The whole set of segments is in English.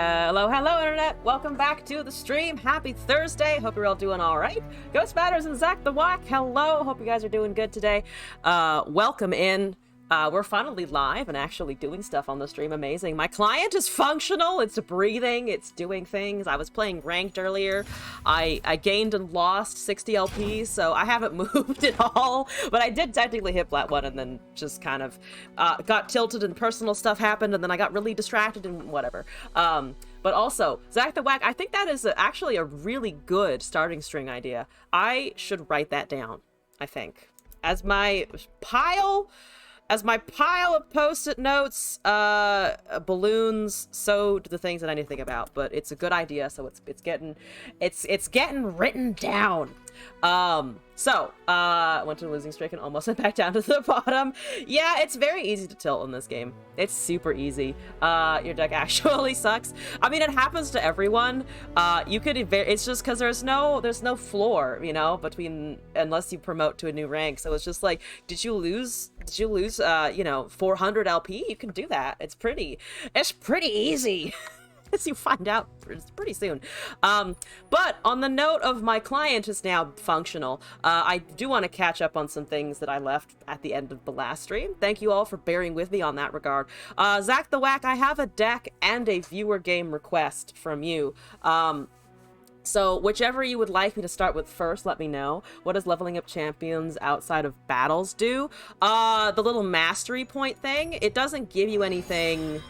Hello, hello, Internet! Welcome back to the stream. Happy Thursday. Hope you're all doing all right. Ghost Matters and Zach the Wack, hello. Hope you guys are doing good today. Welcome in. We're finally live and actually doing stuff on the stream. Amazing. My client is functional. It's breathing. It's doing things. I was playing ranked earlier. I gained and lost 60 LP, so I haven't moved at all. But I did technically hit flat one and then just kind of got tilted and personal stuff happened, and then I got really distracted and whatever. But also, Zach the Wack, I think that is actually a really good starting string idea. I should write that down, I think. As my pile of post-it notes, balloons, so do the things that I need to think about. But it's a good idea, so it's getting written down. Went to a losing streak and almost went back down to the bottom. Yeah, it's very easy to tilt in this game. It's super easy. Your deck actually sucks. I mean, it happens to everyone. It's just because there's no floor, you know, unless you promote to a new rank. So it's just like, did you lose, 400 LP? You can do that. It's pretty easy. As you find out pretty soon. But on the note of my client is now functional, I do want to catch up on some things that I left at the end of the last stream. Thank you all for bearing with me on that regard. Zach the Wack, I have a deck and a viewer game request from you. So whichever you would like me to start with first, let me know. What does leveling up champions outside of battles do? The little mastery point thing, it doesn't give you anything.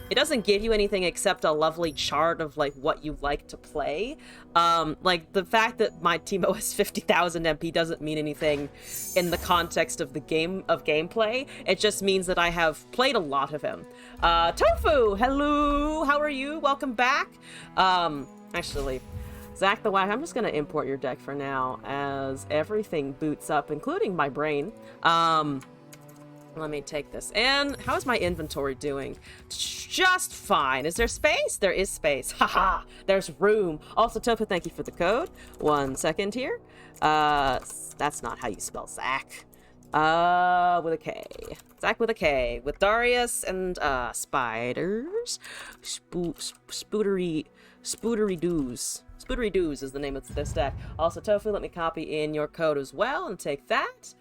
It doesn't give you anything except a lovely chart of like what you like to play. Like the fact that my Teemo has 50,000 MP doesn't mean anything in the context of the gameplay. It just means that I have played a lot of him. Tofu, hello, how are you? Welcome back. Actually, Zach the Wack, I'm just gonna import your deck for now as everything boots up, including my brain. Let me take this in. How is my inventory doing? Just fine. Is there space? There is space. Haha, there's room. Also, Tofu, thank you for the code. 1 second here. That's not how you spell Zach. With a K. Zach with a K. With Darius and, spiders. Spoodery doos. Spoodery doos is the name of this deck. Also, Tofu, let me copy in your code as well and take that.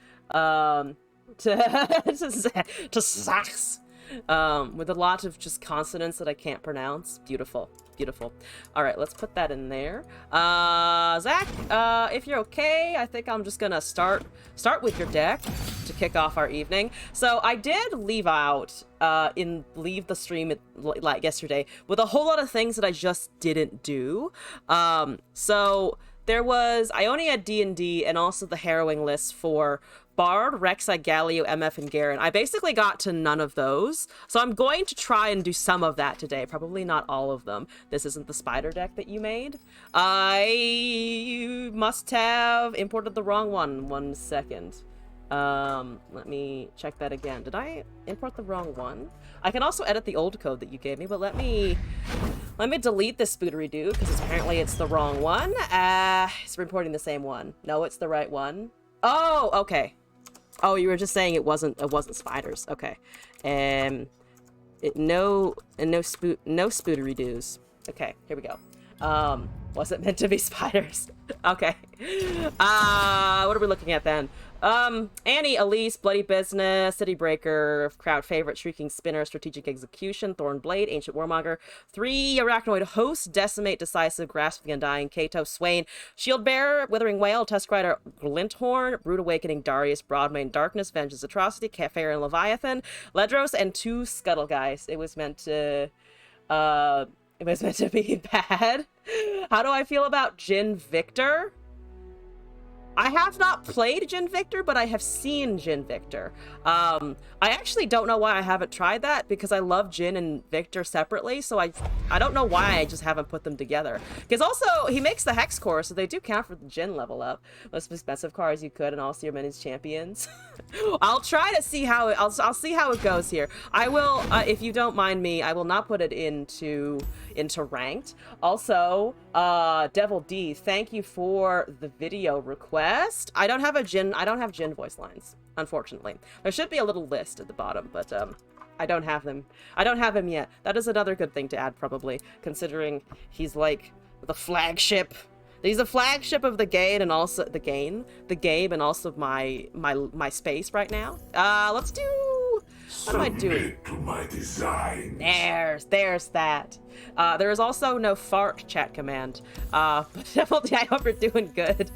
To Sax, with a lot of just consonants that I can't pronounce. Beautiful. All right, let's put that in there. Zach, if you're okay, I think I'm just gonna start with your deck to kick off our evening. So I did leave the stream like yesterday with a whole lot of things that I just didn't do. So there was Ionia D&D and also the harrowing list for Bard, Rek'Sai, Galio, MF, and Garen. I basically got to none of those, so I'm going to try and do some of that today. Probably not all of them. This isn't the spider deck that you made. I must have imported the wrong one. 1 second. Let me check that again. Did I import the wrong one? I can also edit the old code that you gave me, but let me delete this spoodery dude, because apparently it's the wrong one. It's reporting the same one. No, it's the right one. Oh, okay. Oh, you were just saying it wasn't spiders. Okay. No spoodery doos. Okay, here we go. Wasn't meant to be spiders. Okay. What are we looking at then? Annie, Elise, Bloody Business, City Breaker, crowd favorite, Shrieking Spinner, Strategic Execution, Thorn Blade, Ancient Warmonger, 3 Arachnoid Host, Decimate, Decisive, Grasp the Undying, Kato, Swain, Shield Bearer, Withering Whale, Tusk Rider, Glinthorn, Brood Awakening, Darius, Broadmane, Darkness, Vengeance, Atrocity, Cafair and Leviathan, Ledros, and 2 Scuttlegeist. It was meant to be bad. How do I feel about Jhin Victor? I have not played Jhin Victor, but I have seen Jhin Victor. I actually don't know why I haven't tried that, because I love Jhin and Victor separately, so I don't know why I just haven't put them together. Because also, he makes the Hex core, so they do count for the Jhin level up. Most expensive cards you could, and also your men's champions. I'll try to see how I'll see how it goes here. I will, if you don't mind me, I will not put it into ranked. Also, Devil D, thank you for the video request. I don't have Jhin voice lines, unfortunately. There should be a little list at the bottom, but I don't have them. I don't have him yet. That is another good thing to add, probably, considering he's like the flagship. He's the flagship of the game and also the game and also my space right now. Let's do. What am I doing? To my design. There's that. There is also no fart chat command. But definitely, I hope you're doing good.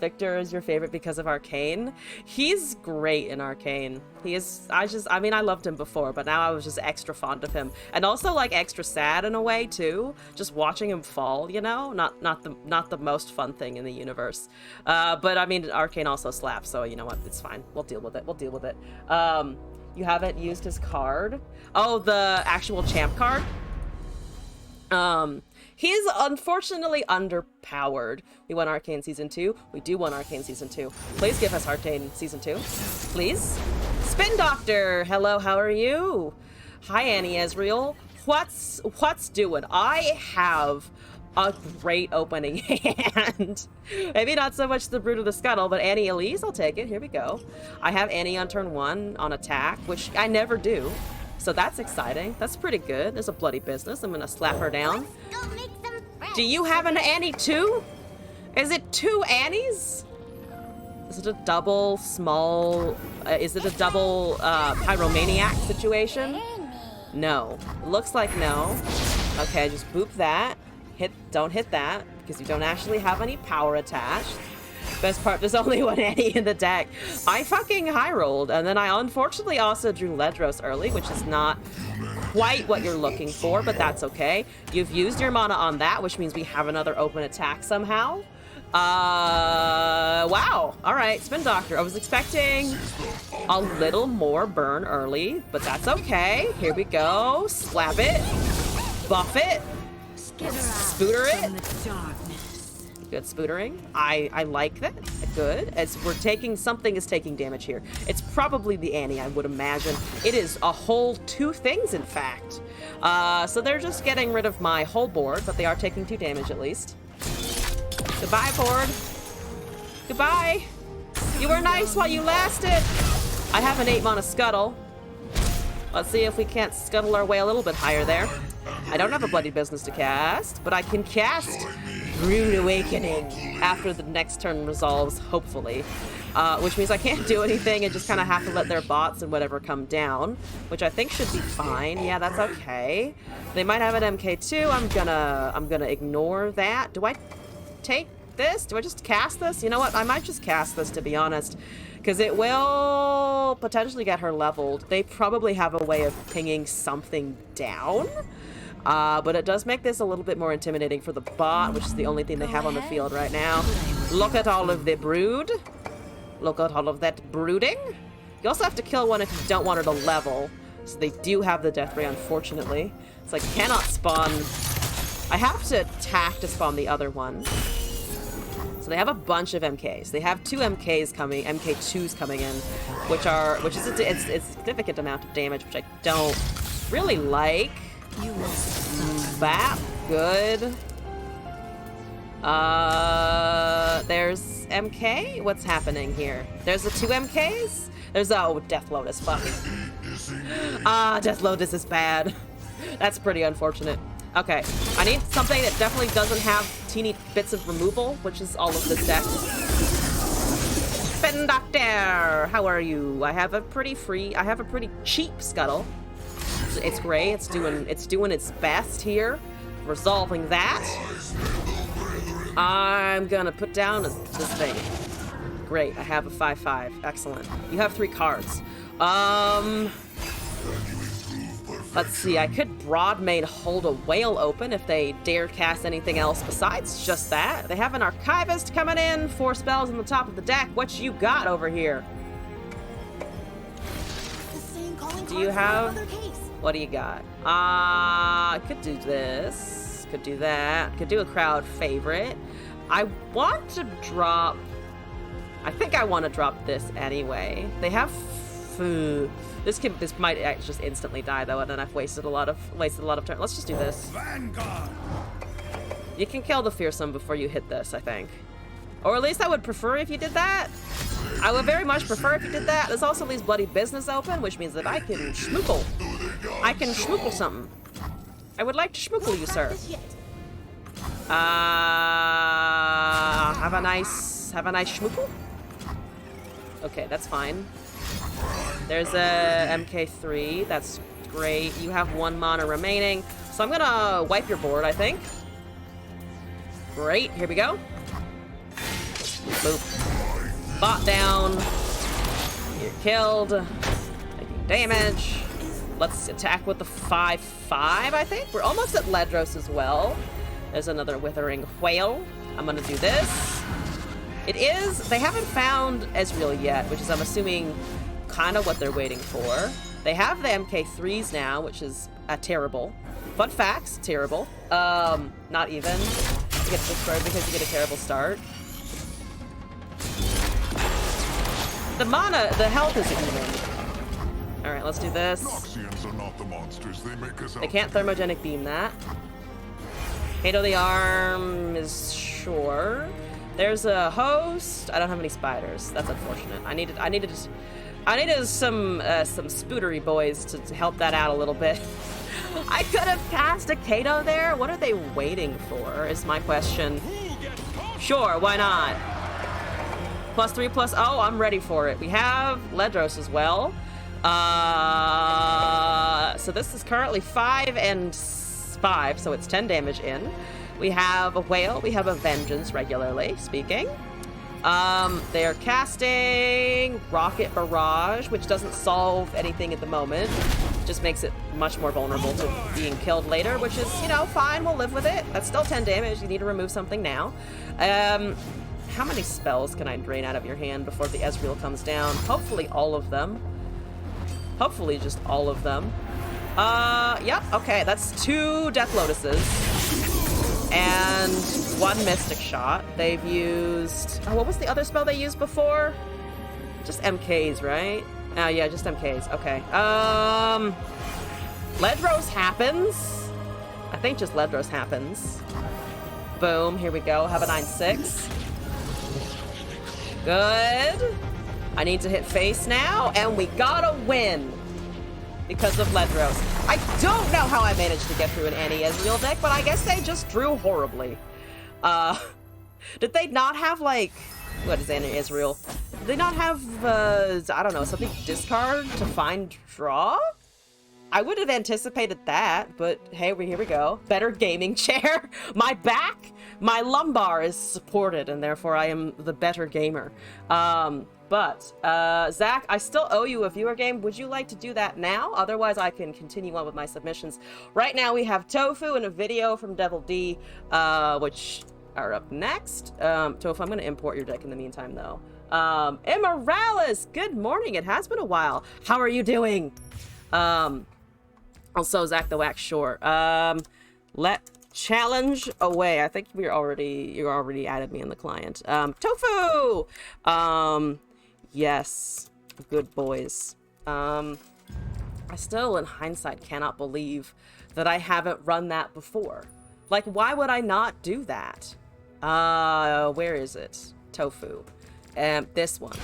Victor is your favorite because of Arcane. He's great in Arcane. He is. I mean, I loved him before, but now I was just extra fond of him, and also like extra sad in a way too. Just watching him fall, you know, not the most fun thing in the universe. But I mean, Arcane also slaps, so you know what? It's fine. We'll deal with it. You haven't used his card? Oh, the actual champ card? He's unfortunately underpowered. We want Arcane Season 2. We do want Arcane Season 2. Please give us Arcane Season 2. Please. Spin Doctor! Hello, how are you? Hi, Annie Ezreal. What's doing? I have a great opening hand. Maybe not so much the Brood of the Scuttle, but Annie Elise, I'll take it. Here we go. I have Annie on turn 1 on attack, which I never do. So that's exciting. That's pretty good. There's a bloody business. I'm gonna slap her down. Do you have an Annie too? Is it 2 Annies? Is it a double small? Is it a double pyromaniac situation? No. Looks like no. Okay, just boop that. Don't hit that because you don't actually have any power attached. Best part, there's only 1 Annie in the deck. I fucking high rolled, and then I unfortunately also drew Ledros early, which is not quite what you're looking for, but that's okay. You've used your mana on that, which means we have another open attack somehow. Wow. All right, Spin Doctor. I was expecting a little more burn early, but that's okay. Here we go. Slap it. Buff it. Spooter it. Good spootering. I like that. Good. As we're taking, something is taking damage here. It's probably the Annie, I would imagine. It is a whole 2 things, in fact. So they're just getting rid of my whole board, but they are taking 2 damage at least. Goodbye, board. Goodbye. You were nice while you lasted. I have an 8 mana scuttle. Let's see if we can't scuttle our way a little bit higher there. I don't have a bloody business to cast, but I can cast Rude Awakening after the next turn resolves, hopefully. Which means I can't do anything and just kind of have to let their bots and whatever come down, which I think should be fine. Yeah, that's okay. They might have an MK2. I'm gonna ignore that. Do I take this? Do I just cast this? You know what? I might just cast this, to be honest, because it will potentially get her leveled. They probably have a way of pinging something down. But it does make this a little bit more intimidating for the bot, which is the only thing they have on the field right now. Look at all of the brood. Look at all of that brooding. You also have to kill one if you don't want her to level. So they do have the death ray, unfortunately. It's like, cannot spawn. I have to attack to spawn the other one. So they have a bunch of MKs. They have 2 MKs coming, MK2s coming in, which is a significant amount of damage, which I don't really like. Bap, good. There's MK? What's happening here? There's the 2 MKs? There's, oh, Death Lotus, fuck. Death Lotus is bad. That's pretty unfortunate. Okay, I need something that definitely doesn't have teeny bits of removal, which is all of this deck. Spin Doctor, how are you? I have a pretty cheap scuttle. It's great. It's doing its best here, resolving that. I'm gonna put down this thing. Great. I have a 5/5. Excellent. You have 3 cards. Let's see. I could Broadmaid hold a whale open if they dare cast anything else besides just that. They have an Archivist coming in. 4 spells on the top of the deck. What you got over here? Do you have? What do you got? I could do this. Could do that. Could do a crowd favorite. I want to drop. I think I want to drop this anyway. They have food. This might actually just instantly die though, and then I've wasted a lot of turn. Let's just do this. Vanguard. You can kill the fearsome before you hit this, I think. Or at least I would prefer if you did that. I would very much prefer if you did that. This also leaves Bloody Business open, which means that I can schmookle. I can schmookle something. I would like to schmookle you, sir. Have a nice schmookle? Okay, that's fine. There's a MK3. That's great. You have 1 mana remaining. So I'm gonna wipe your board, I think. Great, here we go. Boop. Bot down. You're killed. Taking damage. Let's attack with the 5/5, I think. We're almost at Ledros as well. There's another Withering Whale. I'm gonna do this. It is... They haven't found Ezreal yet, which is, I'm assuming, kind of what they're waiting for. They have the MK3s now, which is terrible. Fun facts, terrible. Not even. You get destroyed because you get a terrible start. The mana, the health isn't even. Alright, let's do this. Noxians are not the monsters they make us out. They can't thermogenic beam that. Kato the Arm is sure. There's a host. I don't have any spiders. That's unfortunate. I needed some spootery boys to help that out a little bit. I could have cast a Kato there. What are they waiting for? Is my question. Sure, why not? +3/+. Oh, I'm ready for it. We have Ledros as well. So this is currently 5 and 5, so it's 10 damage in. We have a Whale. We have a Vengeance regularly speaking. They're casting Rocket Barrage, which doesn't solve anything at the moment. Just makes it much more vulnerable to being killed later, which is, you know, fine. We'll live with it. That's still 10 damage. You need to remove something now. How many spells can I drain out of your hand before the Ezreal comes down? Hopefully all of them. Hopefully just all of them. Yep, okay, that's 2 Death Lotuses. And 1 Mystic Shot. They've used... Oh, what was the other spell they used before? Just MKs, right? Oh, yeah, just MKs. Okay. Ledros happens. I think just Ledros happens. Boom, here we go. Have a 9/6. Good. I need to hit face now, and we gotta win. Because of Ledros. I don't know how I managed to get through an Annie-Ezreal deck, but I guess they just drew horribly. Did they not have, like... What is Annie-Ezreal? Did they not have, I don't know, something discard to find draw? I would have anticipated that, but hey, here we go. Better gaming chair. My back, my lumbar is supported, and therefore I am the better gamer. But, Zach, I still owe you a viewer game. Would you like to do that now? Otherwise, I can continue on with my submissions. Right now, we have Tofu and a video from Devil D, which are up next. Tofu, I'm going to import your deck in the meantime, though. Immorales, good morning. It has been a while. How are you doing? Also, Zach the Wax, sure. Let challenge away. I think you already added me in the client. Tofu! Yes. Good boys. I still, in hindsight, cannot believe that I haven't run that before. Like, why would I not do that? Where is it? Tofu. This one.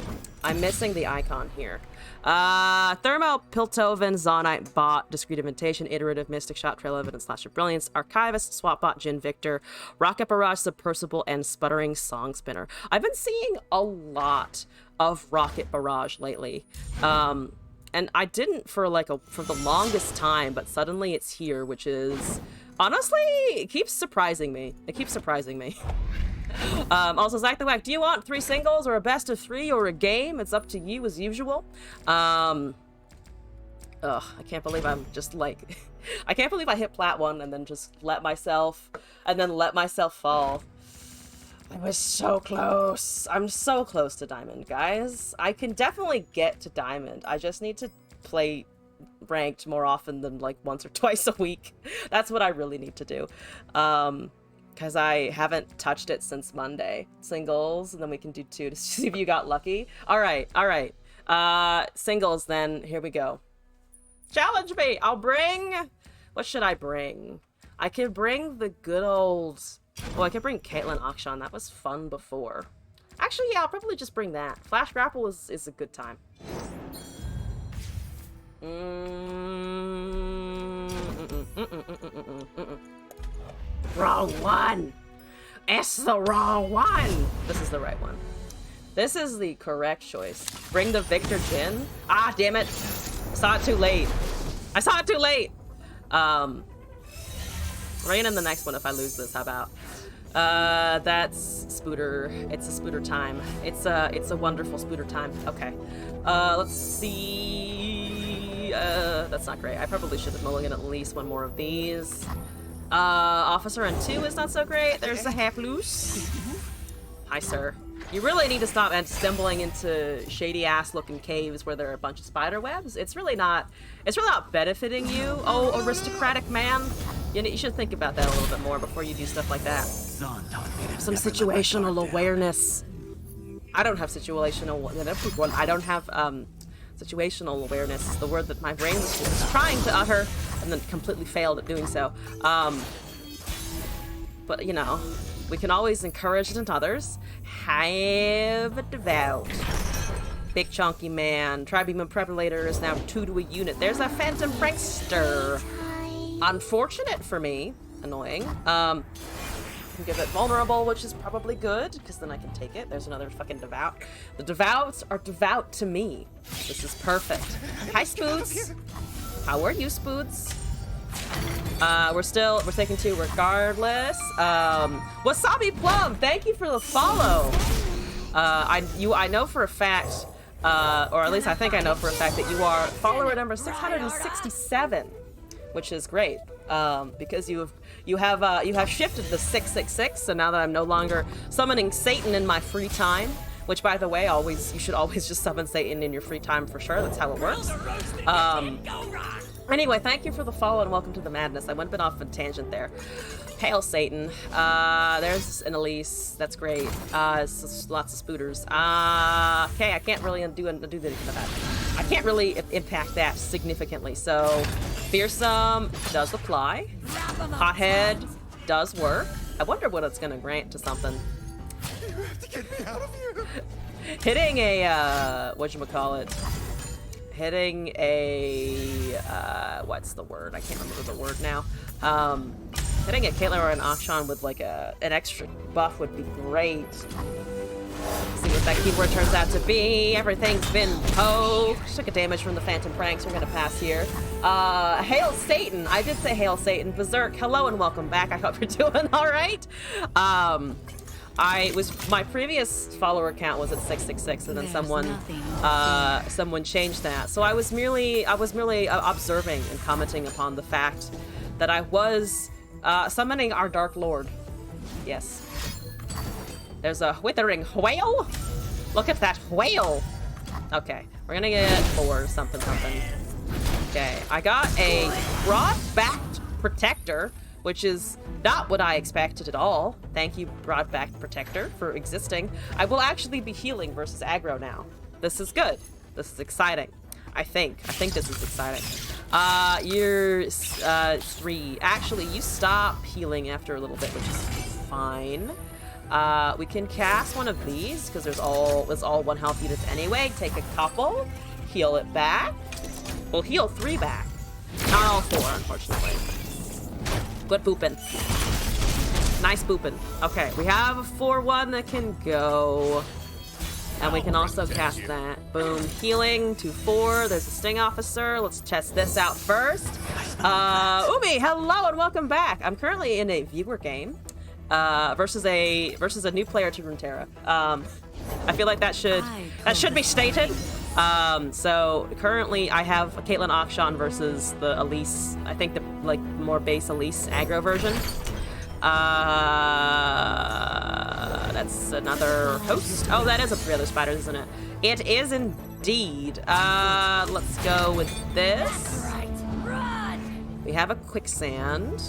I'm missing the icon here. Thermo, Piltover, Zonite, Bot, Discrete Invitation, Iterative, Mystic Shot, Trail Evidence, Slash of Brilliance, Archivist, Swap Bot, Jin Victor, Rocket Barrage, Submersible, and Sputtering Song Spinner. I've been seeing a lot of Rocket Barrage lately. And I didn't for the longest time, but suddenly it's here, which is... Honestly, it keeps surprising me. It keeps surprising me. Also, Zach the Wack, do you want 3 singles or a best of 3 or a game? It's up to you as usual. I can't believe I'm just like... I can't believe I hit Plat 1 and then just let myself fall. I was so close. I'm so close to Diamond, guys. I can definitely get to Diamond. I just need to play ranked more often than like once or twice a week. That's what I really need to do. Because I haven't touched it since Monday. Singles, and then we can do 2 to see if you got lucky. All right. Singles, then. Here we go. Challenge me! I'll bring... What should I bring? I could bring the good old... Well, I could bring Caitlyn Akshan. That was fun before. Actually, yeah, I'll probably just bring that. Flash grapple is a good time. Wrong one! It's the wrong one! This is the right one. This is the correct choice. Bring the Victor Jin. Ah, damn it. I saw it too late. I saw it too late! Bring in the next one if I lose this, how about? That's Spooter. It's a Spooter time. It's a wonderful Spooter time. Okay. Let's see. That's not great. I probably should have mulliganed at least one more of these. Officer and 2 is not so great. There's the half loose. Hi, sir. You really need to stop stumbling into shady-ass looking caves where there are a bunch of spider webs. It's really not benefiting you. Oh, aristocratic man. You should think about that a little bit more before you do stuff like that. Some situational awareness. I don't have situational awareness is the word that my brain was just trying to utter and then completely failed at doing so. But you know, we can always encourage it in others. Have a devout. Big chunky man. Tribeman Preparator is now 2 to a unit. There's a Phantom Prankster. Unfortunate for me. Annoying. I can give it vulnerable, which is probably good, because then I can take it. There's another fucking devout. The devouts are devout to me. This is perfect. Hi, Spoods. How are you, Spoods? We're taking 2 regardless. Wasabi Plum, thank you for the follow. I know for a fact, or at least I think I know for a fact that you are follower number 667, which is great. Because you have shifted the 666, so now that I'm no longer summoning Satan in my free time, which by the way, you should always just summon Satan in your free time for sure. That's how it works. Anyway, thank you for the follow and welcome to the madness. I went a bit off a tangent there. Hail Satan. There's an Elise. That's great. Lots of spooters. Okay, I can't really undo that. I can't really impact that significantly. So, Fearsome does apply. Hothead does work. I wonder what it's gonna grant to something. You have to get me out of here. Hitting a whatchamacallit. Hitting a what's the word? I can't remember the word now. Hitting a Caitlyn or an Akshan with like an extra buff would be great. See what that keyword turns out to be. Everything's been poked. Took a damage from the Phantom Pranks. We're gonna pass here. Hail Satan. I did say Hail Satan. Berserk, hello and welcome back. I hope you're doing all right. My previous follower count was at 666, and then someone changed that. So I was merely observing and commenting upon the fact that I was summoning our Dark Lord. Yes. There's a withering whale. Look at that whale. Okay, we're gonna get 4 something. Okay, I got a broad-backed protector, which is not what I expected at all. Thank you, Broadback Protector, for existing. I will actually be healing versus aggro now. This is good. This is exciting. I think this is exciting. You're 3. Actually, you stop healing after a little bit, which is fine. We can cast one of these, because it's all 1 health units anyway. Take a couple, heal it back. We'll heal 3 back. Not all 4, unfortunately. Good booping. Nice booping. Okay, we have a 4-1 that can go. And we can also cast that. Boom. Healing to 4. There's a Sting Officer. Let's test this out first. Umi, hello and welcome back. I'm currently in a viewer game. Versus a new player to Runeterra. I feel like that should be stated. So currently I have a Caitlyn Akshan versus the Elise. I think the more base Elise aggro version. That's another host. Oh, that is a 3 other spiders, isn't it? It is indeed. Let's go with this. We have a quicksand.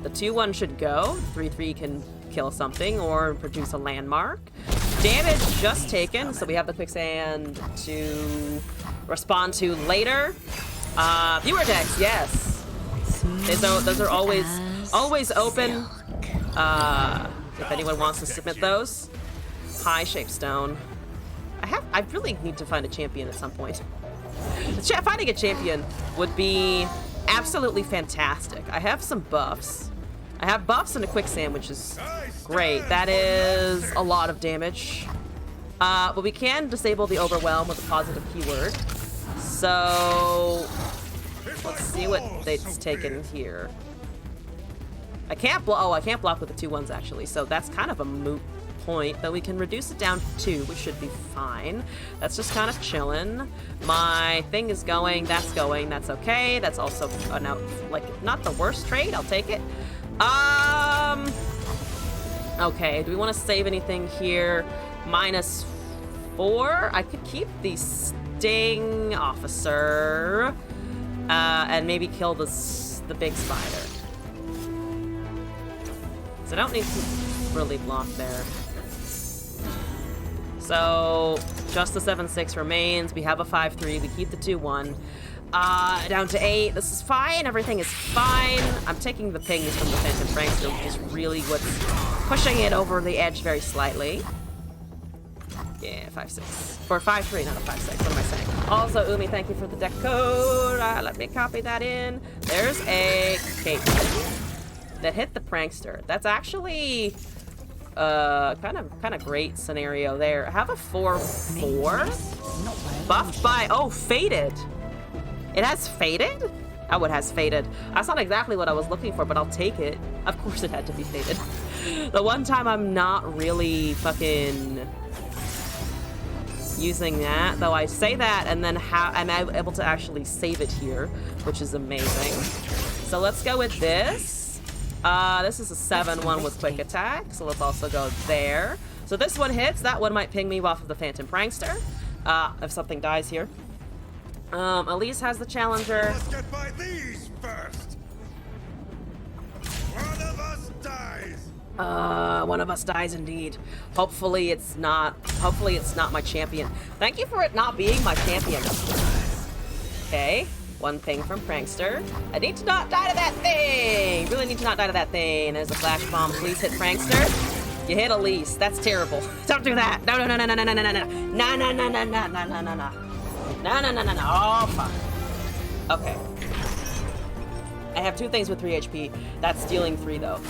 The 2-1 should go. 3-3 can kill something or produce a landmark. Damage just taken, so we have the quicksand to respond to later. Viewer decks, yes. Those are always open. if anyone wants to submit those. High Shape Stone. I really need to find a champion at some point. Finding a champion would be absolutely fantastic. I have some buffs. I have buffs and a quicksand, which is great. That is a lot of damage. But we can disable the overwhelm with a positive keyword. So let's see what it's taken here. I can't block. Oh, I can't block with the 2-1s actually. So that's kind of a moot point, but we can reduce it down to 2, which should be fine. That's just kind of chilling. My thing is going. That's going. That's okay. That's also like not the worst trade. I'll take it. Okay. Do we want to save anything here? -4. I could keep the Sting Officer and maybe kill the big spider. So I don't need to really block there. So just the 7-6 remains. We have a 5-3. We keep the 2-1. Down to 8. This is fine. Everything is fine. I'm taking the pings from the Phantom Prankster, which is really what's pushing it over the edge very slightly. Yeah, 5-6. Or 5-3, not a 5-6. What am I saying? Also, Umi, thank you for the deck code. Let me copy that in. There's a cape that hit the Prankster. That's actually kind of great scenario there. I have a 4-4. Buffed by Fated. It has Fated? Oh, it has Fated. That's not exactly what I was looking for, but I'll take it. Of course it had to be Fated. The one time I'm not really fucking using that, though I say that and then I'm able to actually save it here, which is amazing. So let's go with this. This is a 7-1 with quick attack, so let's also go there. So this one hits. That one might ping me off of the Phantom Prankster if something dies here. Elise has the challenger. Let's get by these first. One of us dies. One of us dies indeed. Hopefully it's not my champion. Thank you for it not being my champion. Okay. One ping from Prankster. I need to not die to that thing! Really need to not die to that thing. There's a flash bomb. Please hit Prankster. You hit Elise. That's terrible. Don't do that. No. No. Oh, fuck. Okay. I have 2 things with 3 HP. That's dealing 3, though.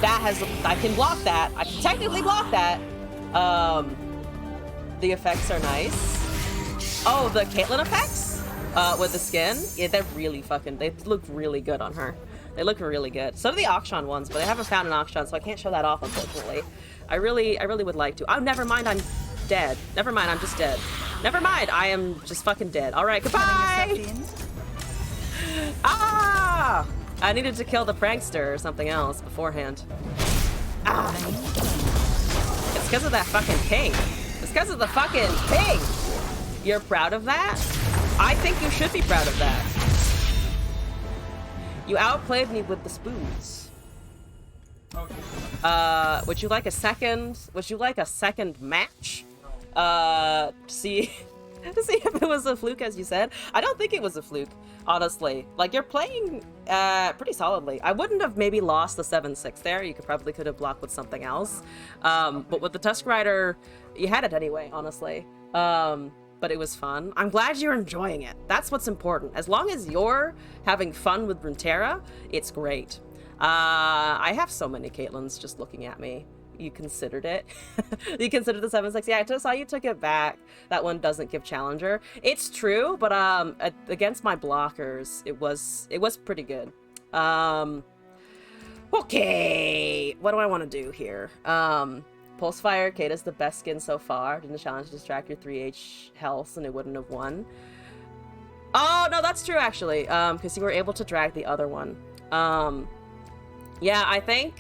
I can block that. I can technically block that. The effects are nice. Oh, the Caitlyn effects? With the skin, yeah, they look really good on her. They look really good. So do the Akshan ones, but I haven't found an Akshan, so I can't show that off, unfortunately. I really would like to. Oh, never mind, I'm dead. Never mind, I'm just dead. Never mind, I am just fucking dead. All right, goodbye! Ah! I needed to kill the Prankster or something else beforehand. Ah! It's because of that fucking ping. It's because of the fucking ping! You're proud of that? I think you should be proud of that. You outplayed me with the spoons. Would you like a second match? To see if it was a fluke, as you said. I don't think it was a fluke, honestly. Like, you're playing pretty solidly. I wouldn't have maybe lost the 7-6 there. You could have blocked with something else. But with the Tusk Rider, you had it anyway, honestly. But it was fun. I'm glad you're enjoying it. That's what's important. As long as you're having fun with Runeterra, it's great. I have so many Caitlyn's just looking at me. You considered it. You considered the 7-6. Yeah, I just saw you took it back. That one doesn't give challenger. It's true, but against my blockers, it was pretty good. Okay, what do I want to do here? Pulsefire, Kata's the best skin so far. Didn't the challenge distract your 3H health and it wouldn't have won? Oh, no, that's true, actually. Because you were able to drag the other one. Yeah, I think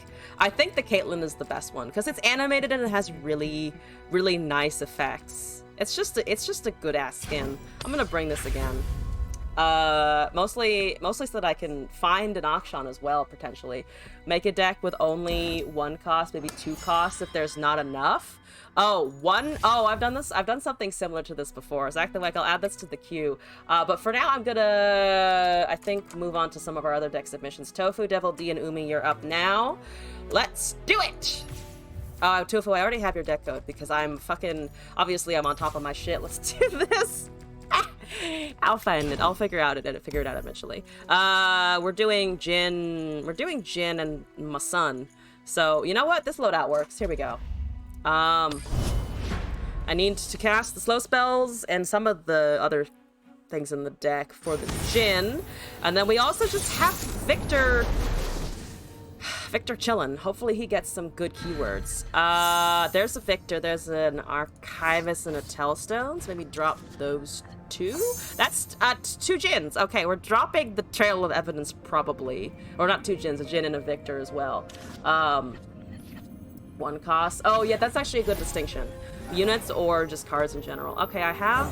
the Caitlyn is the best one. Because it's animated and it has really, really nice effects. It's just a good-ass skin. I'm gonna bring this again. Mostly so that I can find an Akshan as well, potentially. Make a deck with only 1 cost, maybe 2 costs if there's not enough. Oh, I've done this. I've done something similar to this before. Exactly, like I'll add this to the queue. But for now, I'm gonna, I think, move on to some of our other deck submissions. Tofu, Devil D, and Umi, you're up now. Let's do it! Tufu, I already have your deck code because I'm fucking... Obviously, I'm on top of my shit. Let's do this. I'll find it. I'll figure it out eventually. We're doing Jin and my son. So, you know what? This loadout works. Here we go. I need to cast the slow spells and some of the other things in the deck for the Jin. And then we also just have Victor chillin'. Hopefully he gets some good keywords. There's a Victor, there's an Archivist and a Tellstone. So maybe drop those two. That's 2 Jins. Okay, we're dropping the Trail of Evidence probably. Or not 2 Jins, a Jin and a Victor as well. 1 cost. Oh yeah, that's actually a good distinction. Units or just cards in general. Okay, I have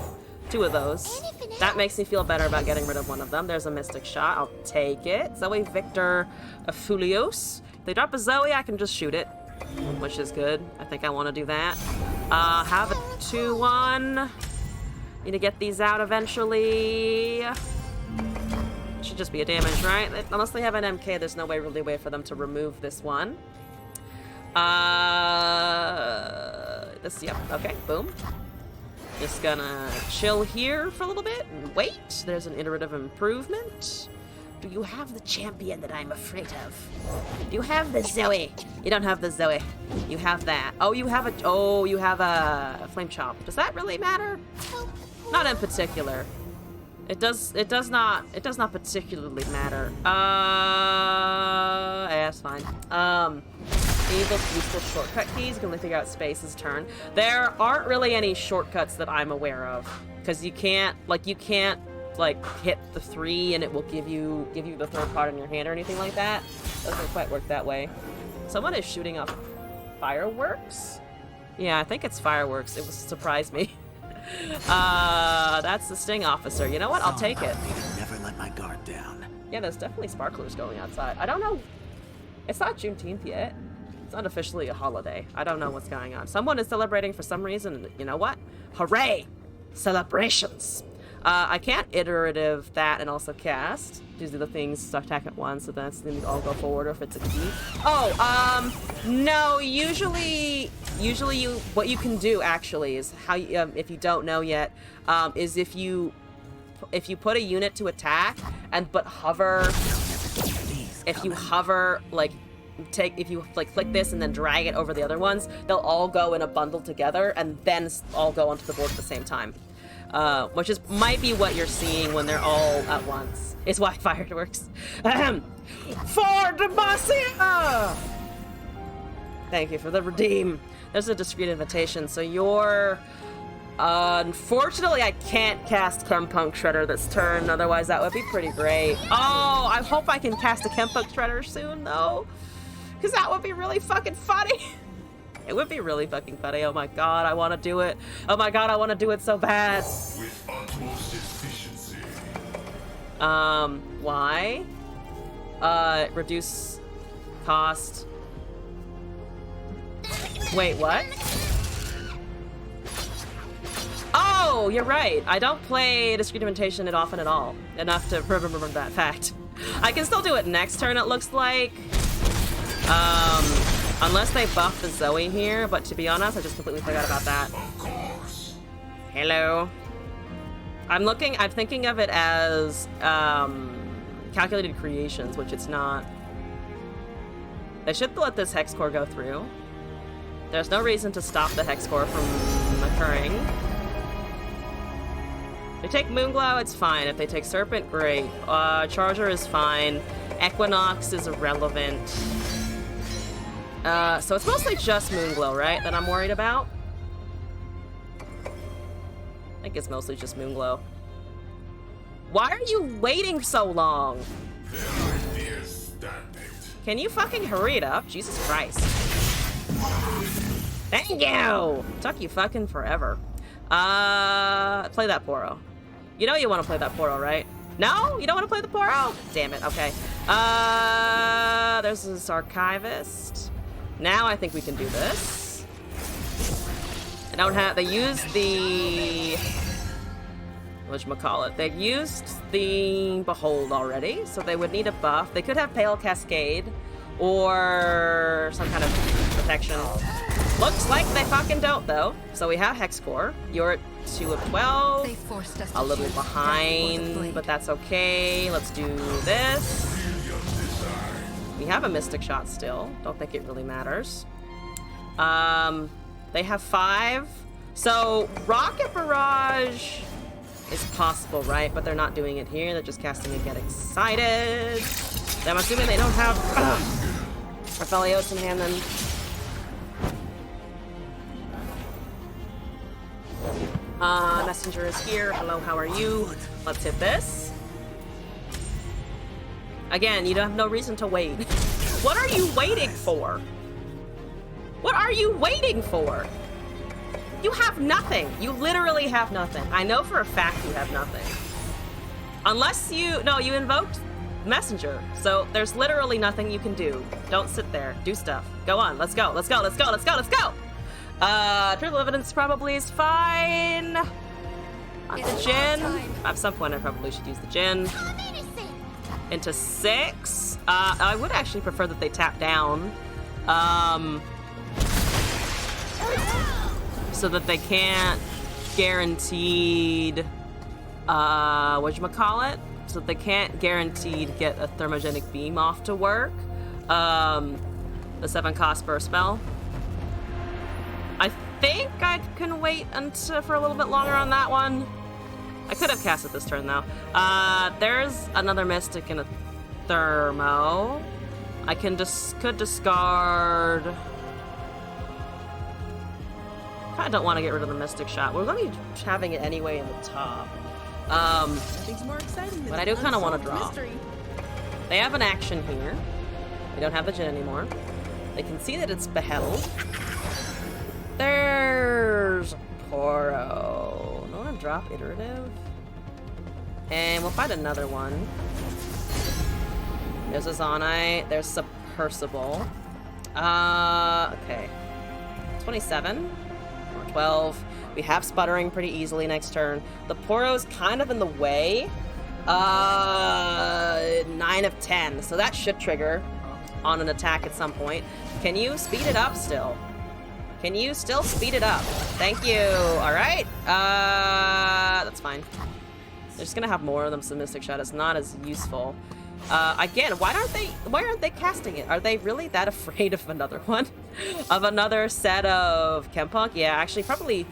2 of those. That makes me feel better about getting rid of one of them. There's a Mystic Shot. I'll take it. Zoe, Victor, Fulios. If they drop a Zoe, I can just shoot it, which is good. I think I want to do that. Have a 2-1. Need to get these out eventually. Should just be a damage, right? Unless they have an MK, there's no really way for them to remove this one. Yep, okay, boom. Just gonna chill here for a little bit and wait. There's an iterative improvement. Do you have the champion that I'm afraid of? Do you have the Zoe? You don't have the Zoe. You have that. Oh, you have a Flame Chop. Does that really matter? Not in particular. It does not particularly matter. Yeah, it's fine. Able to use the shortcut keys. You can only figure out space's turn. There aren't really any shortcuts that I'm aware of, because you can't hit the 3 and it will give you the 3rd card in your hand or anything like that. Doesn't quite work that way. Someone is shooting off fireworks. Yeah, I think it's fireworks. It surprised me. That's the Sting Officer. You know what? I'll take it. Never let my guard down. Yeah, there's definitely sparklers going outside. I don't know. It's not Juneteenth yet. It's not officially a holiday. I don't know what's going on. Someone is celebrating for some reason. You know what? Hooray! Celebrations! I can't iterative that and also cast. These are the things attack at once, so that's then all go forward, or if it's a key. Oh, no, usually what you can do actually is how you, if you don't know yet, is if you put a unit to attack but hover, if you hover, if you click this and then drag it over the other ones, they'll all go in a bundle together and then all go onto the board at the same time. Which might be what you're seeing when they're all at once. It's why fireworks. For Demacia! Thank you for the redeem. There's a discreet invitation, so you're... unfortunately, I can't cast Chempunk Shredder this turn, otherwise that would be pretty great. Oh, I hope I can cast a Chempunk Shredder soon, though. Because that would be really fucking funny. It would be really fucking funny. Oh my god, I want to do it. Oh my god, I want to do it so bad. With utmost efficiency. Why? Reduce cost. Wait, what? Oh, you're right. I don't play Discreet Invitation often at all. Enough to remember that fact. I can still do it next turn, it looks like. Unless they buff the Zoe here, but to be honest, I just completely forgot about that. Of course. Hello. I'm thinking of it as calculated creations, which it's not. They should let this Hex Core go through. There's no reason to stop the Hex Core from occurring. If they take Moonglow, it's fine. If they take Serpent, great. Charger is fine. Equinox is irrelevant. So it's mostly just Moonglow, right, that I'm worried about? I think it's mostly just Moonglow. Why are you waiting so long? Can you fucking hurry it up? Jesus Christ. Thank you! Took you fucking forever. Play that Poro. You know you want to play that Poro, right? No? You don't want to play the Poro? Damn it, okay. There's this Archivist. Now I think we can do this. I don't have... They used the... whatchamacallit? They used the Behold already, so they would need a buff. They could have Pale Cascade or some kind of protection. Looks like they fucking don't, though. So we have Hex Core. You're at 2 of 12. They forced us A to little choose death or the behind, blade. but that's okay. Let's do this. We have a Mystic Shot still. Don't think it really matters. They have 5. So Rocket Barrage is possible, right? But they're not doing it here. They're just casting a Get Excited. I'm assuming they don't have Aphelios in hand then. Messenger is here. Hello, how are you? Let's hit this. Again, you don't have no reason to wait. What are you waiting for? What are you waiting for? You have nothing. You literally have nothing. I know for a fact you have nothing. Unless you... No, you invoked Messenger. So there's literally nothing you can do. Don't sit there. Do stuff. Go on. Let's go. Let's go. Let's go. Let's go. Let's go. Truthful Evidence probably is fine. Not the Jinn. At some point I probably should use the Jinn. Into 6. I would actually prefer that they tap down. So that they can't guaranteed whatchamacallit? So that they can't guaranteed get a thermogenic beam off to work. The 7 cost per spell. I think I can wait until for a little bit longer on that one. I could have cast it this turn though. There's another Mystic and a Thermo. I could discard. I don't want to get rid of the Mystic Shot. We're going to be having it anyway in the top. Nothing's more exciting than But I do kind of want to draw. mystery. They have an action here. They don't have the Jinn anymore. They can see that it's Beheaded. There's Poro. No one drop Iterative. And we'll find another one. There's a Zonite. There's Submersible. Okay. 27. Or 12. We have Sputtering pretty easily next turn. The Poro's kind of in the way. 9 of 10. So that should trigger on an attack at some point. Can you speed it up still? Can you still speed it up? Thank you. All right. That's fine. They're just gonna have more of them. So Mystic Shot is not as useful. Again, why aren't they casting it? Are they really that afraid of another one? Of another set of Chempunk? Yeah, actually, probably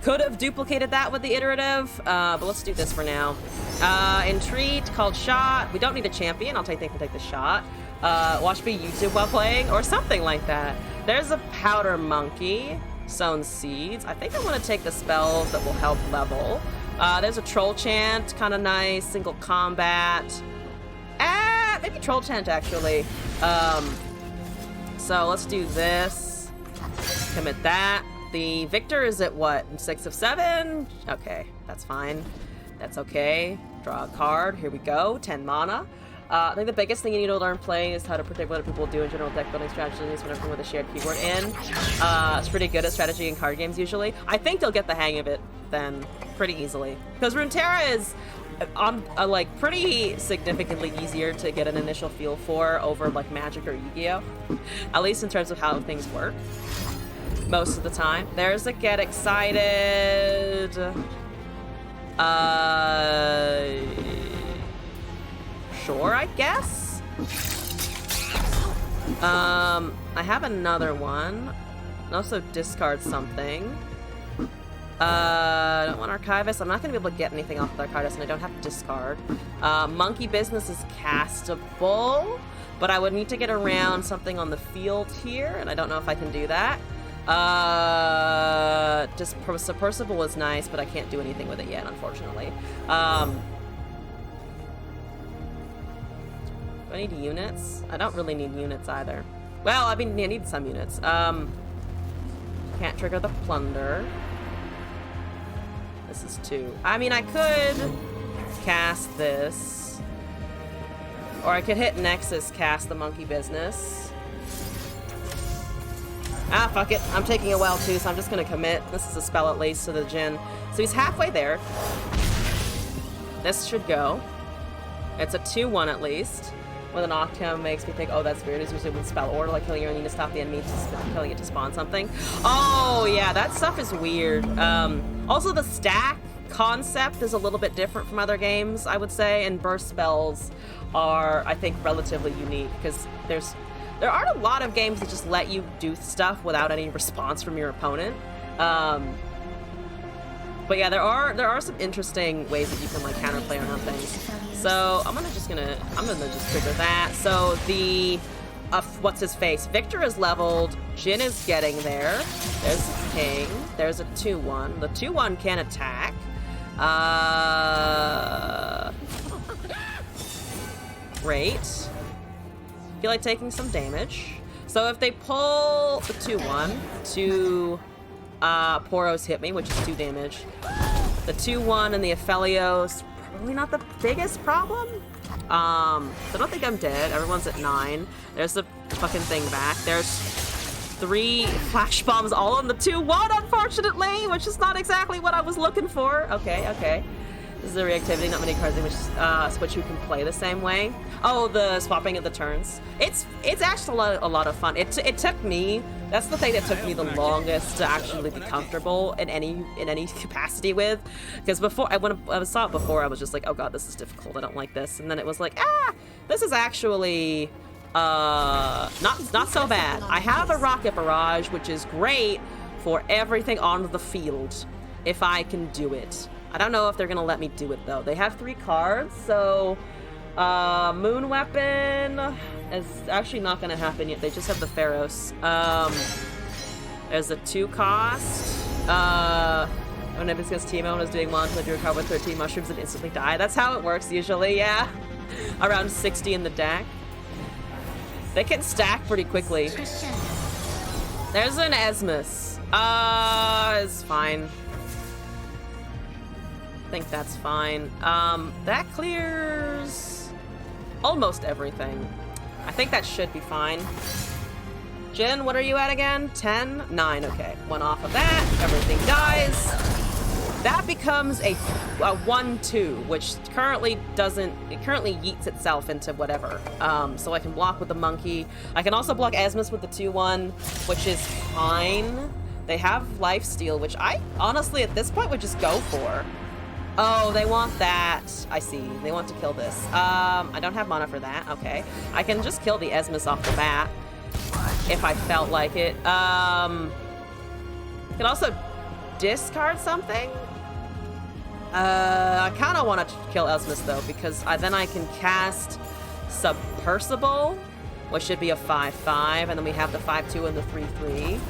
could have duplicated that with the Iterative. But let's do this for now. Entreat, called Shot. We don't need a champion. They can take the shot. Watch me YouTube while playing, or something like that. There's a Powder Monkey, Sown Seeds. I think I want to take the spells that will help level. There's a Troll Chant, kind of nice. Single combat. Maybe Troll Chant actually. So let's do this. Commit that. The Victor is at what? 6 of 7? Okay, that's fine. That's okay. Draw a card. Here we go. 10 mana. I think the biggest thing you need to learn playing is how to predict what other people do in general deck building strategies whenever with a shared keyword in. It's pretty good at strategy and card games usually. I think they'll get the hang of it then pretty easily. Because Runeterra is on like pretty significantly easier to get an initial feel for over like Magic or Yu-Gi-Oh! At least in terms of how things work. Most of the time. There's a Get Excited. Sure, I guess. I have another one. Also discard something. I don't want Archivist. I'm not going to be able to get anything off with Archivist, and I don't have to discard. Monkey Business is castable, but I would need to get around something on the field here, and I don't know if I can do that. Just Submersible was nice, but I can't do anything with it yet, unfortunately. Do I need units? I don't really need units either. Well, I mean, I need some units. Can't trigger the Plunder. This is 2. I mean, I could cast this. Or I could hit Nexus, cast the Monkey Business. Ah, fuck it. I'm taking a well too, so I'm just gonna commit. This is a spell at least to the Jinn. So he's halfway there. This should go. It's a 2-1 at least. with an Octum makes me think, oh, that's weird. It's usually with spell order, like killing your enemy to stop the enemy, killing it to spawn something. Oh, yeah, that stuff is weird. Also, the stack concept is a little bit different from other games, I would say, and burst spells are, I think, relatively unique, because there aren't a lot of games that just let you do stuff without any response from your opponent. But yeah, there are some interesting ways that you can like counterplay on things. So I'm gonna just trigger that. So the what's his face? Victor is leveled. Jin is getting there. There's the king. There's a 2-1. The 2-1 can attack. Great. Feel like taking some damage. So if they pull the 2-1 to Poros hit me, which is 2 damage. The 2-1 and the Aphelios, probably not the biggest problem. So I don't think I'm dead. Everyone's at 9. There's the fucking thing back. There's 3 flash bombs all on the 2-1, unfortunately, which is not exactly what I was looking for. Okay. This is a reactivity, not many cards in which you can play the same way. Oh, the swapping of the turns. It's actually a lot of fun. It took me. That's the thing that took me the longest to actually be comfortable in any capacity with. Because before when I saw it before, I was just like, oh god, this is difficult. I don't like this. And then it was like, this is actually not so bad. I have a rocket barrage, which is great for everything on the field if I can do it. I don't know if they're gonna let me do it though. They have 3 cards, so Moon Weapon is actually not gonna happen yet. They just have the Pharaohs. There's a 2 cost. When it's against Teemo and is doing launch, let you recover with 13 mushrooms and instantly die. That's how it works usually, yeah. Around 60 in the deck. They can stack pretty quickly. There's an Esmus. It's fine. I think that's fine. That clears almost everything. I think that should be fine. Jin, what are you at again? 10? 9, okay. 1 off of that, everything dies. That becomes a 1-2, which currently yeets itself into whatever. So I can block with the monkey. I can also block Esmus with the 2-1, which is fine. They have lifesteal, which I honestly at this point would just go for. Oh, they want that. I see. They want to kill this. I don't have mana for that. Okay. I can just kill the Esmus off the bat if I felt like it. I can also discard something. I kind of want to kill Esmus though, because then I can cast Submersible, which should be a 5/5, and then we have the 5/2 and the 3/3.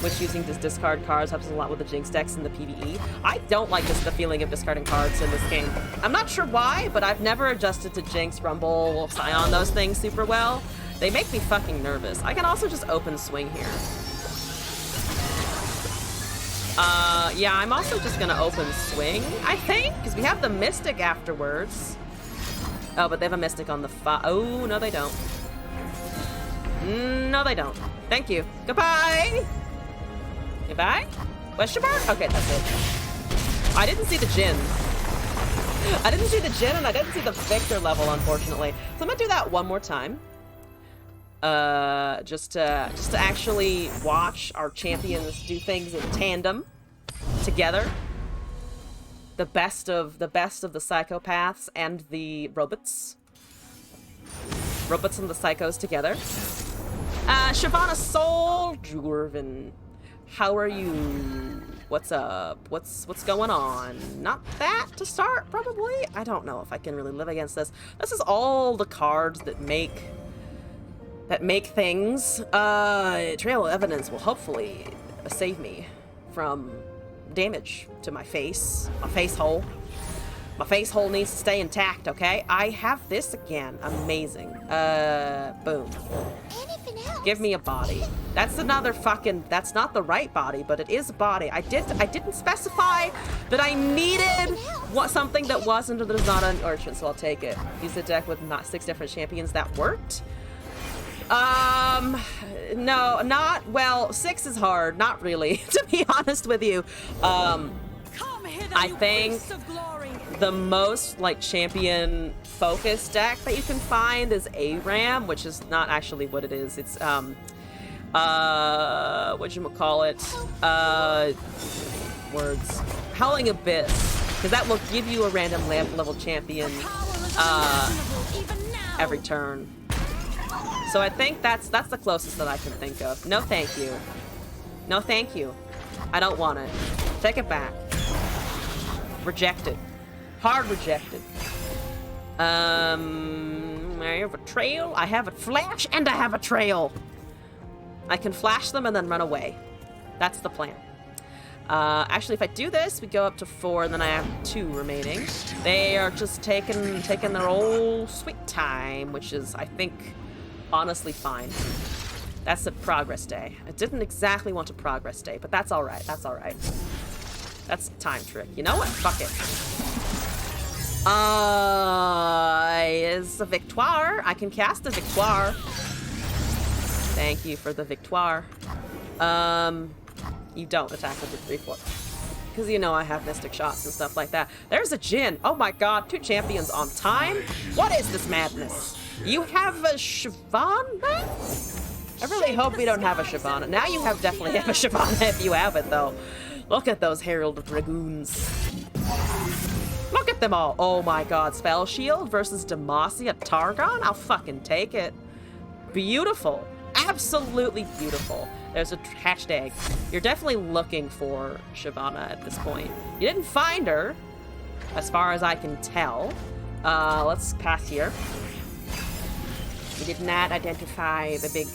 Which using this discard cards helps a lot with the Jinx decks and the PvE. I don't like the feeling of discarding cards in this game. I'm not sure why, but I've never adjusted to Jinx, Rumble, Scion, those things super well. They make me fucking nervous. I can also just open swing here. Yeah, I'm also just gonna open swing, I think, because we have the Mystic afterwards. Oh, but they have a Mystic on the oh, no they don't. No they don't. Thank you. Goodbye! Goodbye? Question mark? Okay, that's it. I didn't see the Jin. I didn't see the Jin, and I didn't see the Victor level, unfortunately. So I'm gonna do that one more time. Just to actually watch our champions do things in tandem, together. The best of the psychopaths and the robots. Robots and the psychos together. Shyvana Soljurven. How are you? What's up? What's going on? Not that to start, probably? I don't know if I can really live against this. This is all the cards that make things. Trail of Evidence will hopefully save me from damage to my face hole. My face hole needs to stay intact, okay? I have this again. Amazing. Boom. Give me a body. That's another fucking... That's not the right body, but it is a body. I didn't specify that I needed something that wasn't or that is not an Urchin, so I'll take it. Use the deck with 6 different champions. That worked? No, not... Well, 6 is hard. Not really, to be honest with you. I think the most like champion focused deck that you can find is ARAM, which is not actually what it is. It's words. Howling Abyss, because that will give you a random level champion every turn. So I think that's the closest that I can think of. No thank you. No thank you. I don't want it. Take it back. Rejected. Hard rejected. I have a trail, I have a flash, and I have a trail. I can flash them and then run away. That's the plan. Actually, if I do this, we go up to 4, and then I have 2 remaining. They are just taking their old sweet time, which is, I think, honestly fine. That's a progress day. I didn't exactly want a progress day, but that's all right. That's all right. That's a time trick. You know what? Fuck it. Is a Victoire. I can cast a Victoire. Thank you for the Victoire. You don't attack with the 3/4. Because you know I have Mystic Shots and stuff like that. There's a Jhin. Oh my god, 2 champions on time? What is this madness? You have a Shyvana? I really hope we don't have a Shyvana. Now you definitely have a Shyvana if you have it, though. Look at those Herald Dragoons. Look at them all. Oh my god, Spell Shield versus Demacia Targon? I'll fucking take it. Beautiful. Absolutely beautiful. There's a hashtag. You're definitely looking for Shyvana at this point. You didn't find her, as far as I can tell. Let's pass here. You did not identify the big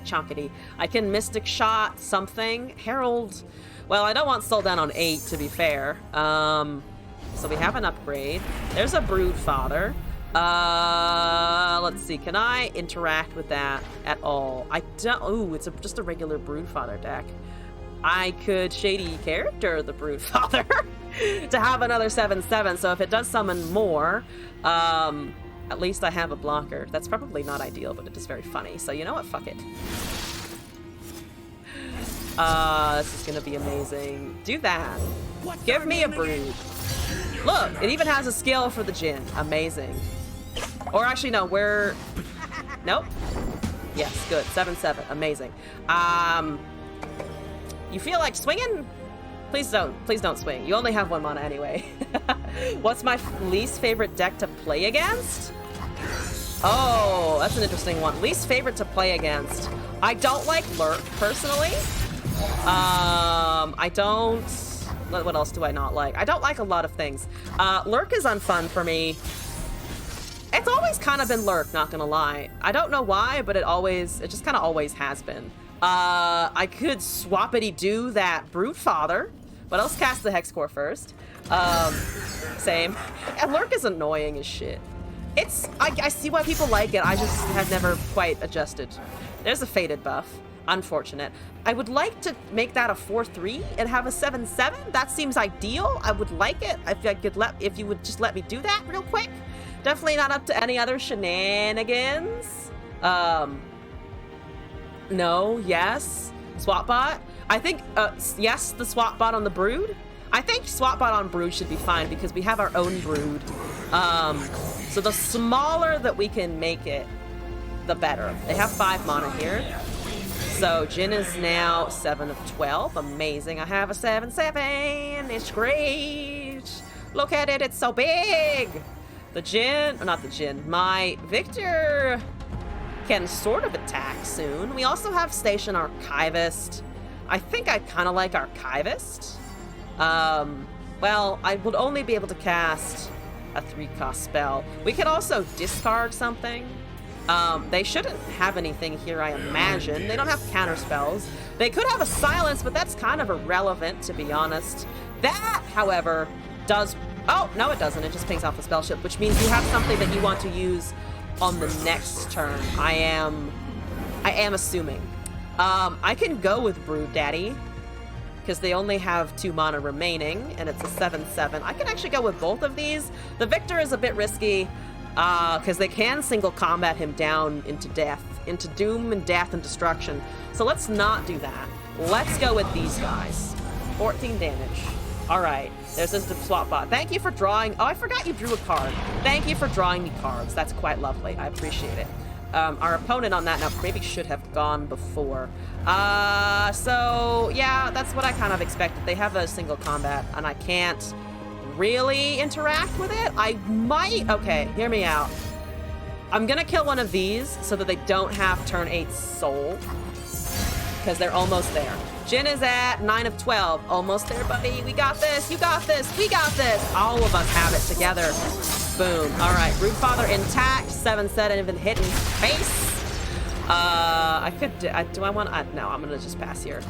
chunkity. I can Mystic Shot something. Herald. Well, I don't want Soul Down on 8, to be fair. So we have an upgrade. There's a Broodfather. Let's see. Can I interact with that at all? I don't. Ooh, it's just a regular Broodfather deck. I could Shady Character the Broodfather to have another 7/7. So if it does summon more, at least I have a blocker. That's probably not ideal, but it is very funny. So you know what? Fuck it. This is gonna be amazing. Do that. Give me a Brood. Look, it even has a skill for the Jhin. Amazing. Or actually, no, we're... Nope. Yes, good. 7/7. Amazing. You feel like swinging? Please don't swing. You only have 1 mana anyway. What's my least favorite deck to play against? Oh, that's an interesting one. Least favorite to play against. I don't like Lurk, personally. I don't... What else do I not like? I don't like a lot of things. Lurk is unfun for me. It's always kind of been Lurk, not gonna lie. I don't know why, but it just kind of always has been. I could swappity-do that Broodfather, but I'll cast the Hexcore first. Same. And Lurk is annoying as shit. I see why people like it, I just have never quite adjusted. There's a Faded buff. Unfortunate. I would like to make that a 4/3 and have a 7/7. That seems ideal. I would like it. If you would just let me do that real quick. Definitely not up to any other shenanigans. No, yes. Swapbot. I think, yes, the Swapbot on the Brood. I think Swapbot on Brood should be fine because we have our own Brood. So the smaller that we can make it, the better. They have 5 mana here. So Jhin is now 7 of 12. Amazing. I have a 7/7. It's great. Look at it. It's so big. The Jhin, or not the Jhin, my Victor can sort of attack soon. We also have Station Archivist. I think I kind of like Archivist. Well, I would only be able to cast a 3-cost spell. We could also discard something. They shouldn't have anything here, I imagine. They don't have counter spells. They could have a silence, but that's kind of irrelevant, to be honest. That, however, does... Oh, no it doesn't. It just pings off the spell shield, which means you have something that you want to use on the next turn. I am assuming. I can go with Brood Daddy, because they only have 2 mana remaining, and it's a 7/7. I can actually go with both of these. The Victor is a bit risky, because they can single combat him down into death, into doom and death and destruction. So let's not do that. Let's go with these guys. 14 damage. All right. There's this swap bot. Thank you for drawing. Oh, I forgot you drew a card. Thank you for drawing me cards. That's quite lovely. I appreciate it. Our opponent on that now maybe should have gone before. So yeah, that's what I kind of expected. They have a single combat, and I can't really interact with it. I might. Okay, hear me out. I'm gonna kill one of these so that they don't have turn 8 soul, because they're almost there. Jin is at 9 of 12. Almost there, buddy. We got this. You got this. We got this. All of us have it together. Boom. All right. Broodfather intact. 7-7 even hit in face. I could do I want no, I'm gonna just pass here.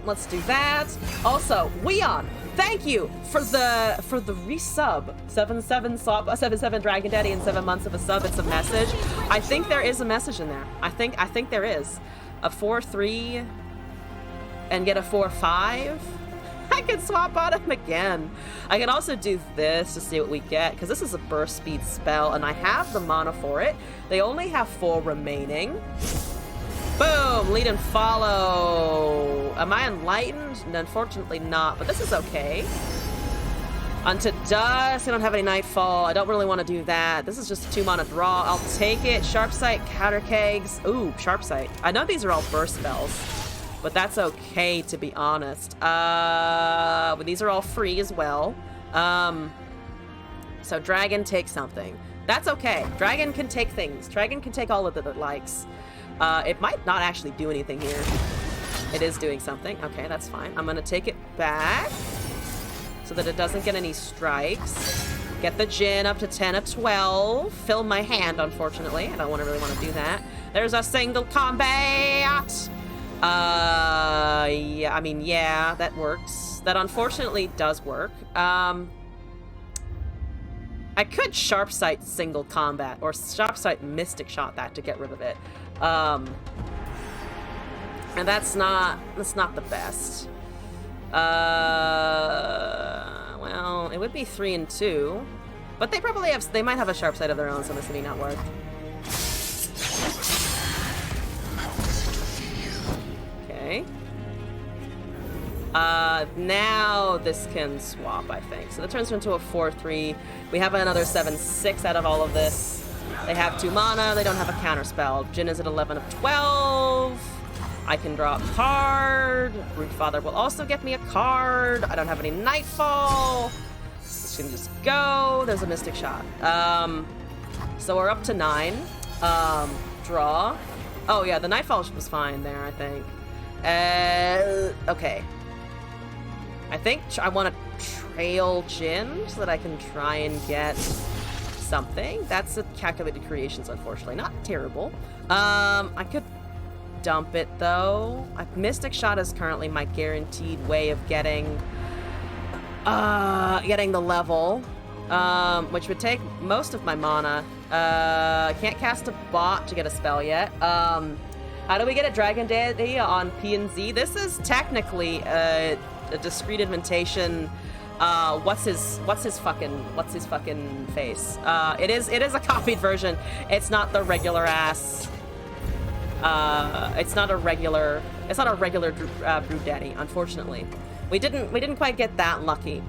Let's do that. Also, Weon, thank you for the resub. 7-7 Dragon Daddy in 7 months of a sub. It's a message. I think there is a message in there. I think there is. A 4-3 and get a 4-5. I can swap on him again. I can also do this to see what we get, because this is a burst speed spell, and I have the mana for it. They only have 4 remaining. Boom! Lead and follow. Am I enlightened? Unfortunately not, but this is okay. Unto dust. I don't have any nightfall. I don't really want to do that. This is just a 2 mana draw. I'll take it. Sharp sight, counter kegs. Ooh, sharp sight. I know these are all burst spells, but that's okay, to be honest. But these are all free as well. So Dragon takes something. That's okay. Dragon can take things. Dragon can take all of it likes. It might not actually do anything here. It is doing something. Okay, that's fine. I'm gonna take it back so that it doesn't get any strikes. Get the Jin up to 10 of 12. Fill my hand, unfortunately. I don't really want to do that. There's a single combat. Yeah, I mean, yeah, that works. That unfortunately does work. I could sharp sight single combat or sharp sight mystic shot that to get rid of it. And that's not the best. Well, it would be 3 and 2, but they might have a sharp sight of their own, so this may not work. Okay. Now this can swap, I think. So that turns into a 4-3. We have another 7-6 out of all of this. They have 2 mana. They don't have a counter spell. Jin is at 11 of 12. I can draw a card. Broodfather will also get me a card. I don't have any Nightfall. This can just go. There's a Mystic Shot. So we're up to 9. Draw. Oh yeah, the Nightfall was fine there, I think. Okay. I think I want to trail Jin so that I can try and get something. That's a calculated creations, unfortunately. Not terrible. I could dump it though. Mystic Shot is currently my guaranteed way of getting the level, which would take most of my mana. Can't cast a bot to get a spell yet. How do we get a Dragon Daddy on P and Z? This is technically a discrete invitation. What's his fucking face? It is a copied version. It's not the regular ass. It's not a regular Brood Daddy, unfortunately. We didn't quite get that lucky.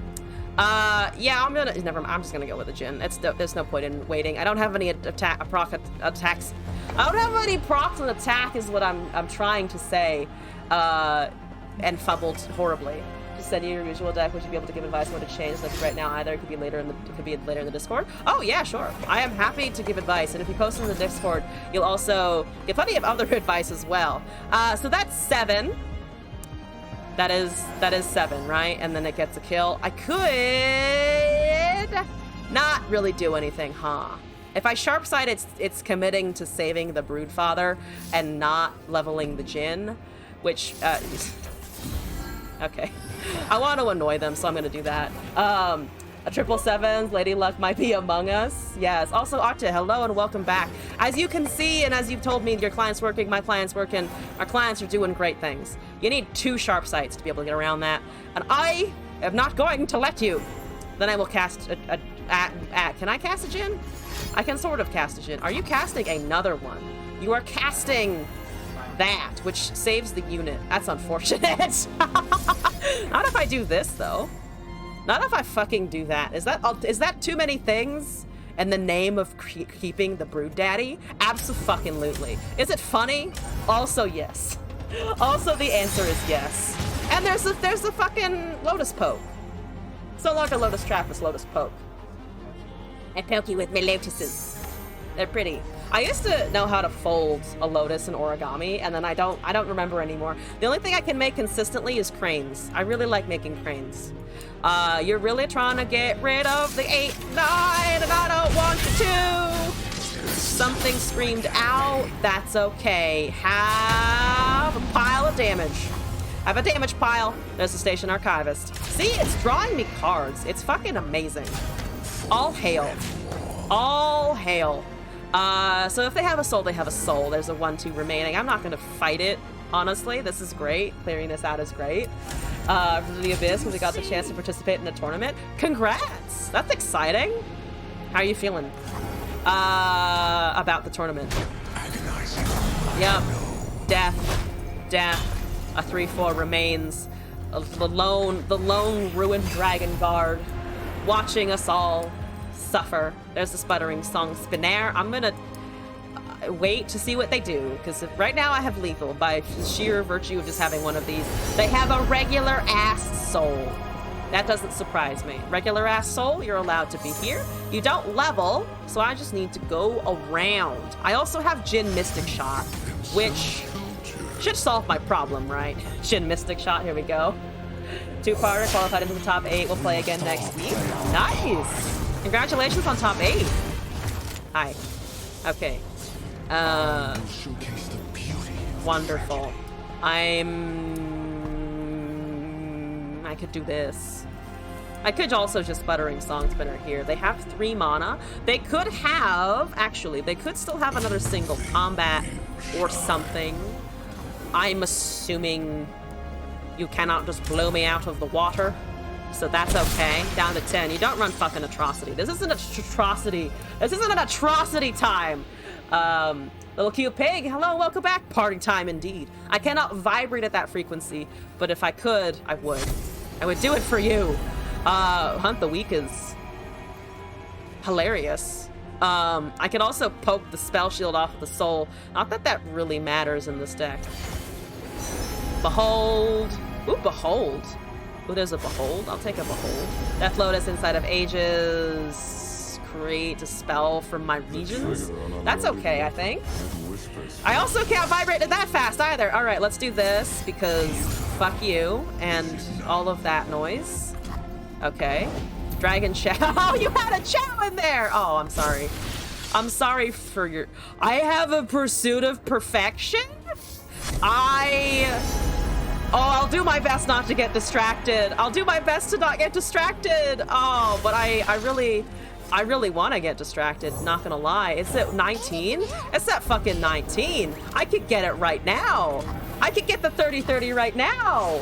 Yeah, I'm just gonna go with a Jin. There's no point in waiting. I don't have any attacks. I don't have any procs on attack is what I'm trying to say. And fumbled horribly. Just send you your usual deck. Would you be able to give advice on what to change? Like right now, either it could be later in the Discord. Oh yeah, sure. I am happy to give advice, and if you post in the Discord, you'll also get plenty of other advice as well. So that's 7. That is 7, right? And then it gets a kill. I could not really do anything, huh? If I sharp sight, it's committing to saving the Broodfather and not leveling the Jin, which okay. I want to annoy them, so I'm gonna do that. A 777's Lady Luck might be among us. Yes. Also, Octa, hello and welcome back. As you can see, and as you've told me, your client's working, my client's working. Our clients are doing great things. You need 2 sharp sights to be able to get around that, and I am not going to let you. Then I will cast can I cast a Jin? I can sort of cast a Jin. Are you casting another one? You are casting that, which saves the unit. That's unfortunate. Not if I do this, though. Not if I fucking do that. Is that too many things in the name of keeping the Brood Daddy? Abso-fucking-lutely. Is it funny? Also yes. Also the answer is yes. And there's the fucking Lotus Poke. So like a Lotus Trap is Lotus Poke. I poke you with my lotuses. They're pretty. I used to know how to fold a lotus in origami, and then I don't remember anymore. The only thing I can make consistently is cranes. I really like making cranes. You're really trying to get rid of the 8, 9, and I don't want you to. Something screamed out. That's okay. Have a pile of damage. Have a damage pile. There's the station archivist. See, it's drawing me cards. It's fucking amazing. All hail. All hail. So if they have a soul, they have a soul. There's a 1-2 remaining. I'm not gonna fight it, honestly. This is great. Clearing this out is great. For the Abyss, because we got the chance to participate in the tournament. Congrats! That's exciting. How are you feeling about the tournament? Yep. Death. A 3-4 remains. The lone ruined dragon guard, watching us all suffer. There's the sputtering song Spinair. I'm gonna wait to see what they do, because right now I have lethal by sheer virtue of just having one of these. They have a regular ass soul. That doesn't surprise me. Regular ass soul, you're allowed to be here. You don't level, so I just need to go around. I also have Jin Mystic Shot, which should solve my problem, right? Jin Mystic Shot, here we go. 2-parter, qualified into the top 8. We'll play again next week. Nice! Congratulations on top 8. Hi. Okay. Wonderful. I could do this. I could also just Sputtering Song Spinner here. They have 3 mana. They could have, actually, they could still have another single combat or something. I'm assuming you cannot just blow me out of the water. So that's okay. Down to 10. You don't run fucking Atrocity. This isn't an atrocity. This isn't an atrocity time. Little cute pig. Hello, welcome back. Party time indeed. I cannot vibrate at that frequency, but if I could, I would. I would do it for you. Hunt the Weak is hilarious. I could also poke the spell shield off the soul. Not that that really matters in this deck. Behold. Ooh, Behold. Ooh, there's a Behold. I'll take a Behold. Death Lotus inside of Ages. Create a spell from my regions. That's okay, I think. I also can't vibrate it that fast either. All right, let's do this because fuck you and all of that noise. Okay. Dragon Chow. Oh, you had a Chow in there. Oh, I'm sorry. I'm sorry for your... I have a pursuit of perfection? I'll do my best not to get distracted. I'll do my best to not get distracted. Oh, but I really want to get distracted, not gonna lie. It's at 19? It's at fucking 19. I could get it right now. I could get the 30-30 right now.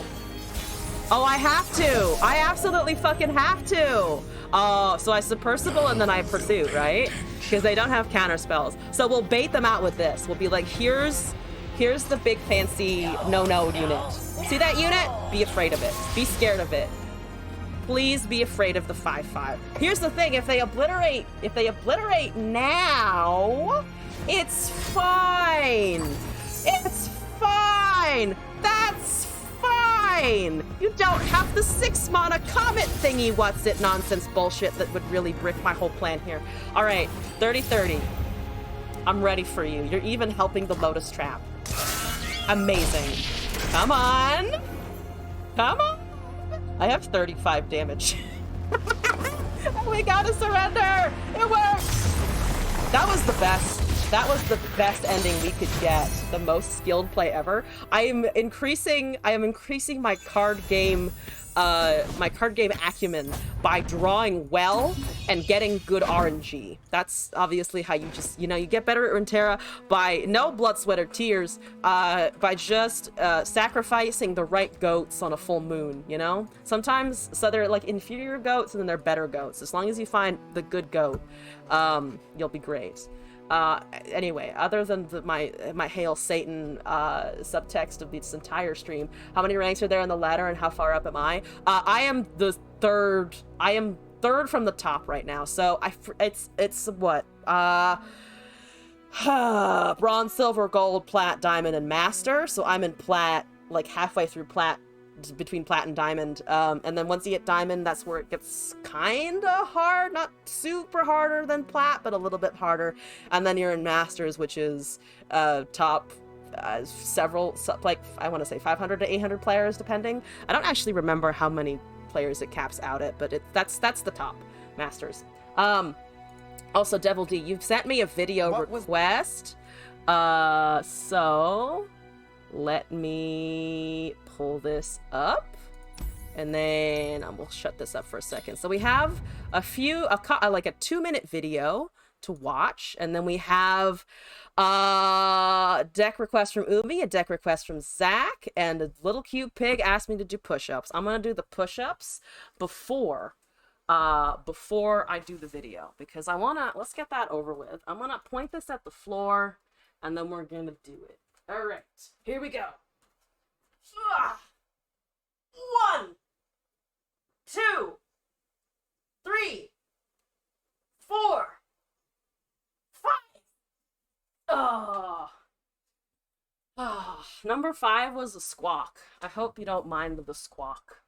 Oh, I have to. I absolutely fucking have to. Oh, so I submersible and then I pursue, right? Because they don't have counter spells. So we'll bait them out with this. We'll be like, here's the big fancy no-no unit. See that unit? Be afraid of it. Be scared of it. Please be afraid of the 5/5. Here's the thing, if they obliterate now, it's fine. It's fine. That's fine. You don't have the 6 mana comet thingy what's it nonsense bullshit that would really brick my whole plan here. All right, 30-30. I'm ready for you. You're even helping the Lotus Trap. Amazing. Come on. Come on. I have 35 damage. We gotta surrender. It works. That was the best. That was the best ending we could get. The most skilled play ever. I am increasing my card game acumen by drawing well and getting good RNG. That's obviously how you just, you get better at Runeterra by no blood, sweat, or tears, by just sacrificing the right goats on a full moon, Sometimes, so they're like inferior goats and then they're better goats. As long as you find the good goat, you'll be great. Anyway, other than my Hail Satan subtext of this entire stream, how many ranks are there on the ladder and how far up am I? I am the third. I am third from the top right now. So it's what? Bronze, silver, gold, plat, diamond, and master. So I'm in plat, like halfway through plat, between plat and diamond. And then once you get diamond, that's where it gets kind of hard. Not super harder than plat, but a little bit harder. And then you're in masters, which is top several, like I want to say 500 to 800 players, depending. I don't actually remember how many players it caps out at, but that's the top masters. Also, Devil D, you've sent me a video request. So let me pull this up, and then we'll shut this up for a second. So we have like a 2-minute video to watch, and then we have deck request from Umi, a deck request from Zach, and a little cute pig asked me to do push-ups. I'm gonna do the push-ups before I do the video, because let's get that over with. I'm gonna point this at the floor, and then we're gonna do it. All right, here we go. 1, 2, 3, 4, 5. Number 5 was a squawk. I hope you don't mind the squawk.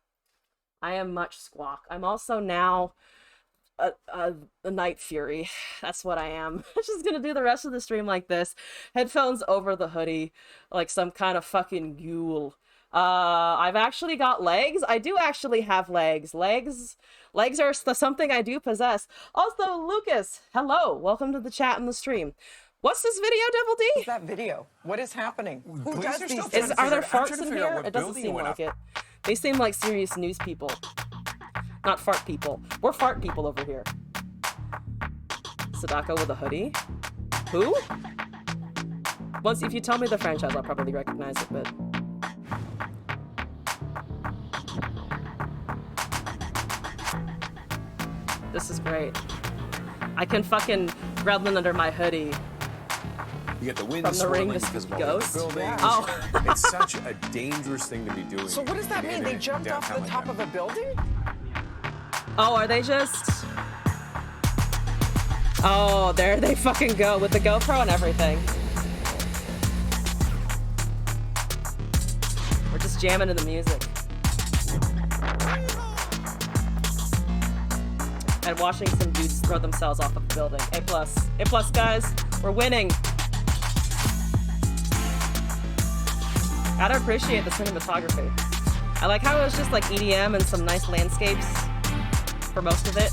I am much squawk. I'm also now a Night Fury. That's what I am. I'm just gonna do the rest of the stream like this. Headphones over the hoodie, like some kind of fucking ghoul. I've actually got legs. I do actually have legs. Legs are something I do possess. Also, Lucas, hello. Welcome to the chat and the stream. What's this video, Devil D? What's that video? What is happening? Who does these Are things? there farts in here? It doesn't seem like it. They seem like serious news people. Not fart people. We're fart people over here. Sadako with a hoodie? Who? If you tell me the franchise, I'll probably recognize it, but... This is great. I can fucking gremlin under my hoodie. You get the wind From the ring swirling to because of all ghost? the buildings. Oh. It's such a dangerous thing to be doing. So what does that mean? They jumped off the top of a building? Oh, are they just... Oh, there they fucking go with the GoPro and everything. We're just jamming to the music. And watching some dudes throw themselves off of the building. A+. A+, guys. We're winning. Gotta appreciate the cinematography. I like how it was just like EDM and some nice landscapes for most of it.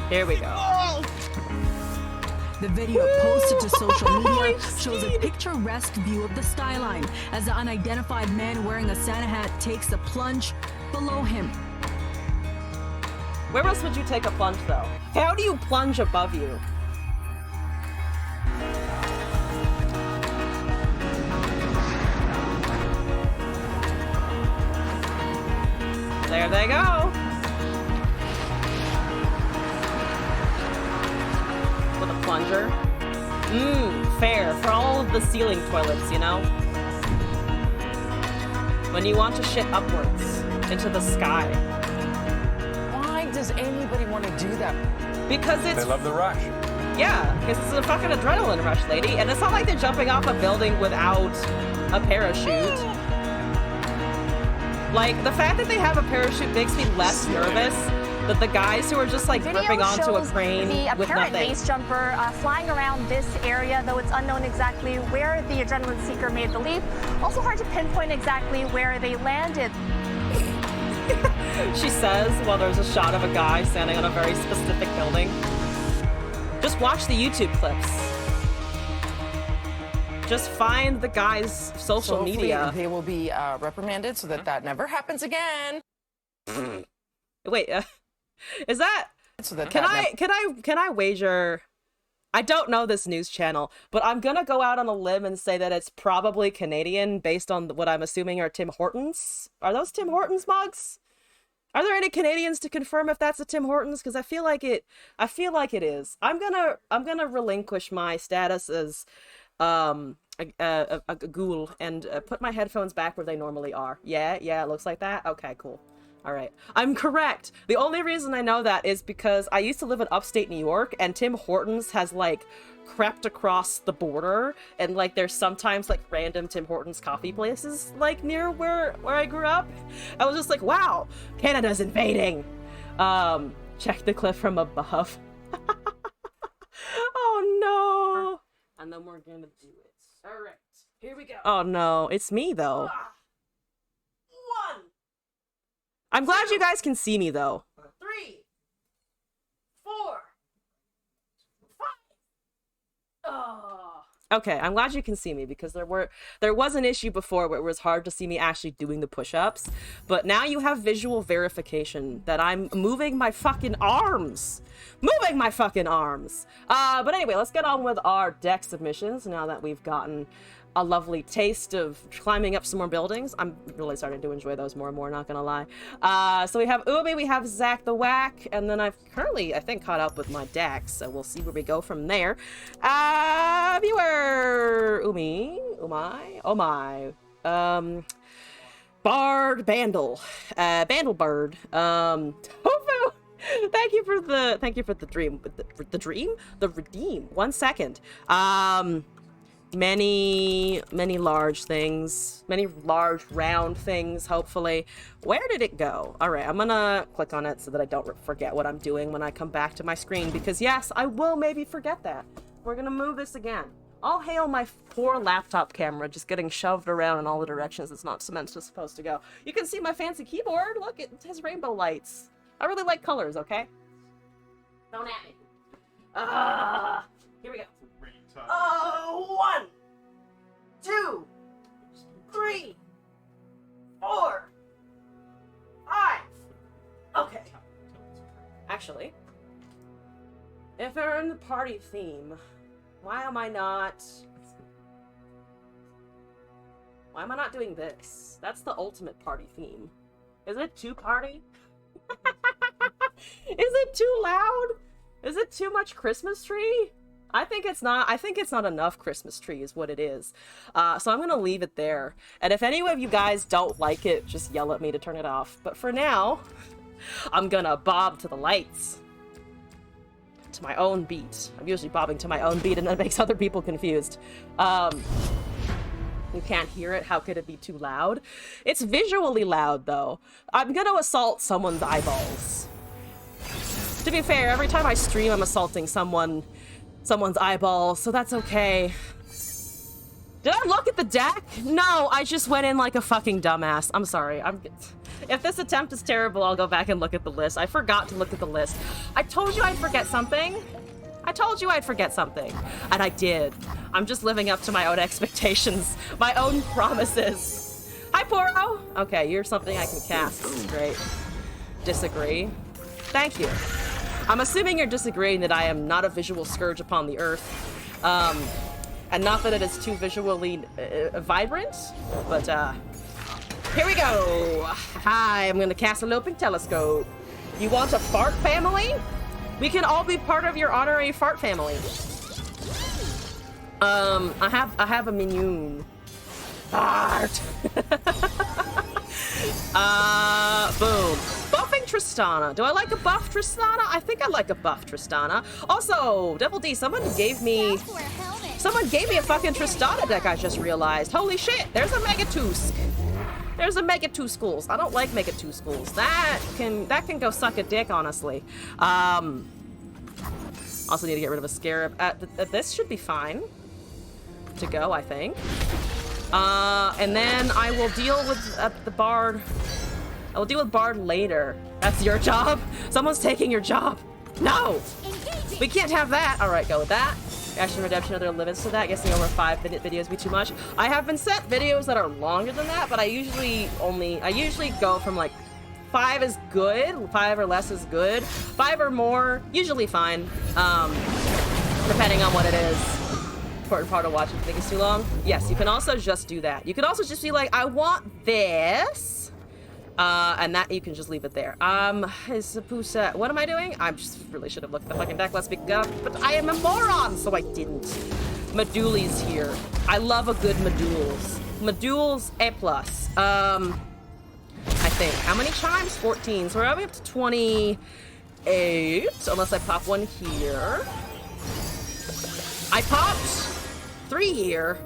Here we go. The video posted to social media shows a picturesque view of the skyline as the unidentified man wearing a Santa hat takes a plunge below him. Where else would you take a plunge, though? How do you plunge above you? There they go. With a plunger. Fair. For all of the ceiling toilets, you know? When you want to shit upwards into the sky. Why does anybody want to do that? Because it's... They love the rush. Yeah, because it's a fucking adrenaline rush, lady. And it's not like they're jumping off a building without a parachute. Like, the fact that they have a parachute makes me less nervous than the guys who are just, like, gripping onto a crane with nothing. Base jumper flying around this area, though it's unknown exactly where the adrenaline seeker made the leap. Also hard to pinpoint exactly where they landed. She says, while there's a shot of a guy standing on a very specific building. Just watch the YouTube clips. Just find the guy's social media. They will be reprimanded so that that never happens again. Wait, is that? So that Can I wager? I don't know this news channel, but I'm gonna go out on a limb and say that it's probably Canadian, based on what I'm assuming are Tim Hortons. Are those Tim Hortons mugs? Are there any Canadians to confirm if that's a Tim Hortons? Because I feel like it is. I'm gonna relinquish my status as a ghoul and put my headphones back where they normally are. Yeah, it looks like that. Okay, cool. All right, I'm correct. The only reason I know that is because I used to live in upstate New York, and Tim Hortons has like crept across the border, and like there's sometimes like random Tim Hortons coffee places like near where I grew up. I was just like, wow, Canada's invading. Check the cliff from above. Oh no. And then we're gonna do it. All right, here we go. Oh no, it's me though. 1. I'm glad you guys can see me though. 3, 4, 5. Oh. Okay, I'm glad you can see me because there was an issue before where it was hard to see me actually doing the push-ups, but now you have visual verification that I'm moving my fucking arms. But anyway, let's get on with our deck submissions now that we've gotten a lovely taste of climbing up some more buildings. I'm really starting to enjoy those more and more, not gonna lie. So we have Umi, we have Zach the Whack, and then I've currently, I think, caught up with my decks, so we'll see where we go from there. Viewer Umi, oh my, Bard Bandle, Bandle Bird, Tofu. Thank you for the dream, the redeem. 1 second. Many large things, many large round things, hopefully. Where did it go? All right, I'm gonna click on it so that I don't forget what I'm doing when I come back to my screen, because yes, I will maybe forget that. We're gonna move this again. All hail my poor laptop camera just getting shoved around in all the directions it's not supposed to go. You can see my fancy keyboard. Look, it has rainbow lights. I really like colors, okay? Don't at me. Here we go. 1, 2, 3, 4, 5. Okay. Actually, if we're in the party theme, why am I not doing this? That's the ultimate party theme. Is it too party? Is it too loud? Is it too much Christmas tree? I think it's not enough Christmas tree is what it is. So I'm gonna leave it there. And if any of you guys don't like it, just yell at me to turn it off. But for now, I'm gonna bob to the lights. To my own beat. I'm usually bobbing to my own beat and that makes other people confused. You can't hear it, how could it be too loud? It's visually loud though. I'm gonna assault someone's eyeballs. To be fair, every time I stream I'm assaulting someone's eyeball, so that's okay. Did I look at the deck? No, I just went in like a fucking dumbass. I'm sorry. If this attempt is terrible, I'll go back and look at the list. I forgot to look at the list. I told you I'd forget something. And I did. I'm just living up to my own expectations, my own promises. Hi, Poro. Okay, you're something I can cast. This is great. Disagree. Thank you. I'm assuming you're disagreeing that I am not a visual scourge upon the earth, and not that it is too visually vibrant, but here we go. Hi, I'm gonna cast a Loping Telescope. You want a fart family? We can all be part of your honorary fart family. I have a minion. Fart. Boom. Buffing Tristana. Do I like a buff Tristana? I think I like a buff Tristana. Also, Devil D, someone gave me a fucking Tristana deck, I just realized. Holy shit, there's a Megatusk. There's a Megatuskles. I don't like Megatuskles. That can go suck a dick, honestly. Also need to get rid of a Scarab. This should be fine to go, I think. And then I will deal with the Bard. I will deal with Bard later. That's your job? Someone's taking your job. No! We can't have that. All right, go with that. Action Redemption, other limits to that. Guessing over 5-minute videos would be too much. I have been set videos that are longer than that, but I usually go from like 5 is good, 5 or less is good. 5 or more, usually fine. Depending on what it is. Important part of watching if you think it's too long. Yes, you can also just do that. You can also just be like, I want this. And that you can just leave it there. What am I doing? I just really should have looked at the fucking deck. Let's be but I am a moron, so I didn't. Meduli's here. I love a good Medules. Medules A+. I think. How many chimes? 14. So we're probably up to 28. Unless I pop one here. I popped 3 here.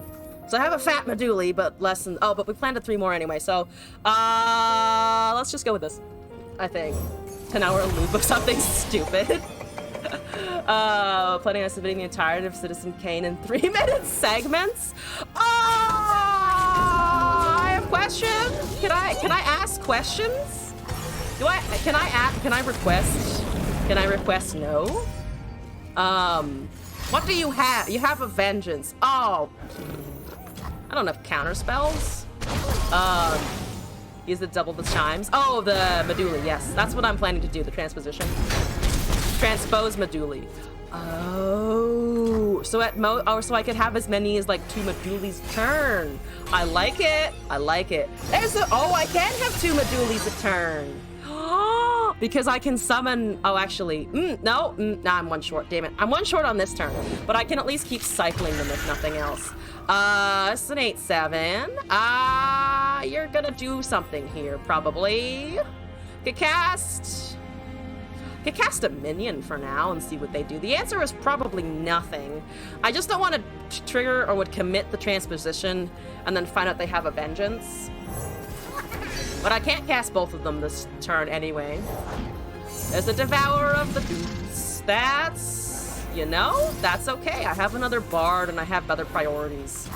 So I have a fat Meduli, but less than... Oh, but we planted 3 more anyway, so... let's just go with this. I think. 10-hour loop of something stupid. Planning on submitting the entirety of Citizen Kane in 3-minute segments? I have questions. Can I ask questions? Can I request no? What do you have? You have a vengeance. Oh, I don't have counter spells. Use the double the chimes. Oh, the Meduli, yes. That's what I'm planning to do, the transposition. Transpose Meduli. Oh, so so I could have as many as like 2 Medulis a turn. I like it. I like it. I can have 2 Medulis a turn. Because I can summon, no, I'm 1 short, damn it. I'm 1 short on this turn, but I can at least keep cycling them if nothing else. It's an 8/7. You're gonna do something here, probably. Could cast a minion for now and see what they do. The answer is probably nothing. I just don't want to trigger or would commit the transposition and then find out they have a vengeance. But I can't cast both of them this turn anyway. There's a Devourer of the Dudes. That's okay. I have another Bard and I have other priorities.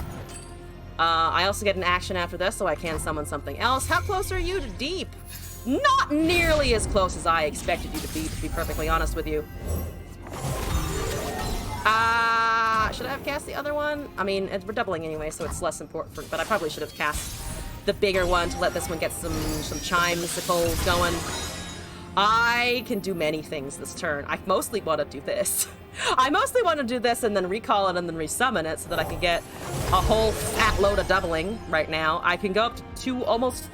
I also get an action after this, so I can summon something else. How close are you to deep? Not nearly as close as I expected you to be perfectly honest with you. Should I have cast the other one? I mean, we're doubling anyway, so it's less important, but I probably should have cast the bigger one to let this one get some chimesicles going. I can do many things this turn. I mostly want to do this. I mostly want to do this and then recall it and then resummon it so that I can get a whole fat load of doubling right now. I can go up to 2 almost...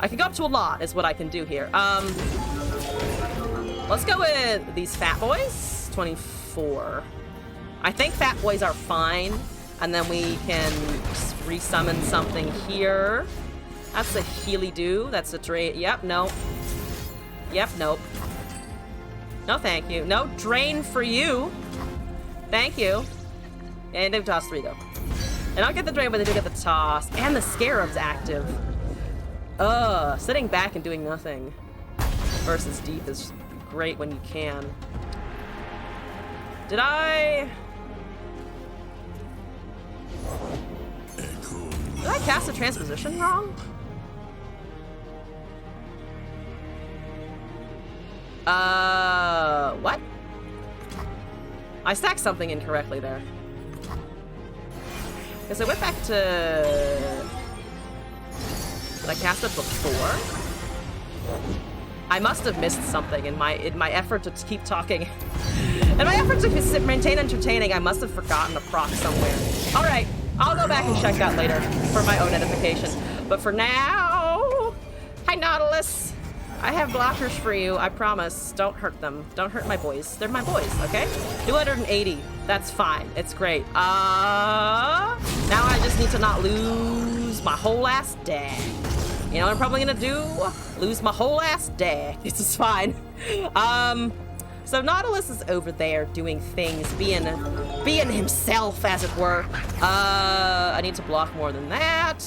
I can go up to a lot is what I can do here. Let's go with these fat boys. 24. I think fat boys are fine. And then we can resummon something here. That's a Healy-Do. That's a drain. Yep, no. Yep, nope. No, thank you. No drain for you. Thank you. And they've tossed 3, though. They don't get the drain, but they do get the toss. And the Scarab's active. Sitting back and doing nothing versus deep is great when you can. Did I cast a transposition wrong? What? I stacked something incorrectly there. Because I went back to... Did I cast it before? I must have missed something in my effort to keep talking. In my effort to maintain entertaining, I must have forgotten a proc somewhere. Alright, I'll go back and check that later for my own edification. But for now... Hi, Nautilus! I have blockers for you, I promise. Don't hurt them. Don't hurt my boys. They're my boys, okay? 280. That's fine. It's great. Now I just need to not lose my whole ass deck. You know what I'm probably gonna do? Lose my whole ass deck. This is fine. So Nautilus is over there doing things, being himself, as it were. I need to block more than that.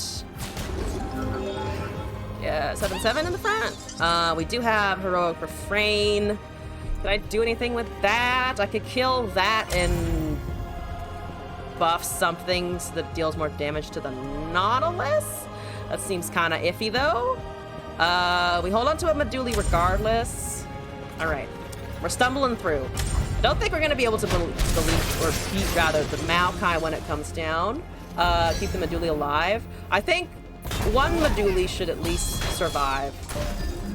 Yeah, 7/7 in the front. We do have Heroic Refrain. Can I do anything with that? I could kill that and buff something so that deals more damage to the Nautilus. That seems kind of iffy, though. We hold on to a Meduli regardless. All right, we're stumbling through. Don't think we're going to be able to beat the Maokai when it comes down. Keep the Meduli alive. I think one Meduli should at least survive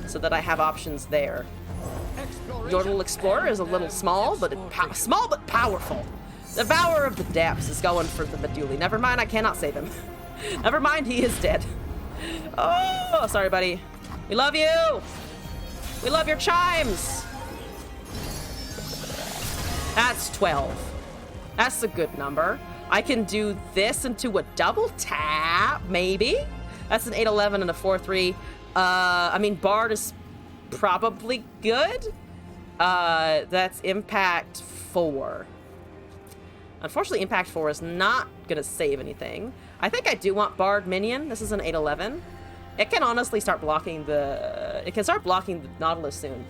so that I have options there. Yordle Explorer is a little small, but small but powerful. Devourer of the Depths is going for the Meduli. Never mind, I cannot save him. Never mind, he is dead. Oh, sorry, buddy. We love you! We love your chimes! That's 12. That's a good number. I can do this into a double tap, maybe? That's an 8-11 and a 4-3. I mean, Bard is probably good. That's Impact 4. Unfortunately, Impact 4 is not gonna save anything. I think I do want Bard Minion. This is an 8-11. It can honestly start blocking the... It can start blocking the Nautilus soon.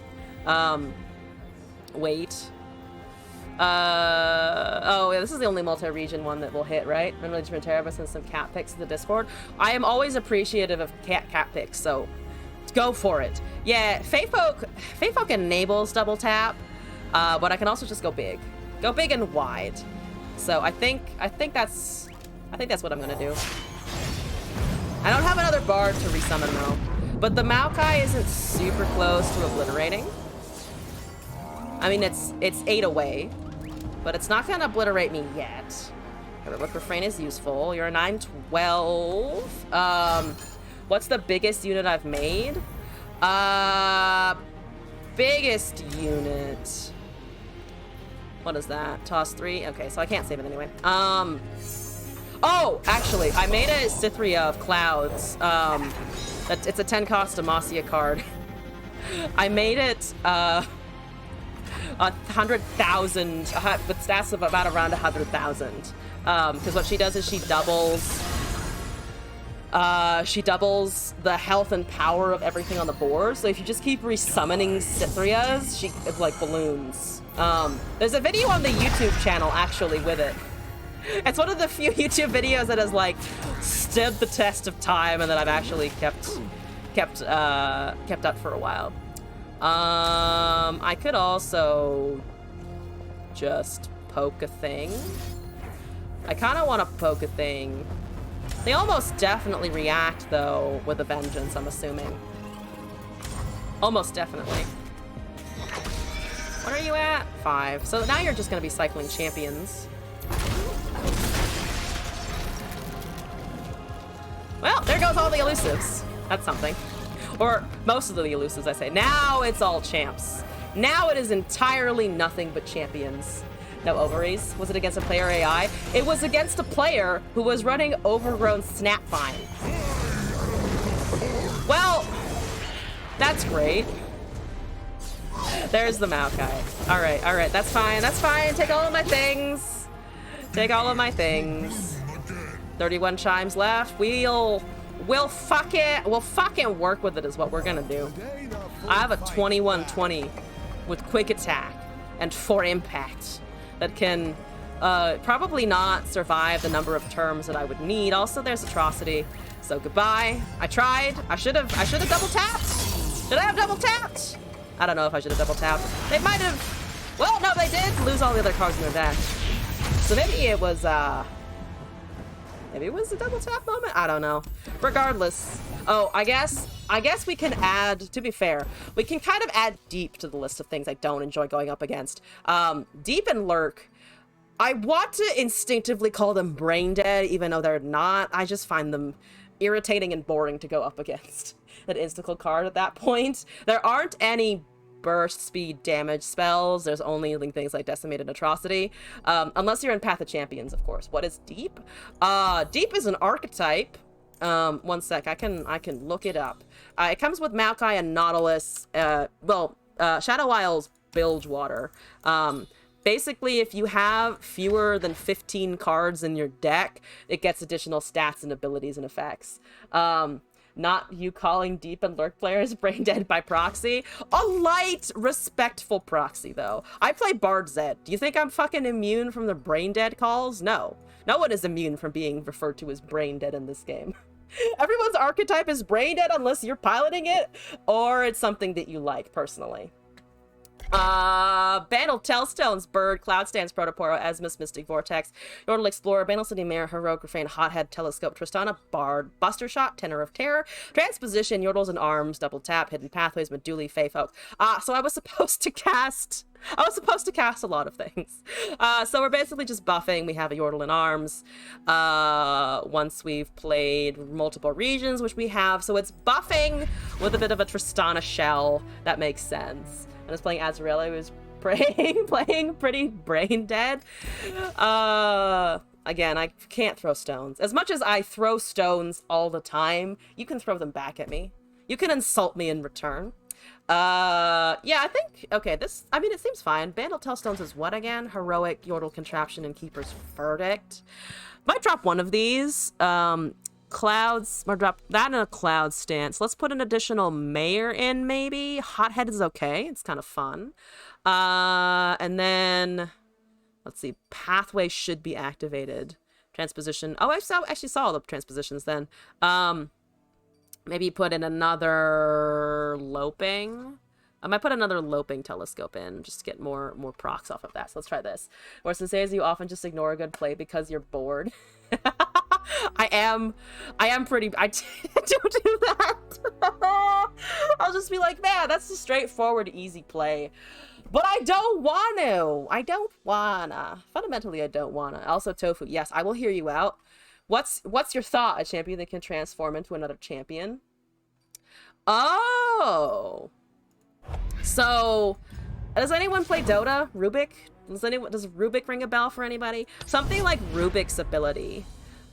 Wait. Oh, yeah, this is the only multi-region one that will hit, right? I'm really just Terrabus and some cat picks in the Discord. I am always appreciative of cat picks, so go for it. Yeah, Fatefolk enables double tap, but I can also just go big. Go big and wide. So I think that's what I'm gonna do. I don't have another Bard to resummon though, but the Maokai isn't super close to obliterating. I mean, it's 8 away, but it's not gonna obliterate me yet. Heroic Refrain is useful. You're a 9-12. What's the biggest unit I've made? Biggest unit. What is that? Toss 3? Okay, so I can't save it anyway. Oh, actually, I made a Cythria of Clouds. It's a 10 cost Demacia card. I made it, 100,000 with stats of about around 100,000. Because what she does is she doubles the health and power of everything on the board. So if you just keep resummoning Cythrias, she like balloons. There's a video on the YouTube channel actually with it. It's one of the few YouTube videos that has like stood the test of time and that I've actually kept up for a while. I could also just poke a thing. I kind of want to poke a thing. They almost definitely react though with a vengeance, I'm assuming. Almost definitely. What are you at? 5. So now you're just going to be cycling champions. Well, there goes all the elusives. That's something. Or most of the elusives, I say. Now it's all champs. Now it is entirely nothing but champions. No ovaries. Was it against a player AI? It was against a player who was running Overgrown Snapvine. Well, that's great. There's the Maokai. All right, that's fine, Take all of my things. Take all of my things. 31 chimes left. We'll fucking work with it is what we're gonna do. I have a 21-20 with quick attack and 4 impact that can probably not survive the number of terms that I would need. Also, there's atrocity. So goodbye. I tried. I should have double tapped. Did I have double tapped? I don't know if I should have double tapped. They might have. Well, no, they did lose all the other cards in their deck. So maybe it was maybe it was a double tap moment? I don't know. Regardless. Oh, I guess we can add, to be fair, we can kind of add Deep to the list of things I don't enjoy going up against. Deep and Lurk, I want to instinctively call them brain dead, even though they're not. I just find them irritating and boring to go up against. That insta-kill card at that point. There aren't any burst speed damage spells. There's only things like Decimated Atrocity. Unless you're in Path of Champions, of course. What is Deep? Deep is an archetype. One sec, I can look it up. It comes with Maokai and Nautilus. Shadow Isle's Bilgewater. Basically, if you have fewer than 15 cards in your deck, it gets additional stats and abilities and effects. Not you calling Deep and Lurk players brain dead by proxy. A light, respectful proxy, though. I play Bard Zed. Do you think I'm fucking immune from the brain dead calls? No. No one is immune from being referred to as brain dead in this game. Everyone's archetype is brain dead unless you're piloting it, or it's something that you like, personally. Bandle Tellstones, Bird, Cloud Stance, Protoporo, Esmus, Mystic Vortex, Yordle Explorer, Bandle City Mare, Heroic Refrain, Hothead, Telescope, Tristana, Bard, Buster Shot, Tenor of Terror, Transposition, Yordles and Arms, Double Tap, Hidden Pathways, Meduli, Fey Folk. So I was supposed to cast a lot of things. So we're basically just buffing. We have a Yordle in Arms. Once we've played multiple regions, which we have. So it's buffing with a bit of a Tristana shell. That makes sense. I was playing Azrael, who was playing pretty brain dead. Again, I can't throw stones. As much as I throw stones all the time, you can throw them back at me. You can insult me in return. Yeah, I think, okay, it seems fine. Bandle Tellstones is what again? Heroic, Yordle Contraption, and Keeper's Verdict. Might drop one of these. Clouds, or drop that in a Cloud Stance. Let's put an additional Mayor in, maybe. Hothead is okay. It's kind of fun. And then, let's see. Pathway should be activated. Transposition. Oh, I actually saw all the transpositions then. Maybe put in another Loping. I might put another Loping Telescope in just to get more procs off of that. So let's try this. Or since you often just ignore a good play because you're bored. I am pretty, I don't do that. I'll just be like, man, that's a straightforward, easy play. But I don't want to. Fundamentally, I don't want to. Also, Tofu, yes, I will hear you out. What's your thought? A champion that can transform into another champion? Oh. So, does anyone play Dota? Rubik? Does Rubik ring a bell for anybody? Something like Rubik's ability,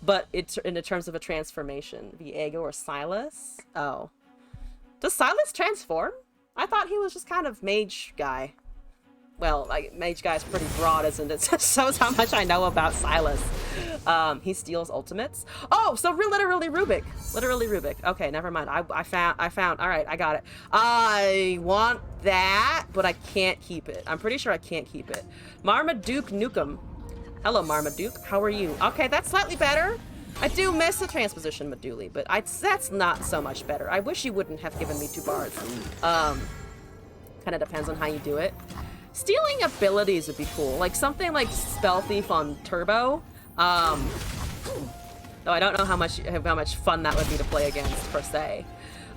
but it's in terms of a transformation. Viego or Silas? Oh. Does Silas transform? I thought he was just kind of mage guy. Well, like, mage guy's pretty broad, isn't it? Shows how much I know about Silas. He steals ultimates. Oh, so literally Rubik. Literally Rubik. Okay, never mind. I found. All right, I got it. I want that, but I can't keep it. I'm pretty sure I can't keep it. Marmaduke Nukem. Hello, Marmaduke. How are you? Okay, that's slightly better. I do miss the transposition Meduli, but that's not so much better. I wish you wouldn't have given me 2 bards. Kind of depends on how you do it. Stealing abilities would be cool, like something like Spell Thief on Turbo. Though I don't know how much fun that would be to play against per se.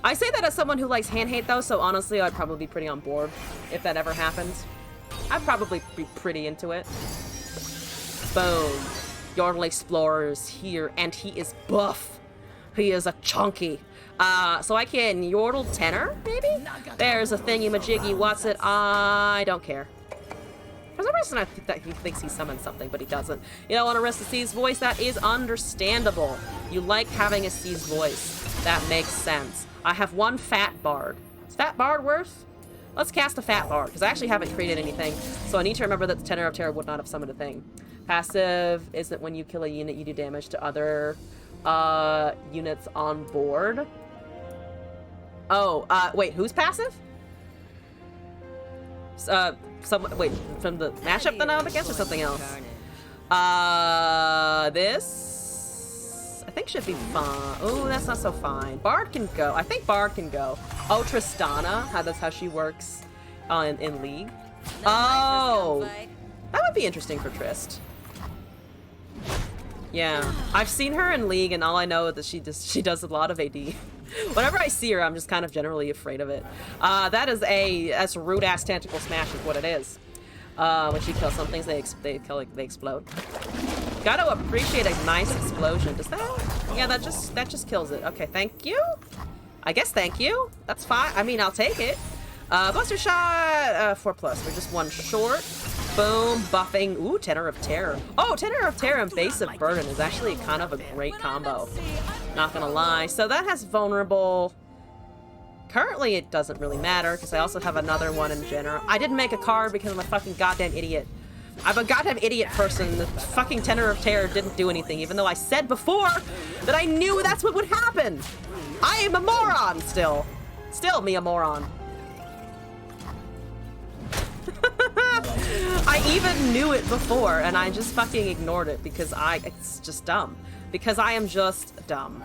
I say that as someone who likes hand hate though, so honestly I'd probably be pretty on board if that ever happens. I'd probably be pretty into it. Boom. Yordle Explorer is here, and he is buff. He is a chunky. So I can Yordle Tenor, maybe? There's a thingy-majiggy, what's it? I don't care. For some reason I think that he thinks he summoned something, but he doesn't. You don't want to risk a C's voice? That is understandable. You like having a C's voice. That makes sense. I have 1 Fat Bard. Is Fat Bard worth? Let's cast a Fat Bard, because I actually haven't created anything, so I need to remember that the Tenor of Terror would not have summoned a thing. Passive is that when you kill a unit, you do damage to other units on board. Oh, wait, who's passive? Wait, from the mashup that I'm up against or something else? This I think should be fine. Oh, that's not so fine. Bard can go. I think Bard can go. Oh, Tristana, that's how she works in League. Oh, that would be interesting for Trist. Yeah, I've seen her in League, and all I know is that she does a lot of AD. Whenever I see her, I'm just kind of generally afraid of it. That's a rude ass tentacle smash is what it is. When she kills some things, they explode. Gotta appreciate a nice explosion. Does that? Yeah, that just kills it. Okay, thank you. I guess thank you. That's fine. I mean, I'll take it. Buster shot. 4+. We're just 1 short. Boom, buffing. Ooh, Tenor of Terror. Oh, Tenor of Terror and Base of Burden is actually kind of a great combo. Not gonna lie. So that has vulnerable. Currently, it doesn't really matter because I also have another one in general. I didn't make a card because I'm a fucking goddamn idiot. I'm a goddamn idiot person. The fucking Tenor of Terror didn't do anything, even though I said before that I knew that's what would happen. I am a moron still. Still me a moron. I even knew it before, and I just fucking ignored it because it's just dumb. Because I am just dumb.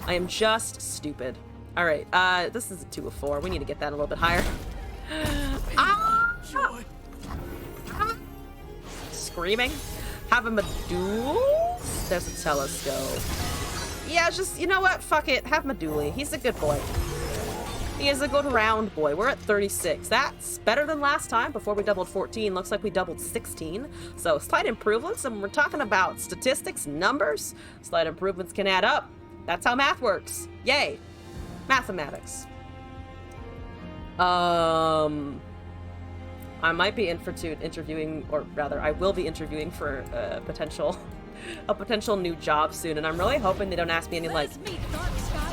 I am just stupid. Alright, this is a 2 of 4. We need to get that a little bit higher. Ah! screaming. Have him a duel? There's a telescope. Yeah, just, you know what? Fuck it. Have Meduli. He's a good boy. He is a good round boy. We're at 36. That's better than last time before we doubled 14. Looks like we doubled 16. So slight improvements, and we're talking about statistics, numbers. Slight improvements can add up. That's how math works. Yay. Mathematics. I might be interviewing, or rather, I will be interviewing for a potential new job soon, and I'm really hoping they don't ask me any like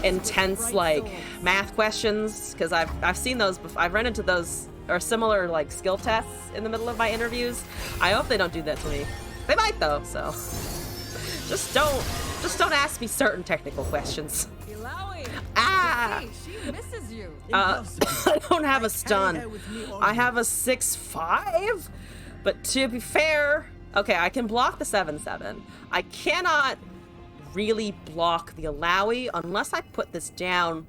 intense like math questions, because I've seen those before. I've run into those or similar like skill tests in the middle of my interviews. I hope they don't do that to me. They might though, so just don't ask me certain technical questions. Ah! She misses you. I don't have a stun. I have a 6-5, but to be fair, okay, I can block the 7-7. I cannot really block the Alawi unless I put this down.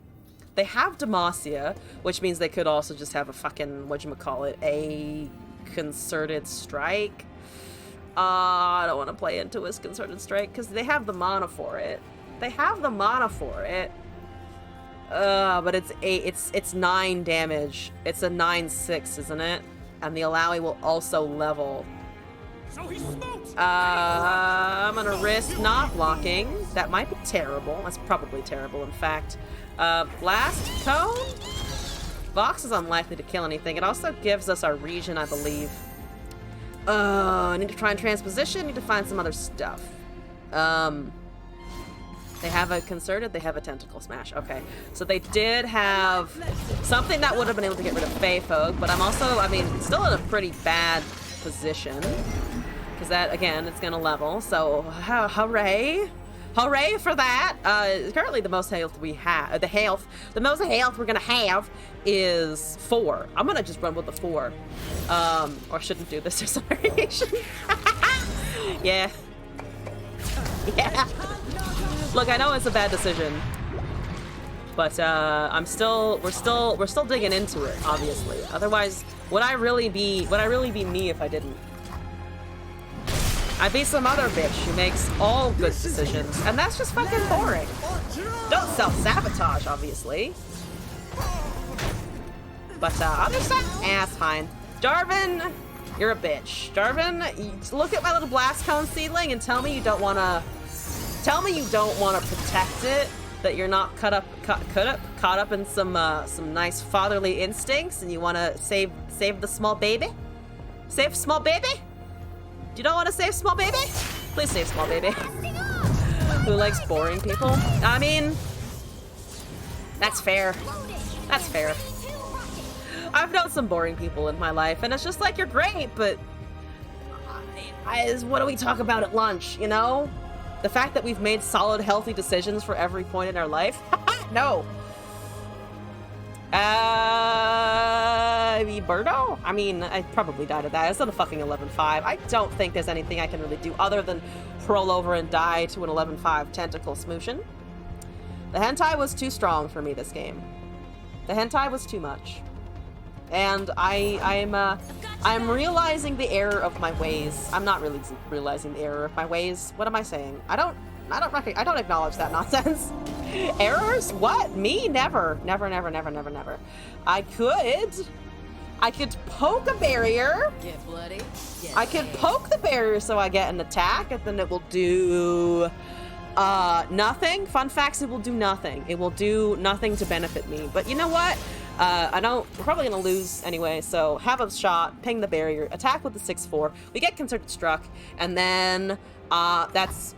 They have Demacia, which means they could also just have a fucking, whatchamacallit, a concerted strike. I don't want to play into his concerted strike because they have the mana for it. They have the mana for it. But it's 9 damage. It's a 9/6, isn't it? And the Alawi will also level. I'm gonna risk not blocking. That might be terrible. That's probably terrible, in fact. Blast Cone? Vox is unlikely to kill anything. It also gives us our region, I believe. I need to try and transposition. Need to find some other stuff. They have a concerted, they have a tentacle smash. Okay, so they did have something that would have been able to get rid of Fey Folk, but I'm also, I mean, still in a pretty bad position. Because that, again, it's gonna level, so hooray. Hooray for that. Currently the most health we have, the most health we're gonna have is 4. I'm gonna just run with the 4. Or shouldn't do this, there's some variation. Yeah. Yeah. Look, I know it's a bad decision, but we're still digging into it, obviously. Otherwise, would I really be me if I didn't? I'd be some other bitch who makes all good decisions, and that's just fucking boring. Don't self-sabotage, obviously. But other stuff, it's fine. Darvin, you're a bitch. Darvin, look at my little blast cone seedling and tell me you don't want to. Tell me you don't want to protect it. That you're not caught up in some nice fatherly instincts, and you want to save the small baby. Save small baby. You don't want to save small baby? Please save small baby. Who likes boring people? I mean, that's fair. That's fair. I've known some boring people in my life, and it's just like, you're great, but what do we talk about at lunch, you know? The fact that we've made solid, healthy decisions for every point in our life? No. Birdo? I mean, I probably died of that. It's not a fucking 11-5. I don't think there's anything I can really do other than roll over and die to an 11-5 tentacle smooshin'. The hentai was too strong for me this game. The hentai was too much. And I'm realizing the error of my ways. I'm not really realizing the error of my ways. What am I saying? I don't acknowledge that nonsense. Errors? What? Me? Never. Never, never, never, never, never. I could poke a barrier. Get bloody. I could poke the barrier so I get an attack, and then it will do nothing. Fun facts, it will do nothing. It will do nothing to benefit me. But you know what? We're probably gonna lose anyway, so have a shot, ping the barrier, attack with the 6-4. We get concerted struck, and then that's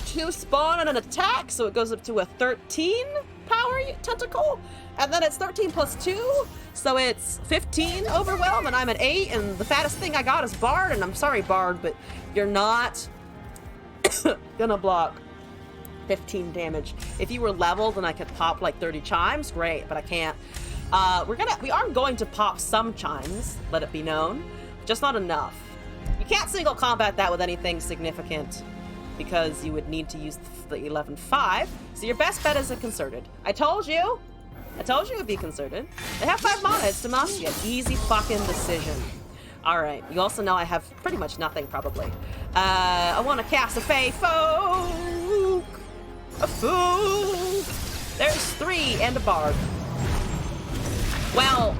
2 spawn and an attack, so it goes up to a 13 power tentacle, and then it's 13 plus 2, so it's 15 overwhelm, and I'm at 8, and the fattest thing I got is Bard, and I'm sorry, Bard, but you're not gonna block 15 damage. If you were leveled and I could pop like 30 chimes, great, but I can't. We are going to pop some chimes, let it be known, just not enough. You can't single combat that with anything significant because you would need to use the 11-5, so your best bet is a concerted. I told you it would be concerted. They have 5 mana, it's Demacia. Easy fucking decision. Alright, you also know I have pretty much nothing, probably. I want to cast a Fey Folk! A Folk! There's 3 and a Bard. Well...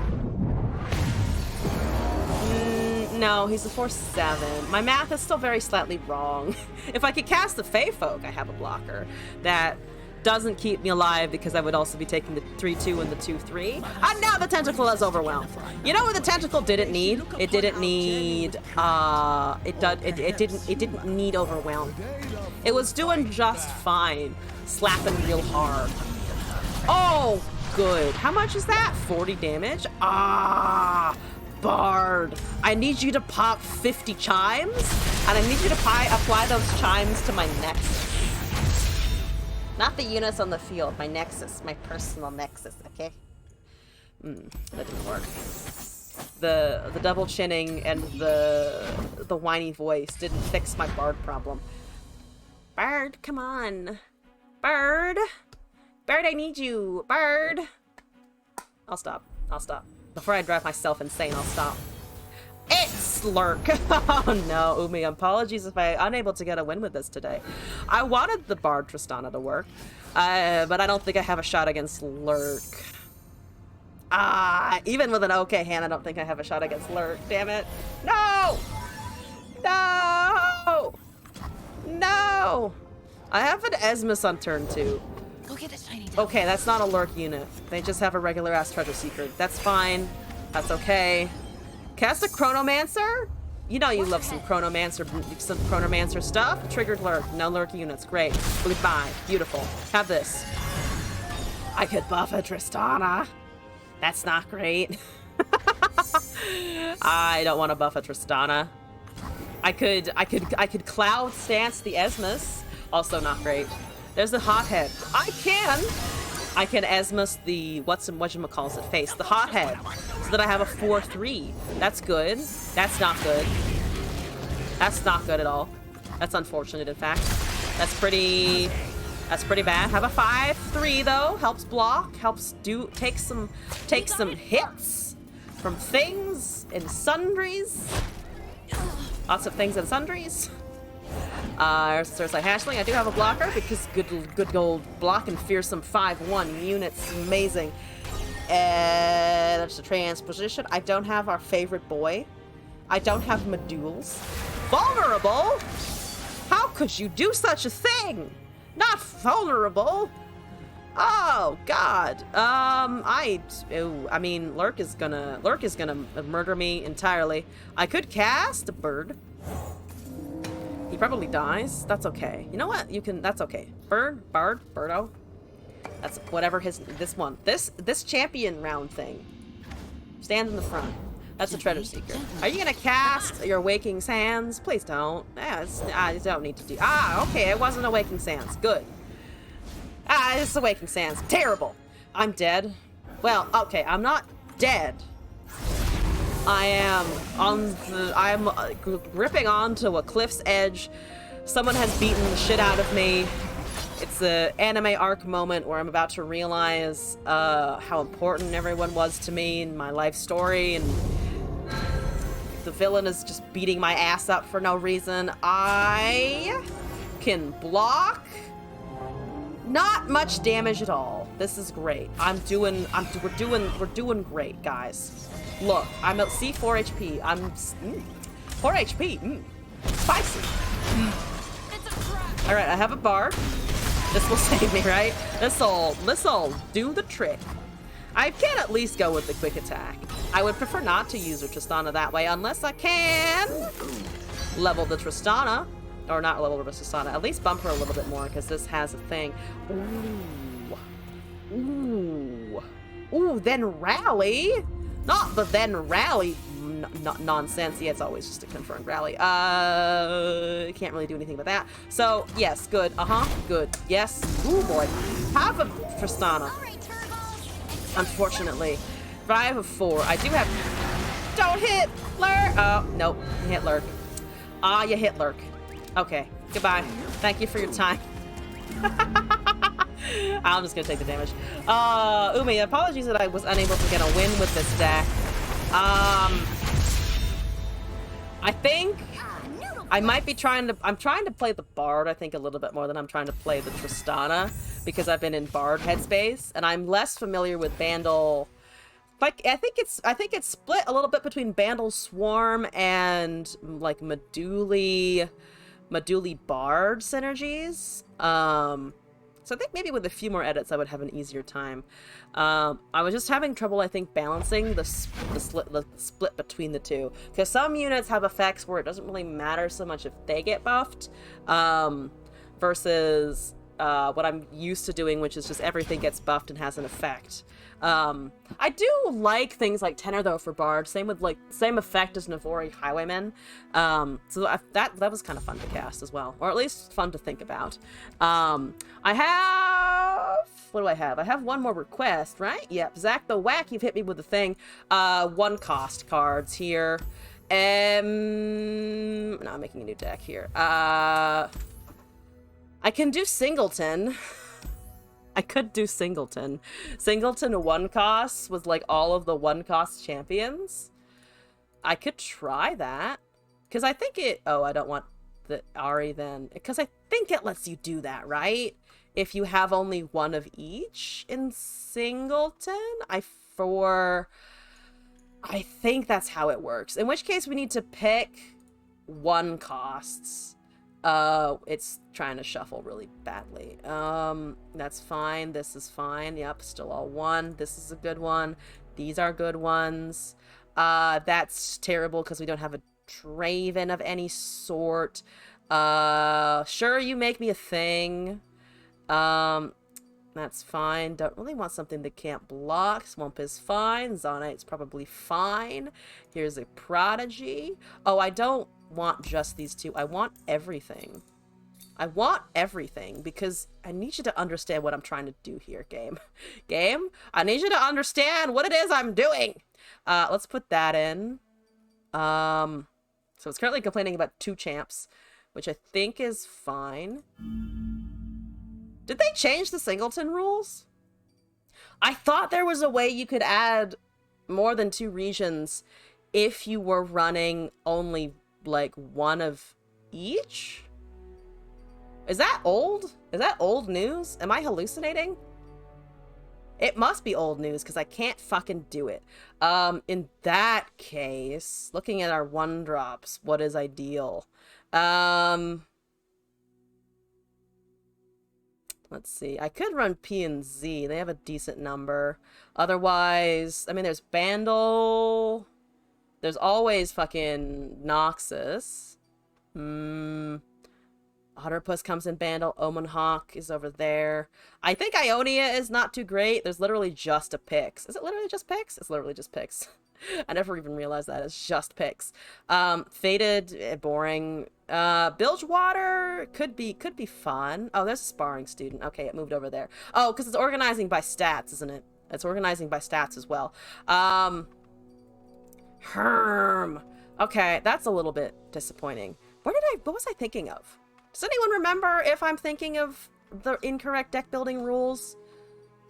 no, he's a 4/7. My math is still very slightly wrong. If I could cast the Fey Folk, I have a blocker that doesn't keep me alive because I would also be taking the 3/2 and the 2/3. And now the tentacle has overwhelmed. You know what the tentacle didn't need? It didn't need it didn't need overwhelm. It was doing just fine, slapping real hard. Oh, good. How much is that? 40 damage? Ah, Bard. I need you to pop 50 chimes, and I need you to apply those chimes to my nexus. Not the units on the field, my nexus, my personal nexus, okay? That didn't work. The double chinning and the whiny voice didn't fix my Bard problem. Bard, come on. Bard! Bard, I need you! Bard! I'll stop. I'll stop. Before I drive myself insane, I'll stop. It's Lurk! Oh no, Umi, apologies if I'm unable to get a win with this today. I wanted the Bard Tristana to work, but I don't think I have a shot against Lurk. Even with an okay hand, I don't think I have a shot against Lurk, damn it. No! No! No! I have an Esmus on turn 2. Go get this tiny Okay, that's not a Lurk unit. They just have a regular ass Treasure Seeker. That's fine. That's okay. Cast a Chronomancer? You know you love some Chronomancer stuff. Triggered Lurk. No Lurk units. Great. Goodbye. Beautiful. Have this. I could buff a Tristana. That's not great. I don't want to buff a Tristana. I could Cloud Stance the Esmus. Also not great. There's the Hothead. I can Esmus the whatchamacallit face, the Hothead, so that I have a 4/3. That's good. That's not good. That's not good at all. That's unfortunate, in fact. That's pretty bad. Have a 5/3 though. Helps block. Helps take some hits from things and sundries. Lots of things and sundries. Cersei Hatchling, I do have a blocker because good old block and fearsome 5/1 units, amazing. That's the transposition. I don't have our favorite boy. I don't have Medules. Vulnerable? How could you do such a thing? Not vulnerable. Oh God. I mean, Lurk is gonna murder me entirely. I could cast a bird. He probably dies. That's okay. You know what? That's okay. Birdo. That's whatever this champion round thing. Stand in the front. That's a Treasure Seeker. Are you gonna cast your Waking Sands? Please don't. I don't need to do. Okay. It wasn't a Waking Sands. Good. It's a Waking Sands. Terrible. I'm dead. Well, okay. I'm not dead. I am gripping onto a cliff's edge. Someone has beaten the shit out of me. It's an anime arc moment where I'm about to realize how important everyone was to me in my life story, and the villain is just beating my ass up for no reason. I can block. Not much damage at all. This is great. We're doing great, guys. Look, I'm at C4 HP. I'm 4 HP. Spicy. All right, I have a Bard. This will save me, right? This'll do the trick. I can at least go with the quick attack. I would prefer not to use a Tristana that way unless I can level the Tristana. Or not level the Tristana. At least bump her a little bit more because this has a thing. Ooh, then rally. Not the then rally nonsense. Yeah, it's always just a confirmed rally. Can't really do anything with that. So, yes, good. Good. Yes. Ooh, boy. Have a Tristana. Unfortunately. If I have a 4, I do have... Don't hit Lurk! Oh, nope. You hit Lurk. You hit Lurk. Okay. Goodbye. Thank you for your time. I'm just gonna take the damage. Umi, apologies that I was unable to get a win with this deck. I think I might be I'm trying to play the Bard, I think, a little bit more than I'm trying to play the Tristana, because I've been in Bard headspace, and I'm less familiar with Bandle. Like, I think it's split a little bit between Bandle Swarm and, like, Meduli Bard synergies. So I think maybe with a few more edits I would have an easier time. I was just having trouble, I think, balancing the split between the two. Because some units have effects where it doesn't really matter so much if they get buffed, versus what I'm used to doing, which is just everything gets buffed and has an effect. I do like things like Tenor, though, for Bard. Same effect as Navori Highwayman. So that was kind of fun to cast as well, or at least fun to think about. I have... What do I have? I have one more request, right? Yep. Zach the Whack, you've hit me with the thing. 1 cost cards here. No, I'm making a new deck here. I can do Singleton. I could do Singleton. Singleton 1 costs with like all of the 1 cost champions. I could try that. Because I think it... Oh, I don't want the Ari then. Because I think it lets you do that, right? If you have only 1 of each in Singleton. I think that's how it works. In which case we need to pick 1 costs. It's trying to shuffle really badly. That's fine. This is fine. Yep, still all 1. This is a good one. These are good ones. That's terrible because we don't have a Draven of any sort. Sure, you make me a thing. That's fine. Don't really want something that can't block. Swamp is fine. Zonite's probably fine. Here's a Prodigy. Oh, I don't want just these 2. I want everything. I want everything because I need you to understand what I'm trying to do here, game. Game, I need you to understand what it is I'm doing. Let's put that in. So it's currently complaining about 2 champs, which I think is fine. Did they change the Singleton rules? I thought there was a way you could add more than 2 regions if you were running only like 1 of each? Is that old? Is that old news? Am I hallucinating? It must be old news because I can't fucking do it. In that case, looking at our 1-drops, what is ideal? Let's see. I could run P and Z. They have a decent number. Otherwise, I mean, there's Bandle. There's always fucking Noxus. Otterpuss comes in Bandle. Omen Hawk is over there. I think Ionia is not too great. There's literally just a Pix. Is it literally just Pix? It's literally just Pix. I never even realized that. It's just Pix. Fated, boring. Bilgewater could be fun. Oh, there's a sparring student. Okay, it moved over there. Oh, because it's organizing by stats, isn't it? It's organizing by stats as well. Herm. Okay, that's a little bit disappointing. What was I thinking of? Does anyone remember if I'm thinking of the incorrect deck building rules?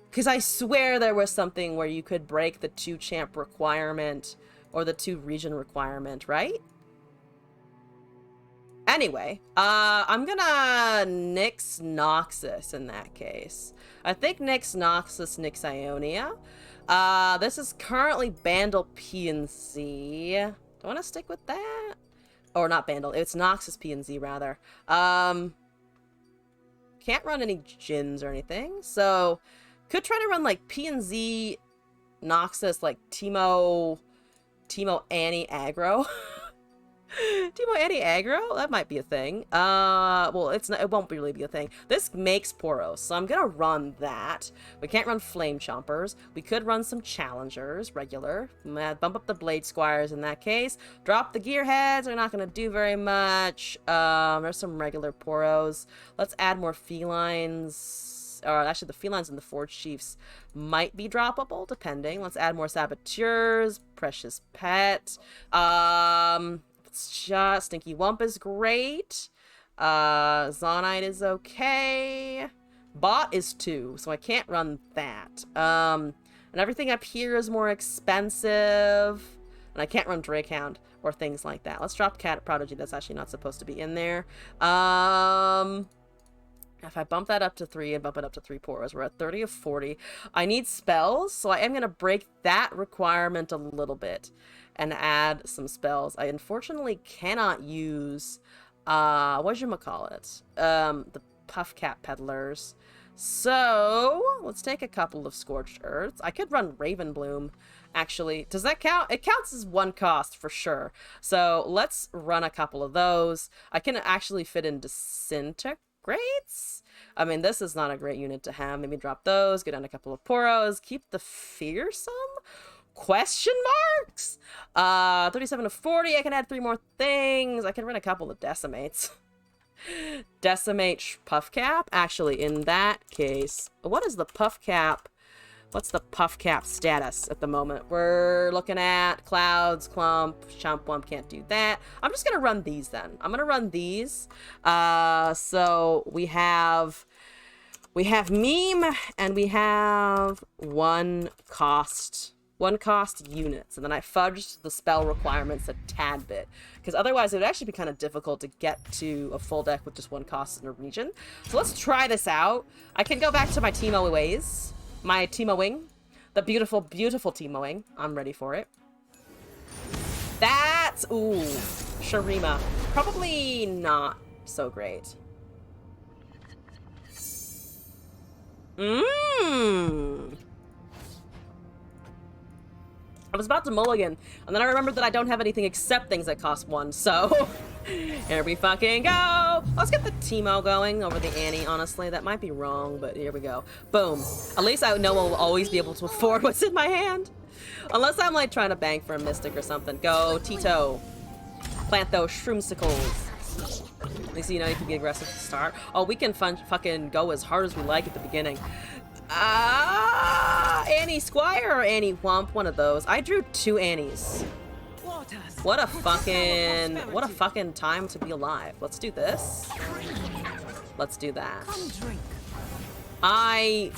Because I swear there was something where you could break the 2 champ requirement or the 2 region requirement, right? Anyway, I'm gonna Nyx Noxus in that case. I think Nyx Noxus, Nyx Ionia. This is currently Bandle P and Z. Do I want to stick with that? Or not Bandle, it's Noxus P and Z rather. Can't run any Jins or anything, so could try to run like P and Z Noxus, like Teemo Annie aggro. Teemo Annie aggro? That might be a thing. Well, it won't really be a thing. This makes Poros, so I'm gonna run that. We can't run Flame Chompers. We could run some Challengers, regular. Bump up the Blade Squires in that case. Drop the Gearheads, they're not gonna do very much. There's some regular Poros. Let's add more Felines. Or actually, the Felines and the Forge Chiefs might be droppable, depending. Let's add more Saboteurs. Precious Pet. It's just Stinky Wump is great. Zonite is okay. Bot is 2, so I can't run that. And everything up here is more expensive. And I can't run Drakehound. or things like that. Let's drop Cat Prodigy. That's actually not supposed to be in there. If I bump that up to 3 and bump it up to 3 Poros, we're at 30 of 40. I need spells, so I am going to break that requirement a little bit and add some spells. I unfortunately cannot use, whatchamacallit, the Puff Cap Peddlers. So, let's take a couple of Scorched Earths. I could run Ravenbloom, actually. Does that count? It counts as 1 cost for sure. So, let's run a couple of those. I can actually fit in Disintegrates. I mean, this is not a great unit to have. Maybe drop those, get on a couple of Poros, keep the Fearsome? Question marks? 37 to 40, I can add 3 more things. I can run a couple of Decimates. Decimate Puff Cap? Actually, in that case, what is the Puff Cap? What's the Puff Cap status at the moment? We're looking at Clouds, Clump, Chomp Wump, can't do that. I'm just gonna run these then. I'm gonna run these. So we have Meme, and we have 1 cost units, and then I fudged the spell requirements a tad bit, because otherwise it would actually be kind of difficult to get to a full deck with just 1 cost in a region. So let's try this out. I can go back to my Teemo ways. My Teemoing. The beautiful, beautiful Teemoing. I'm ready for it. That's... Ooh. Shurima. Probably not so great. I was about to mulligan, and then I remembered that I don't have anything except things that cost 1, so... Here we fucking go! Let's get the Teemo going over the Annie, honestly. That might be wrong, but here we go. Boom. At least I know I'll always be able to afford what's in my hand. Unless I'm, like, trying to bank for a Mystic or something. Go, Tito. Plant those Shroomsicles. At least you know you can be aggressive to start. Oh, we can fucking go as hard as we like at the beginning. Annie Squire or Annie Wump, one of those. I drew 2 Annies. What a fucking time to be alive. Let's do this. Let's do that. I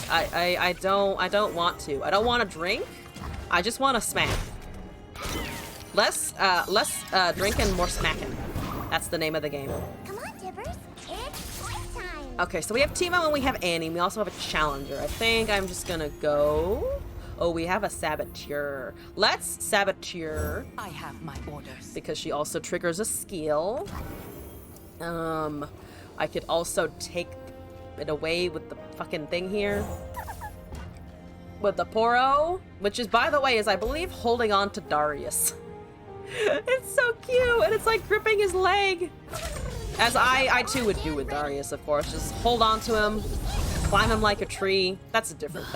don't want to. I don't want to drink. I just want to smack. Less drink and more smacking. That's the name of the game. Come on, Tibbers. It's playtime. Okay, so we have Teemo and we have Annie. We also have a Challenger. I think I'm just gonna go... Oh, we have a Saboteur. Let's Saboteur. I have my orders. Because she also triggers a skill. I could also take it away with the fucking thing here. With the Poro. Which is, by the way, is I believe holding on to Darius. It's so cute, and it's like gripping his leg. As I too would do with Darius, of course. Just hold on to him, climb him like a tree. That's a different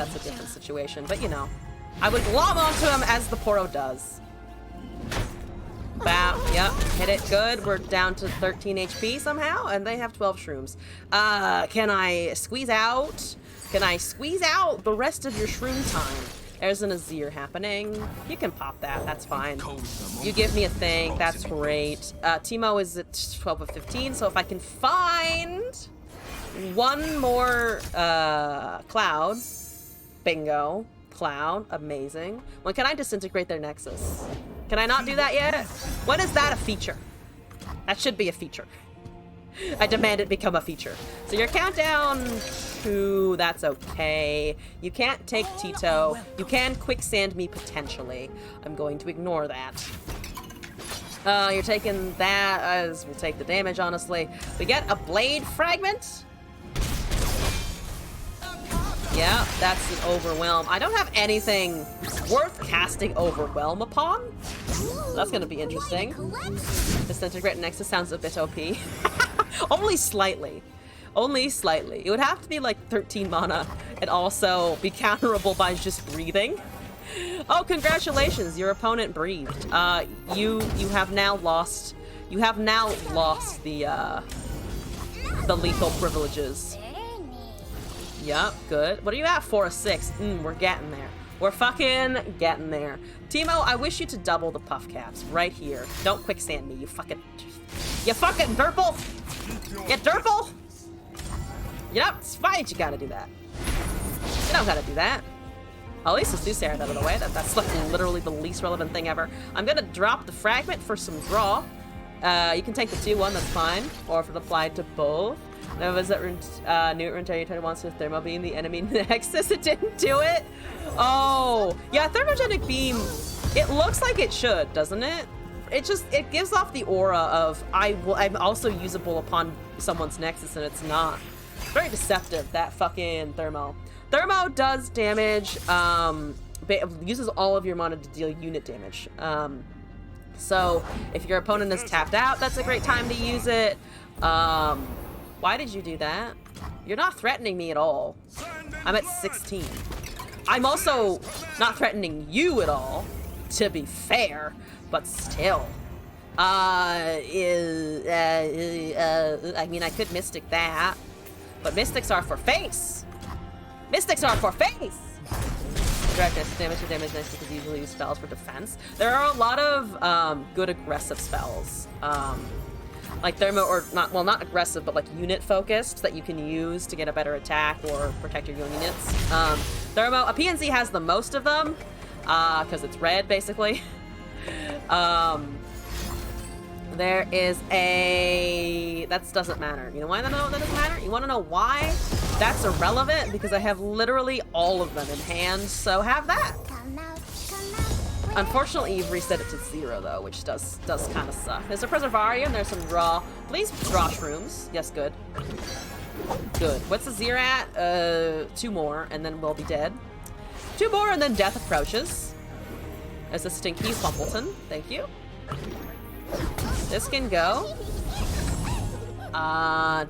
situation, but you know. I would glom onto him as the Poro does. Bow, yep, hit it, good. We're down to 13 HP somehow, and they have 12 shrooms. Can I squeeze out? Can I squeeze out the rest of your shroom time? There's an Azir happening. You can pop that, that's fine. You give me a thing, that's great. Teemo is at 12 of 15, so if I can find 1 more Cloud. Bingo. Cloud, amazing. When can I disintegrate their Nexus? Can I not do that yet? When is that a feature? That should be a feature. I demand it become a feature. So your countdown to... That's okay. You can't take Tito. You can quicksand me potentially. I'm going to ignore that. You're taking that as we'll take the damage, honestly. We get a Blade Fragment. Yeah, that's an Overwhelm. I don't have anything worth casting Overwhelm upon. So that's gonna be interesting. Disintegrate Nexus sounds a bit OP. Only slightly. Only slightly. It would have to be like 13 mana and also be counterable by just breathing. Oh, congratulations, your opponent breathed. You have now lost the lethal privileges. Yup, good. What are you at? 4 of 6. We're getting there. We're fucking getting there. Teemo, I wish you to double the puff caps right here. Don't quicksand me, you fucking derple! You derple! You know, it's fine, you gotta do that. You don't gotta do that. At least let's do Sarah out of the way. That's like literally the least relevant thing ever. I'm gonna drop the fragment for some draw. You can take the 2-1, that's fine. Or if it applied to both. Now was that new Runeterra once with Thermo Beam, the enemy Nexus, it didn't do it? Oh, yeah, Thermogenic Beam, it looks like it should, doesn't it? It gives off the aura of, I'm also usable upon someone's Nexus, and it's not. Very deceptive, that fucking Thermo. Thermo does damage, uses all of your mana to deal unit damage. So if your opponent is tapped out, that's a great time to use it. Why did you do that? You're not threatening me at all. I'm at 16. I'm also not threatening you at all, to be fair, but still. I mean, I could Mystic that, but Mystics are for face. Mystics are for face! Directness, damage to damage nice because you usually use spells for defense. There are a lot of good aggressive spells. Like Thermo, or not aggressive, but like unit focused that you can use to get a better attack or protect your own units. Thermo, a PNC has the most of them, because it's red, basically. There is a... That doesn't matter. You know why that doesn't matter? You want to know why? That's irrelevant, because I have literally all of them in hand, so have that. Unfortunately, you've reset it to 0, though, which does kind of suck. There's a Preservarium, there's some draw. Please draw shrooms. Yes, good. Good. What's the Zerat? 2 more, and then we'll be dead. 2 more, and then death approaches. There's a Stinky Fumpleton. Thank you. This can go.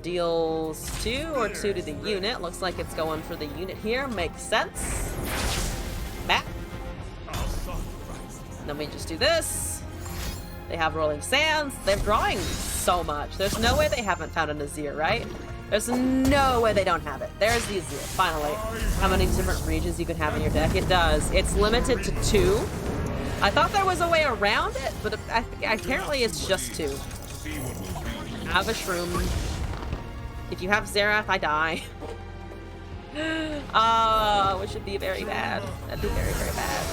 Deals 2 or 2 to the unit. Looks like it's going for the unit here. Makes sense. Back. Then we just do this. They have Rolling Sands. They're drawing so much. There's no way they haven't found an Azir, right? There's no way they don't have it. There's the Azir, finally. How many different regions you can have in your deck? It does. It's limited to 2. I thought there was a way around it, but apparently it's just 2. Have a Shroom. If you have Xerath, I die. Which would be very bad. That'd be very, very bad.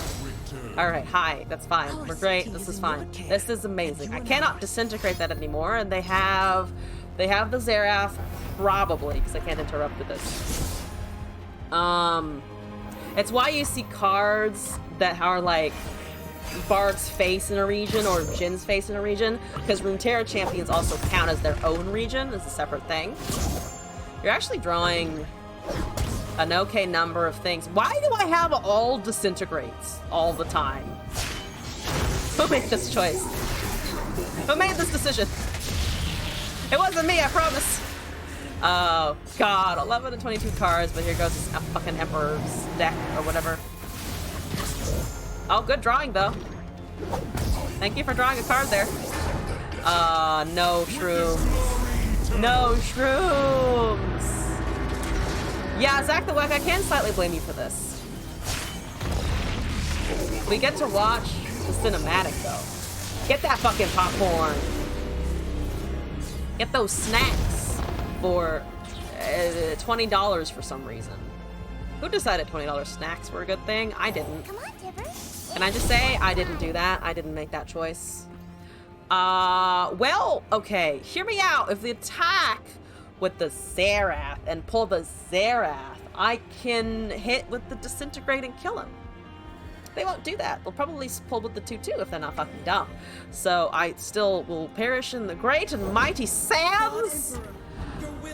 Alright, hi. That's fine. We're great. This is fine. This is amazing. I cannot disintegrate that anymore, and they have the Xerath, probably, because I can't interrupt with this. It's why you see cards that are like Bard's face in a region or Jin's face in a region, because Runeterra champions also count as their own region. It's a separate thing. You're actually drawing an okay number of things. Why do I have all disintegrates all the time? Who made this choice? Who made this decision? It wasn't me, I promise. Oh god, 11 to 22 cards, but here goes this fucking Emperor's deck or whatever. Oh, good drawing though. Thank you for drawing a card there. No shrooms. No shrooms. Yeah, Zach the Weck, I can slightly blame you for this. We get to watch the cinematic though. Get that fucking popcorn. Get those snacks for $20 for some reason. Who decided $20 snacks were a good thing? I didn't. Come on, Tibbers. Can I just say I didn't do that? I didn't make that choice. Well, okay. Hear me out. If they attack with the Xerath and pull the Xerath, I can hit with the Disintegrate and kill him. They won't do that. They'll probably pull with the 2/2 if they're not fucking dumb. So I still will perish in the great and mighty sands.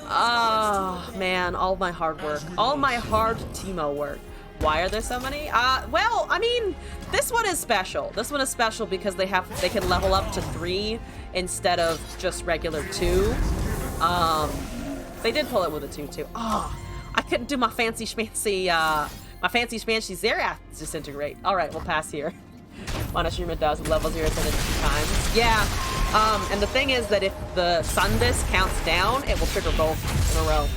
Oh, man, all my hard work. All my hard Teemo work. Why are there so many? Well, I mean, this one is special. This one is special because they can level up to 3 instead of just regular 2. They did pull it with a 2/2. Oh, I couldn't do my fancy schmancy Xerath disintegrate. All right, we'll pass here. Monashima does level 0 to 2 times. Yeah. And the thing is that if the Sun Disc counts down, it will trigger both in a row.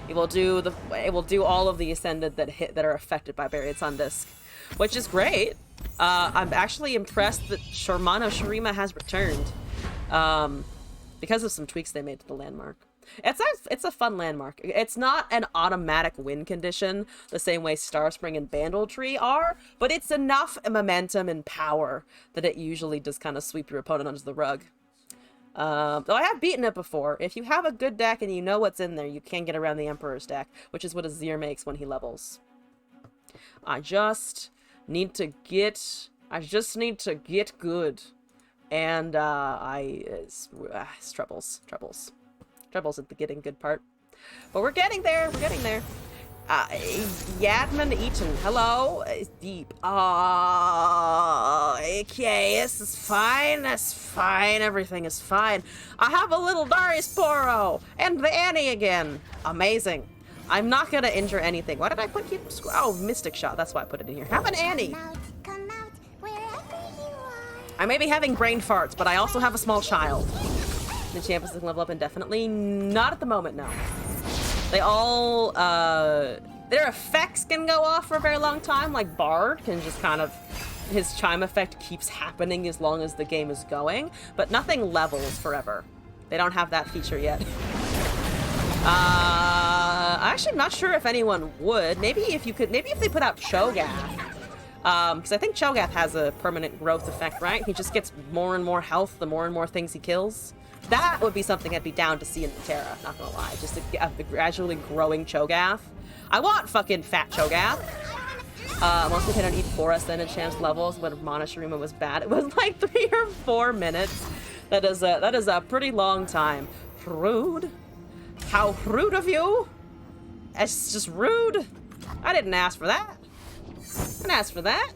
It will do all of the Ascended that are affected by Buried Sun Disc, which is great. I'm actually impressed that Shurima has returned, because of some tweaks they made to the landmark. It's a fun landmark. It's not an automatic win condition the same way Starspring and Bandletree are, but it's enough momentum and power that it usually does kind of sweep your opponent under the rug. Though I have beaten it before. If you have a good deck and you know what's in there, you can get around the Emperor's deck, which is what Azir makes when he levels. I just need to get good. And, it's troubles at the getting good part. But we're getting there, Yadman Eaton, hello? It's deep. Okay, this is fine, that's fine, everything is fine. I have a little Darius Poro, and the Annie again. Amazing. I'm not gonna injure anything. Why did I put keep? Oh, Mystic Shot, that's why I put it in here. Have an Annie. Come out, wherever you are. I may be having brain farts, but I also have a small child. The champions can level up indefinitely? Not at the moment, no. They all, their effects can go off for a very long time, like Bard can just kind of, his chime effect keeps happening as long as the game is going, but nothing levels forever. They don't have that feature yet. I'm actually not sure if anyone would. Maybe if they put out Cho'Gath. Because I think Cho'Gath has a permanent growth effect, right? He just gets more and more health the more and more things he kills. That would be something I'd be down to see in Terra, not gonna lie. Just to have the gradually growing Cho'Gath. I want fucking fat Cho'Gath. Mostly hit on each forest, then at chance levels when Mana Shurima was bad. It was like 3 or 4 minutes. That is a pretty long time. Rude. How rude of you. It's just rude. I didn't ask for that. I didn't ask for that.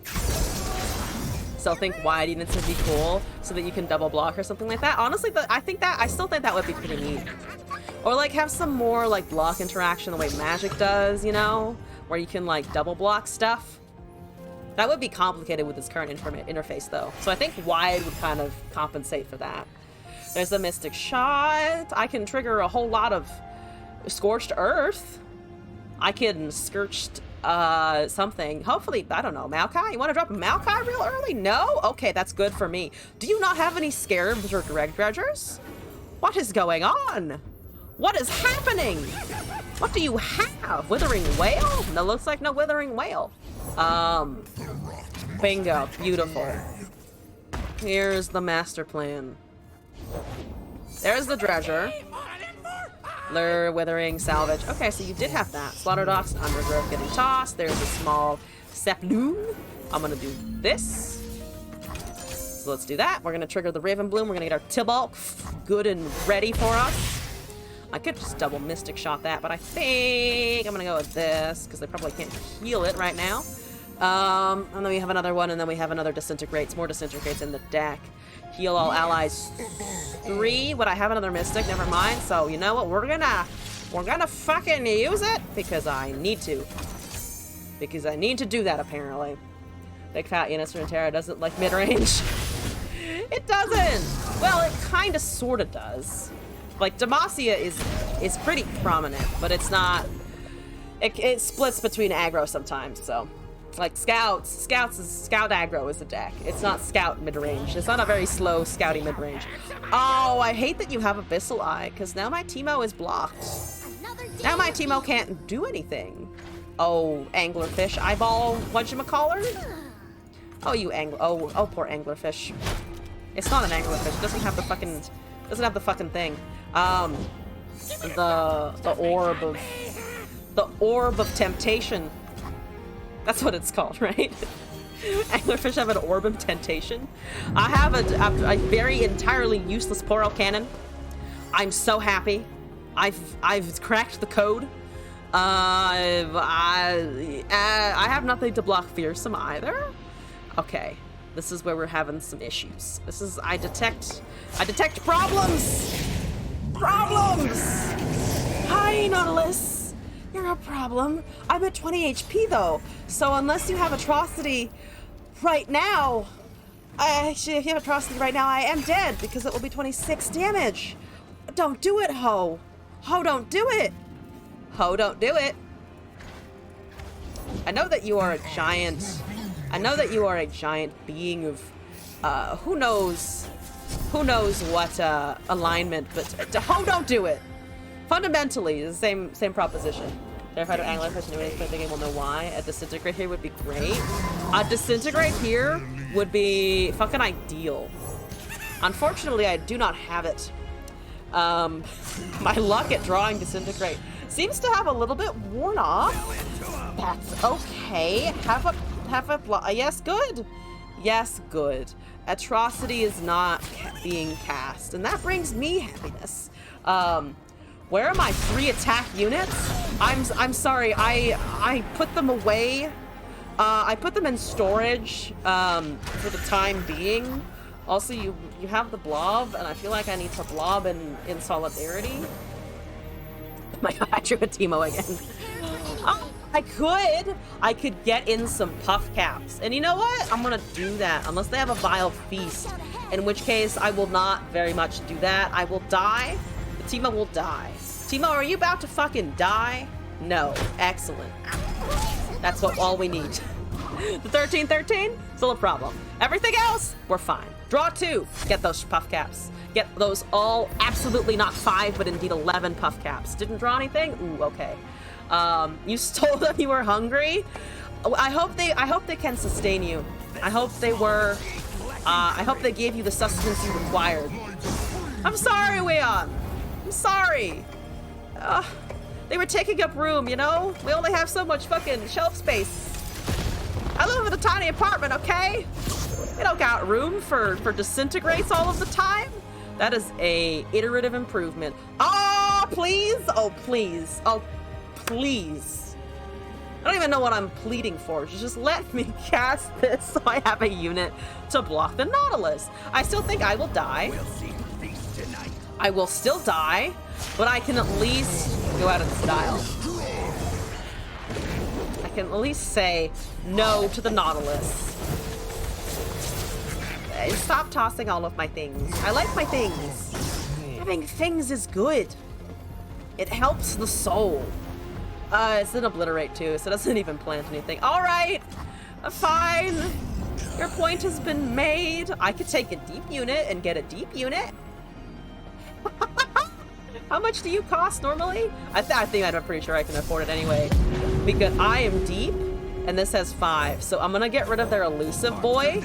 So think wide units would be cool so that you can double block or something like that. Honestly, I still think that would be pretty neat. Or like have some more like block interaction the way Magic does, you know? Where you can like double block stuff. That would be complicated with its current interface though. So I think wide would kind of compensate for that. There's the Mystic Shot. I can trigger a whole lot of Scorched Earth. I can Scorched something. Hopefully, I don't know, Maokai? You want to drop a Maokai real early? No? Okay, that's good for me. Do you not have any Scarabs or Direct Dredgers? What is going on? What is happening? What do you have? Withering Whale? No, looks like no Withering Whale. Bingo. Beautiful. Here's the master plan. There's the Dredger. Lure, Withering, Salvage. Okay, so you did have that. Slaughter Docks, Undergrowth getting tossed. There's a small Seploon. I'm gonna do this. So let's do that. We're gonna trigger the Raven Bloom. We're gonna get our Tibalt good and ready for us. I could just double Mystic Shot that, but I think I'm gonna go with this because they probably can't heal it right now. And then we have another one, and then we have another Disintegrates. More Disintegrates in the deck. Heal all allies 3. Would I have another Mystic? Never mind. So you know what? We're gonna fucking use it because I need to. Because I need to do that apparently. Big fat units from Terra doesn't like mid-range. It doesn't. Well, it kind of sort of does. Like Demacia is pretty prominent, but it's not. It splits between aggro sometimes. So. Like Scout aggro is a deck. It's not Scout mid-range. It's not a very slow Scouty mid-range. Oh, I hate that you have Abyssal Eye, because now my Teemo is blocked. Now my Teemo can't do anything. Oh, Anglerfish eyeball whatchamacallit? Oh, you oh, poor Anglerfish. It's not an Anglerfish. It doesn't have the fucking thing. The orb of temptation. That's what it's called, right? Anglerfish have an Orb of Temptation. I have a very entirely useless Poro Cannon. I'm so happy. I've cracked the code. I have nothing to block Fearsome either. Okay, this is where we're having some issues. This is I detect problems. Problems. Hi, Nautilus. You're a problem. I'm at 20 HP though, so unless you have Atrocity right now, if you have Atrocity right now, I am dead because it will be 26 damage. Don't do it, Ho. Ho, don't do it. Ho, don't do it. I know that you are a giant. I know that you are a giant being of, who knows what alignment, but Ho, don't do it. Fundamentally, the same proposition. Terrified of angler person who plays the game will know why. A disintegrate here would be great. A disintegrate here would be fucking ideal. Unfortunately, I do not have it. My luck at drawing disintegrate seems to have a little bit worn off. That's okay. Have a yes, good. Yes, good. Atrocity is not being cast, and that brings me happiness. Where are my 3 attack units? I'm sorry. I put them away. I put them in storage for the time being. Also, you have the blob, and I feel like I need to blob in solidarity. Oh my god, I drew a Teemo again. Oh, I could get in some puff caps. And you know what? I'm gonna do that, unless they have a vile feast. In which case, I will not very much do that. I will die. The Teemo will die. Teemo, are you about to fucking die? No. Excellent. That's all we need. The 13-13? Still a problem. Everything else, we're fine. Draw 2. Get those puff caps. Get those all absolutely not 5, but indeed 11 puff caps. Didn't draw anything? Ooh, okay. You told them you were hungry? I hope they can sustain you. I hope they were, I hope they gave you the sustenance you required. I'm sorry, Weon. I'm sorry. They were taking up room, you know? We only have so much fucking shelf space. I live in a tiny apartment, okay? We don't got room for disintegrates all of the time. That is a iterative improvement. Oh, please. Oh, please. Oh, please. I don't even know what I'm pleading for. Just let me cast this so I have a unit to block the Nautilus. I still think I will die. I will still die, but I can at least go out in style. I can at least say no to the Nautilus. Stop tossing all of my things. I like my things. Having things is good. It helps the soul. It's an obliterate too, so it doesn't even plant anything. All right, fine. Your point has been made. I could take a deep unit and get a deep unit. How much do you cost normally? I think I'm pretty sure I can afford it anyway, because I am deep and this has 5. So I'm gonna get rid of their elusive boy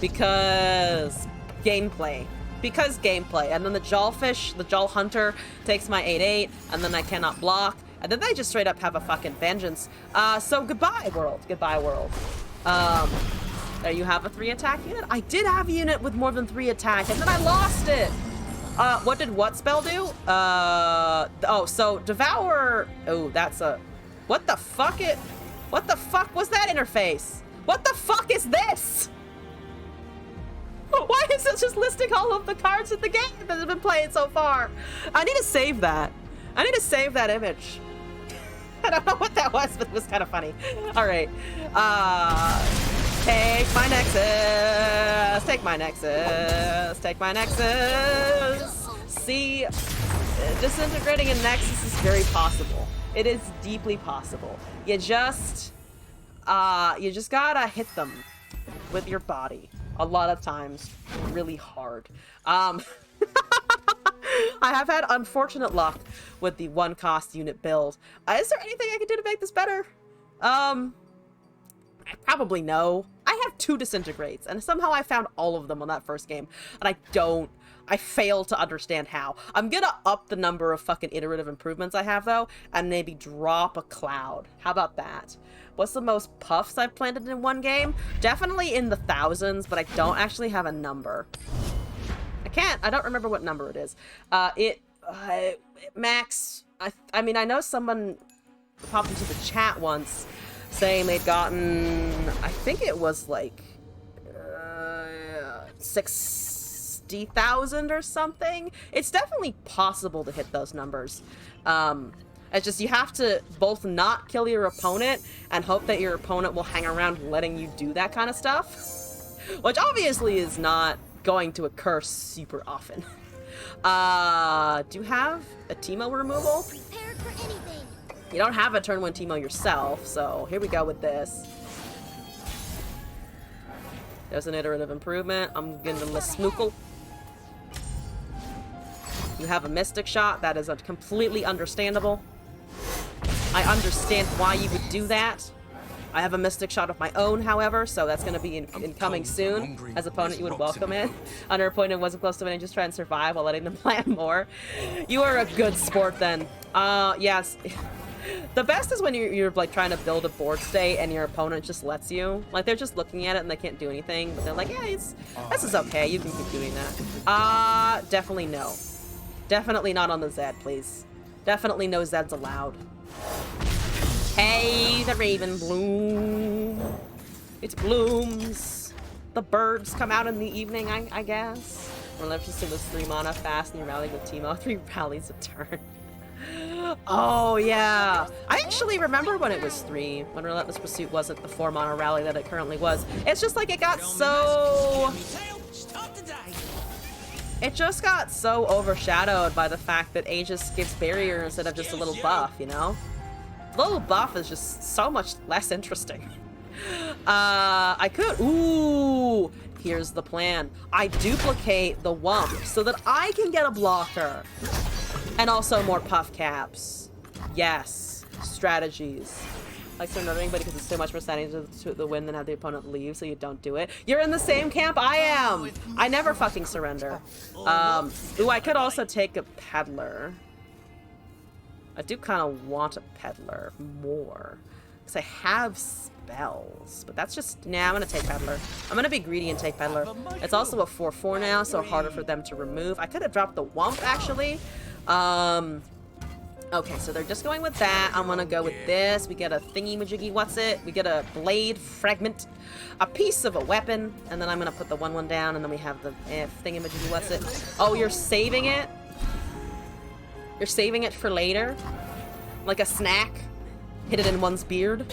because gameplay. And then the Jawfish, the Jaw Hunter takes my 8/8, and then I cannot block. And then they just straight up have a fucking vengeance. So goodbye, world. Goodbye, world. There you have a 3 attack unit. I did have a unit with more than 3 attack, and then I lost it. What did what spell do? Oh, so Devour. Oh, that's a. What the fuck What the fuck was that interface? What the fuck is this? Why is it just listing all of the cards in the game that have been played so far? I need to save that. I need to save that image. I don't know what that was, but it was kind of funny. All right. Take my Nexus. Take my Nexus. Take my Nexus. See, disintegrating a Nexus is very possible. It is deeply possible. You just gotta hit them with your body. A lot of times, really hard. I have had unfortunate luck with the 1-cost unit build. Is there anything I can do to make this better? Probably no. I have 2 disintegrates, and somehow I found all of them on that first game, and I fail to understand how. I'm gonna up the number of fucking iterative improvements I have, though, and maybe drop a cloud. How about that? What's the most puffs I've planted in one game? Definitely in the thousands, but I don't actually have a number. I don't remember what number it is. Max, I mean, I know someone popped into the chat once saying they'd gotten, I think it was like 60,000 or something. It's definitely possible to hit those numbers. It's just you have to both not kill your opponent and hope that your opponent will hang around letting you do that kind of stuff, which obviously is not going to occur super often. Do you have a Teemo removal? Prepared for anything. You don't have a turn 1 Teemo yourself, so here we go with this. There's an iterative improvement. I'm gonna Lesmookle. You have a Mystic Shot. That is completely understandable. I understand why you would do that. I have a Mystic Shot of my own, however, so that's going to be incoming soon. As opponent, you would welcome it. Under opponent wasn't close to winning, just try and survive while letting them plan more. You are a good sport then. Yes. The best is when you're like trying to build a board state and your opponent just lets you. Like they're just looking at it and they can't do anything, but they're like, yeah, this is okay. You can keep doing that. Definitely no. Definitely not on the Zed, please. Definitely no Zeds allowed. Hey, the Raven Bloom. It blooms. The birds come out in the evening, I guess. Relentless was 3 mana fast and you rallied with Teemo. 3 rallies a turn. Oh, yeah. I actually remember when it was 3, when Relentless Pursuit wasn't the 4 mana rally that it currently was. It's just like it got so... It just got so overshadowed by the fact that Aegis gives barrier instead of just a little buff, you know? The little buff is just so much less interesting. I could... Ooh! Here's the plan. I duplicate the Wump so that I can get a blocker. And also more puff caps. Yes. Strategies. Like surrendering, but because it's so much more standing to the win than have the opponent leave, so you don't do it. You're in the same camp I am! I never fucking surrender. Ooh, I could also take a Peddler. I do kind of want a Peddler more. Because I have spells. But that's just... Nah, I'm going to take Peddler. I'm going to be greedy and take Peddler. It's also a 4/4 now, so harder for them to remove. I could have dropped the Wump, actually. Okay, so they're just going with that. I'm gonna go with this. We get a thingy-majiggy, what's it? We get a blade fragment, a piece of a weapon, and then I'm gonna put the 1/1 down, and then we have the thingy-majiggy, what's it? Oh, you're saving it? You're saving it for later? Like a snack? Hit it in one's beard?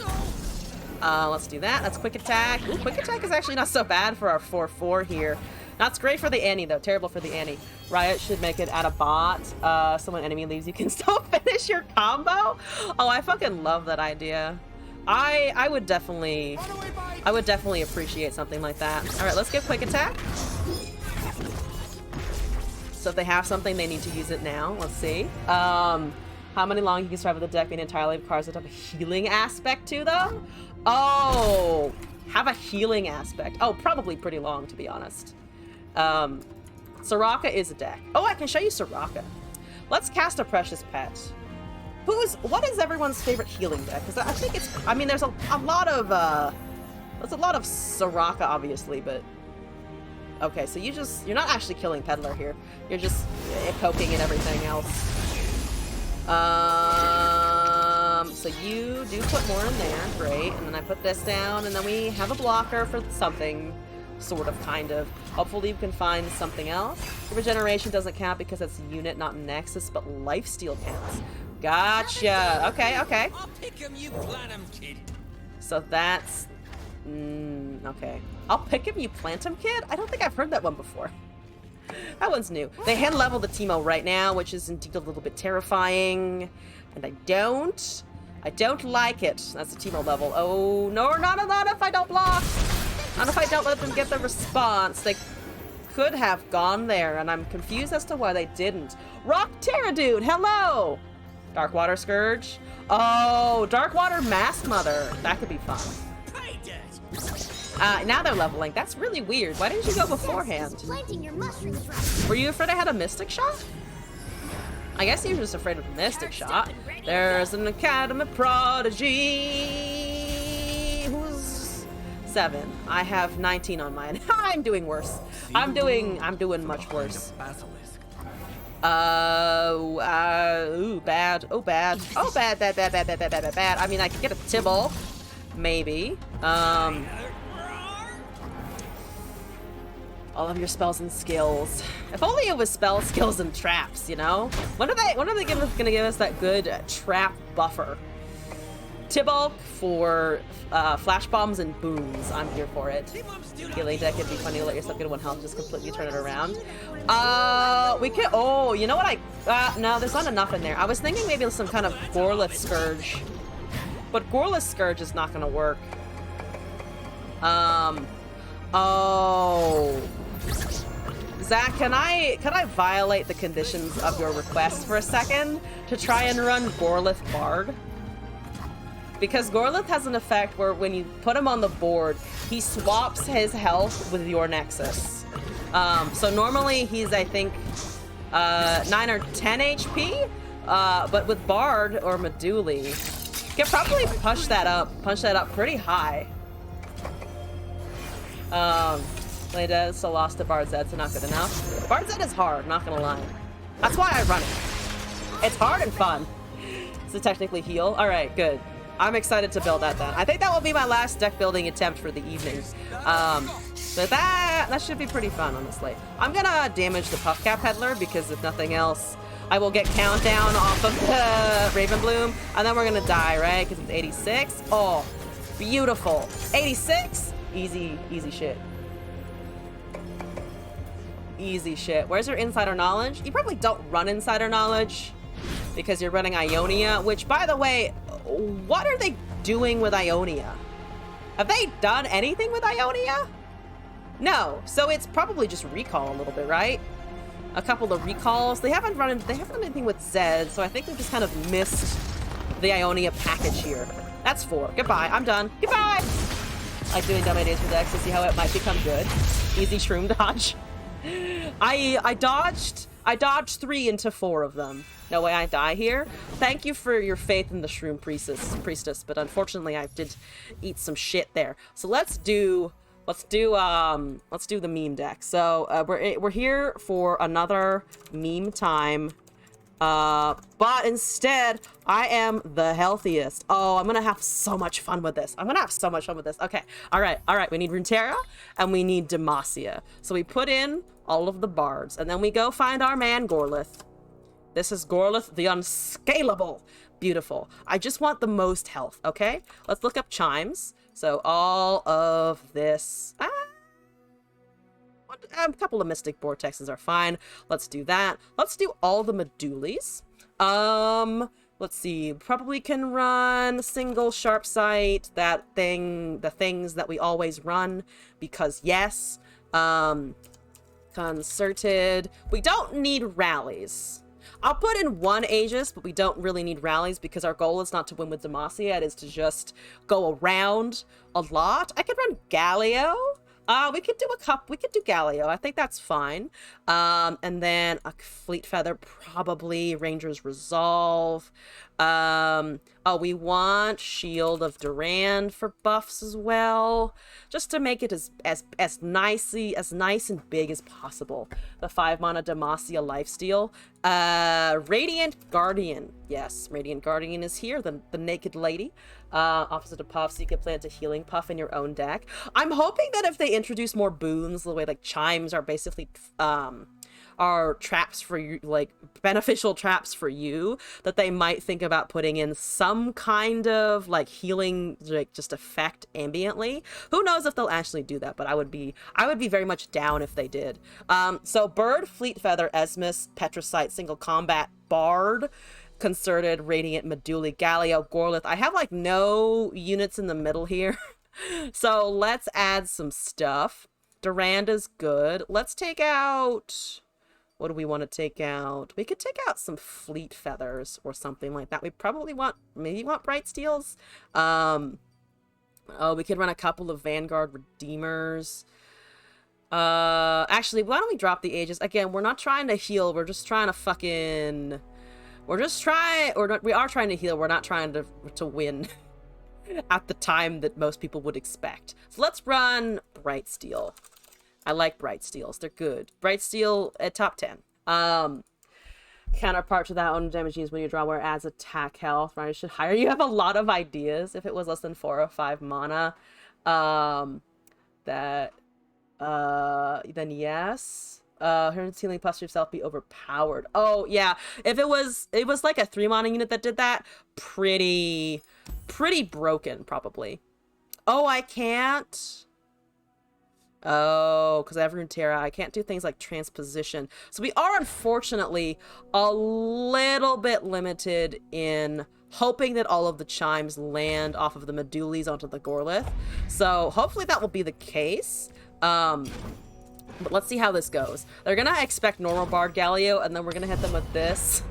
Let's do that. That's quick attack. Ooh, quick attack is actually not so bad for our 4/4 here. That's great for the Annie, though. Terrible for the Annie. Riot should make it at a bot. So when enemy leaves, you can still finish your combo? Oh, I fucking love that idea. I would definitely appreciate something like that. All right, let's get quick attack. So if they have something, they need to use it now. Let's see. How many long you can survive with the deck being entirely of cards that have a healing aspect to them? Oh, have a healing aspect. Oh, probably pretty long, to be honest. Soraka is a deck. Oh, I can show you Soraka. Let's cast a Precious Pet. What is everyone's favorite healing deck? Because I think it's, I mean, there's a lot of Soraka, obviously, but okay, so you're not actually killing Peddler here. You're just poking and everything else. So you do put more in there, great, and then I put this down, and then we have a blocker for something. Sort of, kind of. Hopefully you can find something else. Regeneration doesn't count because it's unit, not Nexus, but lifesteal counts. Gotcha. Okay, okay. I'll pick 'em, you plant 'em, kid. So that's... okay. I'll pick him, you plant him, kid? I don't think I've heard that one before. That one's new. They hand level the Teemo right now, which is indeed a little bit terrifying. And I don't like it. That's the Teemo level. Oh, no, not if I don't block. Not if I don't let them get the response. They could have gone there, and I'm confused as to why they didn't. Rock Pterodude, hello! Darkwater Scourge. Oh, Darkwater Mask Mother. That could be fun. Now they're leveling. That's really weird. Why didn't you go beforehand? Planting your mushrooms right. Were you afraid I had a Mystic Shot? I guess you were just afraid of the Mystic Shot. There's an Academy Prodigy who's 7. I have 19 on mine. I'm doing worse. I'm doing much worse. Ooh, bad. Oh, bad. Oh, bad. I mean, I could get a Tibble, maybe. All of your spells and skills. If only it was spell, skills, and traps, you know? When are they gonna give us that good trap buffer? Tibble for flash bombs and booms. I'm here for it. Healing deck, it'd be funny to let yourself get 1 health, just completely turn it around. We could, oh, you know what no, there's not enough in there. I was thinking maybe some kind of Gorlith Scourge. But Gorlith Scourge is not gonna work. Oh. Zach, can I violate the conditions of your request for a second to try and run Gorlith Bard? Because Gorlith has an effect where when you put him on the board, he swaps his health with your Nexus. So normally he's, I think, 9 or 10 HP, but with Bard or Meduli, you can probably punch that up pretty high. Leda still lost to Bard Zed, so not good enough. Bard Zed is hard, not gonna lie. That's why I run it. It's hard and fun. So technically heal. Alright, good. I'm excited to build that then. I think that will be my last deck building attempt for the evening. So that should be pretty fun, honestly. I'm gonna damage the Puffcap Peddler because if nothing else, I will get countdown off of the Ravenbloom, and then we're gonna die, right? Because it's 86. Oh, beautiful. 86? Easy shit. Easy shit. Where's your insider knowledge? You probably don't run insider knowledge because you're running Ionia, which, by the way, what are they doing with Ionia? Have they done anything with Ionia? No. So it's probably just recall a little bit, right? A couple of recalls. They haven't done anything with Zed, so I think they just kind of missed the Ionia package here. That's 4. Goodbye. I'm done. Goodbye! Like doing dumb ideas for decks to see how it might become good. Easy shroom dodge. I dodged 3 into 4 of them. No way I die here. Thank you for your faith in the shroom priestess, but unfortunately I did eat some shit there. So let's do the meme deck. So we're here for another meme time. But instead, I am the healthiest. Oh, I'm gonna have so much fun with this. Okay, all right. We need Runeterra and we need Demacia. So we put in all of the bards, and then we go find our man Gorlith. This is Gorlith the Unscalable. Beautiful. I just want the most health, okay? Let's look up chimes. So all of this... a couple of Mystic Vortexes are fine. Let's do that. Let's do all the Medulis. Let's see. Probably can run single sharp sight, the things that we always run, because yes. Concerted. We don't need rallies. I'll put in 1 Aegis, but we don't really need rallies because our goal is not to win with Demacia. It is to just go around a lot. I could run Galio. We could do Galio. I think that's fine. And then a Fleet Feather, probably Ranger's Resolve. Oh, we want Shield of Durand for buffs as well, just to make it as nice and big as possible. The 5-mana Demacia lifesteal. Radiant Guardian. Yes, Radiant Guardian is here, the naked lady. Opposite of Puff, so you can plant a healing Puff in your own deck. I'm hoping that if they introduce more boons, the way like chimes are basically are traps for you, like beneficial traps for you, that they might think about putting in some kind of like healing, like just effect ambiently. Who knows if they'll actually do that, but I would be very much down if they did. So Bird, Fleet Feather, Esmus, Petricite, Single Combat, Bard, Concerted, Radiant, Meduli, Galio, Gorlith. I have like no units in the middle here. So let's add some stuff. Durand is good. Let's take out... What do we want to take out? We could take out some Fleet Feathers or something like that. We probably maybe want Bright Steels. Oh, we could run a couple of Vanguard Redeemers. Actually, why don't we drop the Aegis? Again, we're not trying to heal. We're just trying to fucking... we are trying to heal. We're not trying to win at the time that most people would expect. So let's run Bright Steel. I like Bright Steels. They're good. Bright Steel at top 10. Counterpart to that one, damage used when you draw where it adds attack health. Right? I should hire. You have a lot of ideas. If it was less than 4 or 5 mana, then yes. Her healing plus yourself be overpowered. Oh yeah. If it was like a 3 mana unit that did that, pretty broken probably. Oh, I can't. Oh, because I have Runeterra. I can't do things like transposition. So we are unfortunately a little bit limited in hoping that all of the chimes land off of the Medulis onto the Gorlith. So hopefully that will be the case. But let's see how this goes. They're gonna expect normal Bard Galio, and then we're gonna hit them with this.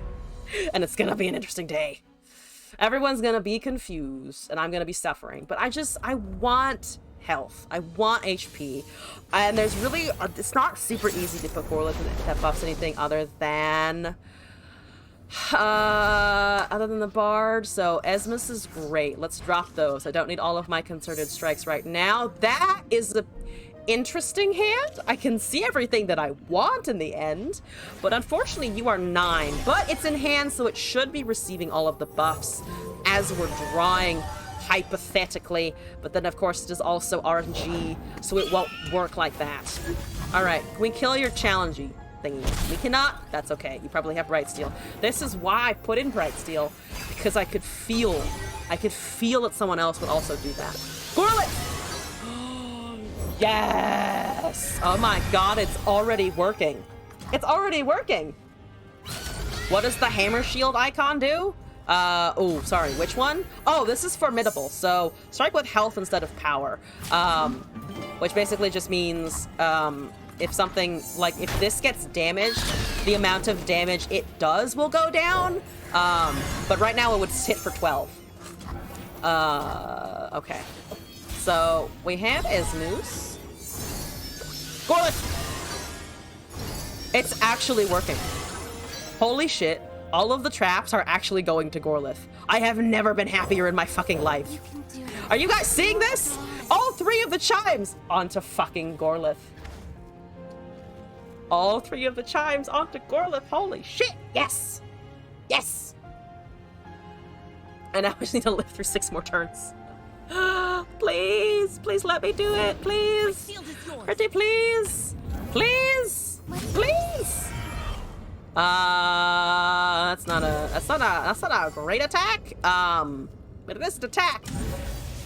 And it's gonna be an interesting day. Everyone's gonna be confused, and I'm gonna be suffering. But I want health. I want HP. And there's really... it's not super easy to put Gorlith that buffs anything other than the Bard. So Esmus is great. Let's drop those. I don't need all of my concerted strikes right now. That is a interesting hand. I can see everything that I want in the end, but unfortunately you are 9, but it's in hand, so it should be receiving all of the buffs as we're drawing, hypothetically, but then of course it is also RNG, so it won't work like that. All right, can we kill your challengey thingy? We cannot. That's okay. You probably have Bright Steel. This is why I put in Bright Steel, because I could feel that someone else would also do that. Gorlith! Yes! Oh my god, it's already working. It's already working! What does the hammer shield icon do? Oh, sorry, which one? Oh, this is formidable. So, strike with health instead of power. Which basically just means, if something, like, if this gets damaged, the amount of damage it does will go down. But right now it would hit for 12. Okay. So, we have Esmus. Gorlith! It's actually working. Holy shit. All of the traps are actually going to Gorlith. I have never been happier in my fucking life. Are you guys seeing this? All 3 of the chimes onto fucking Gorlith. All 3 of the chimes onto Gorlith. Holy shit. Yes. Yes. And now I just need to live through 6 more turns. Please, please let me do it, please. Pretty please. Please. Please. That's not a great attack. But it is an attack.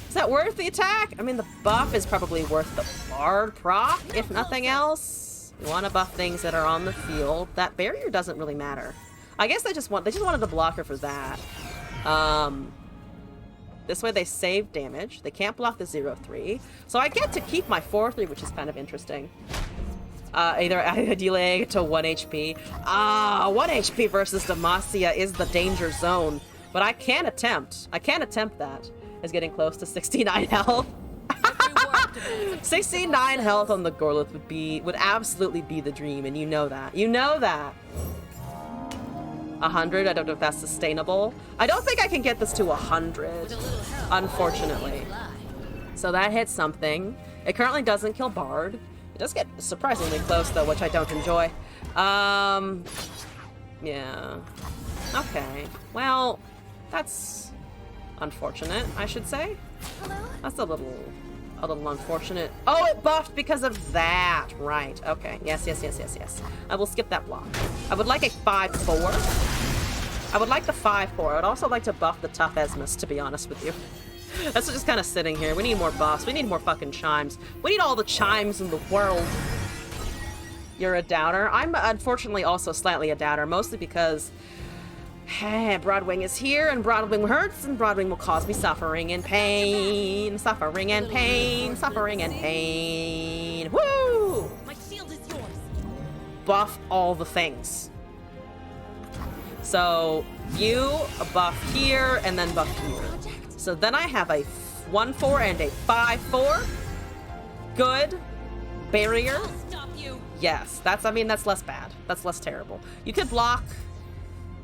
Is that worth the attack? I mean, the buff is probably worth the Bard proc, if nothing else. You want to buff things that are on the field. That barrier doesn't really matter. I guess they just wanted to block her for that. This way they save damage. They can't block the 0-3. So I get to keep my 4-3, which is kind of interesting. Either ideally I get to 1 HP. 1 HP versus Demacia is the danger zone. But I can attempt. I can attempt that. As getting close to 69 health. 69 health on the Gorlith would absolutely be the dream, and you know that. You know that. 100, I don't know if that's sustainable. I don't think I can get this to 100, unfortunately. So that hits something. It currently doesn't kill Bard. It does get surprisingly close though, which I don't enjoy. Yeah. Okay. Well, that's unfortunate, I should say. That's a little unfortunate. Oh, it buffed because of that. Right. Okay. Yes. I will skip that block. I would like a 5-4. I would like the 5-4. I would also like to buff the tough Esmus, to be honest with you. That's just kind of sitting here. We need more buffs. We need more fucking chimes. We need all the chimes in the world. You're a doubter. I'm unfortunately also slightly a doubter, mostly because Broadwing is here, and Broadwing hurts, and Broadwing will cause me suffering and pain. Suffering and pain. Suffering and pain. Woo! My shield is yours. Buff all the things. So, you buff here, and then buff here. So then I have a 1-4 and a 5-4. Good. Barrier. Stop you. Yes, that's less bad. That's less terrible. You could block.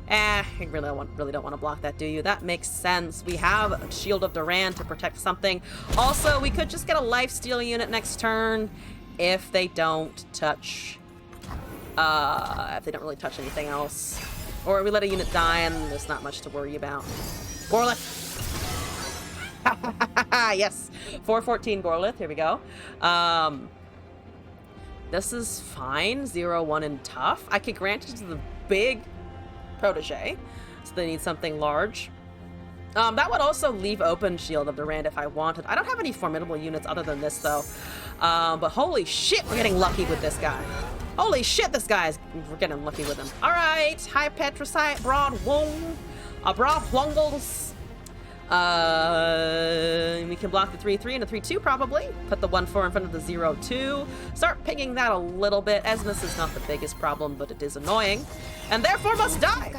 You really don't want to block that, do you? That makes sense. We have a Shield of Durand to protect something. Also, we could just get a lifesteal unit next turn if they don't touch... if they don't really touch anything else. Or we let a unit die and there's not much to worry about. Gorlith! Yes! 414 Gorlith, here we go. This is fine. 0-1 and tough. I could grant it to the big protege, so they need something large. That would also leave open Shield of Durand if I wanted. I don't have any formidable units other than this though. But holy shit, we're getting lucky with this guy. Holy shit, we're getting lucky with him. All right, High Petricite, Broadwung, Broadwungles. We can block the 3-3 and the 3-2 probably. Put the 1-4 in front of the 0-2. Start pinging that a little bit. Esmus is not the biggest problem, but it is annoying. And therefore must die.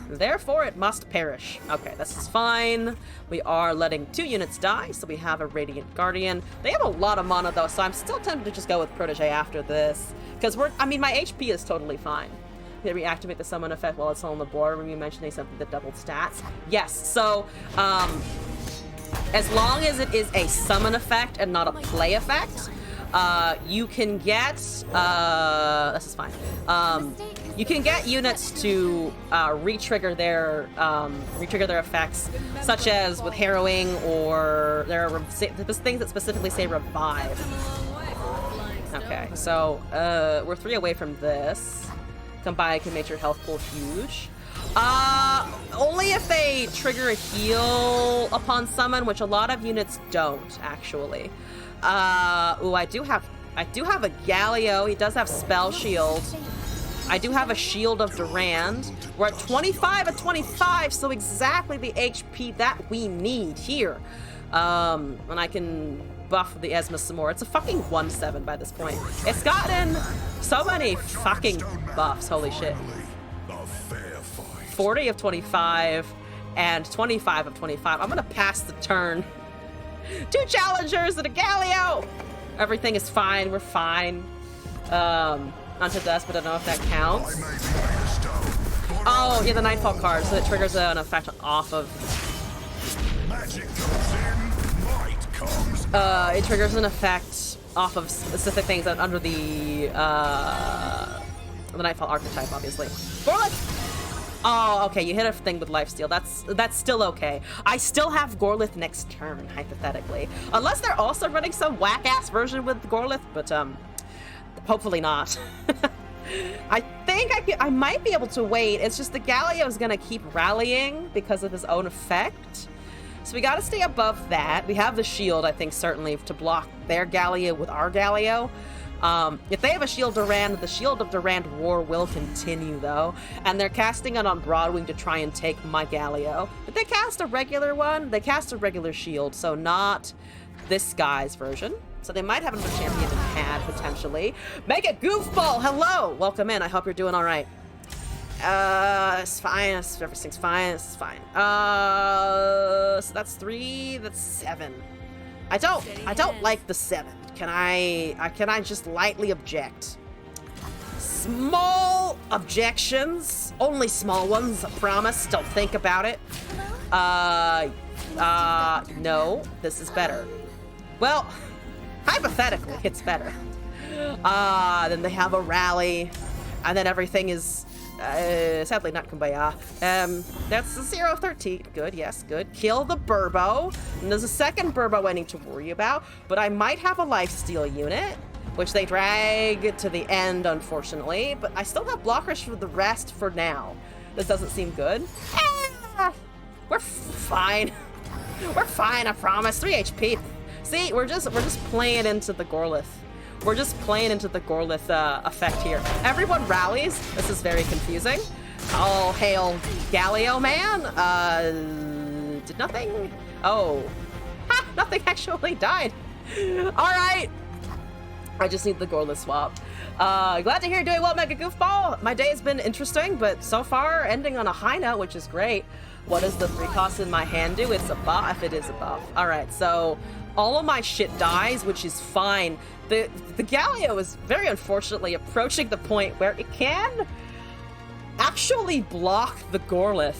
Therefore it must perish. Okay, this is fine. We are letting 2 units die, so we have a Radiant Guardian. They have a lot of mana though, so I'm still tempted to just go with Protege after this. Because I mean, my HP is totally fine. They reactivate the summon effect while it's still on the board when you mentioning something that doubled stats. Yes, so as long as it is a summon effect and not a play effect, you can get this is fine. You can get units to re-trigger their effects, such as with harrowing, or there are things that specifically say revive. Okay, so we're 3 away from this. Combine can make your health pool huge. Only if they trigger a heal upon summon, which a lot of units don't actually. Ooh, I do have a Galio. He does have spell shield. I do have a Shield of Durand. We're at 25 at 25, so exactly the HP that we need here. And I can buff the Esmus some more. It's a fucking 1-7 by this point. It's gotten so many fucking buffs, holy shit. 40 of 25 and 25 of 25. I'm gonna pass the turn. 2 challengers and a Galio! Everything is fine, we're fine. Onto dust, but I don't know if that counts. Oh, yeah, the Nightfall card, so it triggers an effect off of... it triggers an effect off of specific things that under the Nightfall archetype, obviously. Gorlith! Oh, okay, you hit a thing with lifesteal. That's still okay. I still have Gorlith next turn, hypothetically. Unless they're also running some whack-ass version with Gorlith, but, hopefully not. I think I might be able to wait. It's just the Galio is gonna keep rallying because of his own effect. So we gotta stay above that. We have the shield, I think, certainly to block their Galio with our Galio. If they have a Shield Durand, the Shield of Durand war will continue though. And they're casting it on Broadwing to try and take my Galio. But they cast a regular one. They cast a regular shield, so not this guy's version. So they might have another champion in hand, potentially. Make it Goofball! Hello! Welcome in. I hope you're doing alright. It's fine. Everything's fine. It's fine. So that's 3. That's 7. I don't like the 7. Can I just lightly object? Small objections. Only small ones, I promise. Don't think about it. No. This is better. Well... hypothetically, it's better. Then they have a rally, and then everything is, sadly not Kumbaya. That's the 0-13. Good, yes, good. Kill the Burbo. And there's a second Burbo I need to worry about, but I might have a lifesteal unit, which they drag to the end, unfortunately. But I still have blockers for the rest for now. This doesn't seem good. We're fine. We're fine, I promise. 3 HP. See, we're just playing into the Gorlith. We're just playing into the Gorlith effect here. Everyone rallies. This is very confusing. All hail Galio man. Did nothing? Oh. Ha! Nothing actually died. Alright. I just need the Gorlith swap. Glad to hear you're doing well, Mega Goofball. My day has been interesting, but so far ending on a high note, which is great. What does the 3 cost in my hand do? It's a buff. It is a buff. Alright, so all of my shit dies, which is fine. The Galio is very unfortunately approaching the point where it can actually block the Gorlith.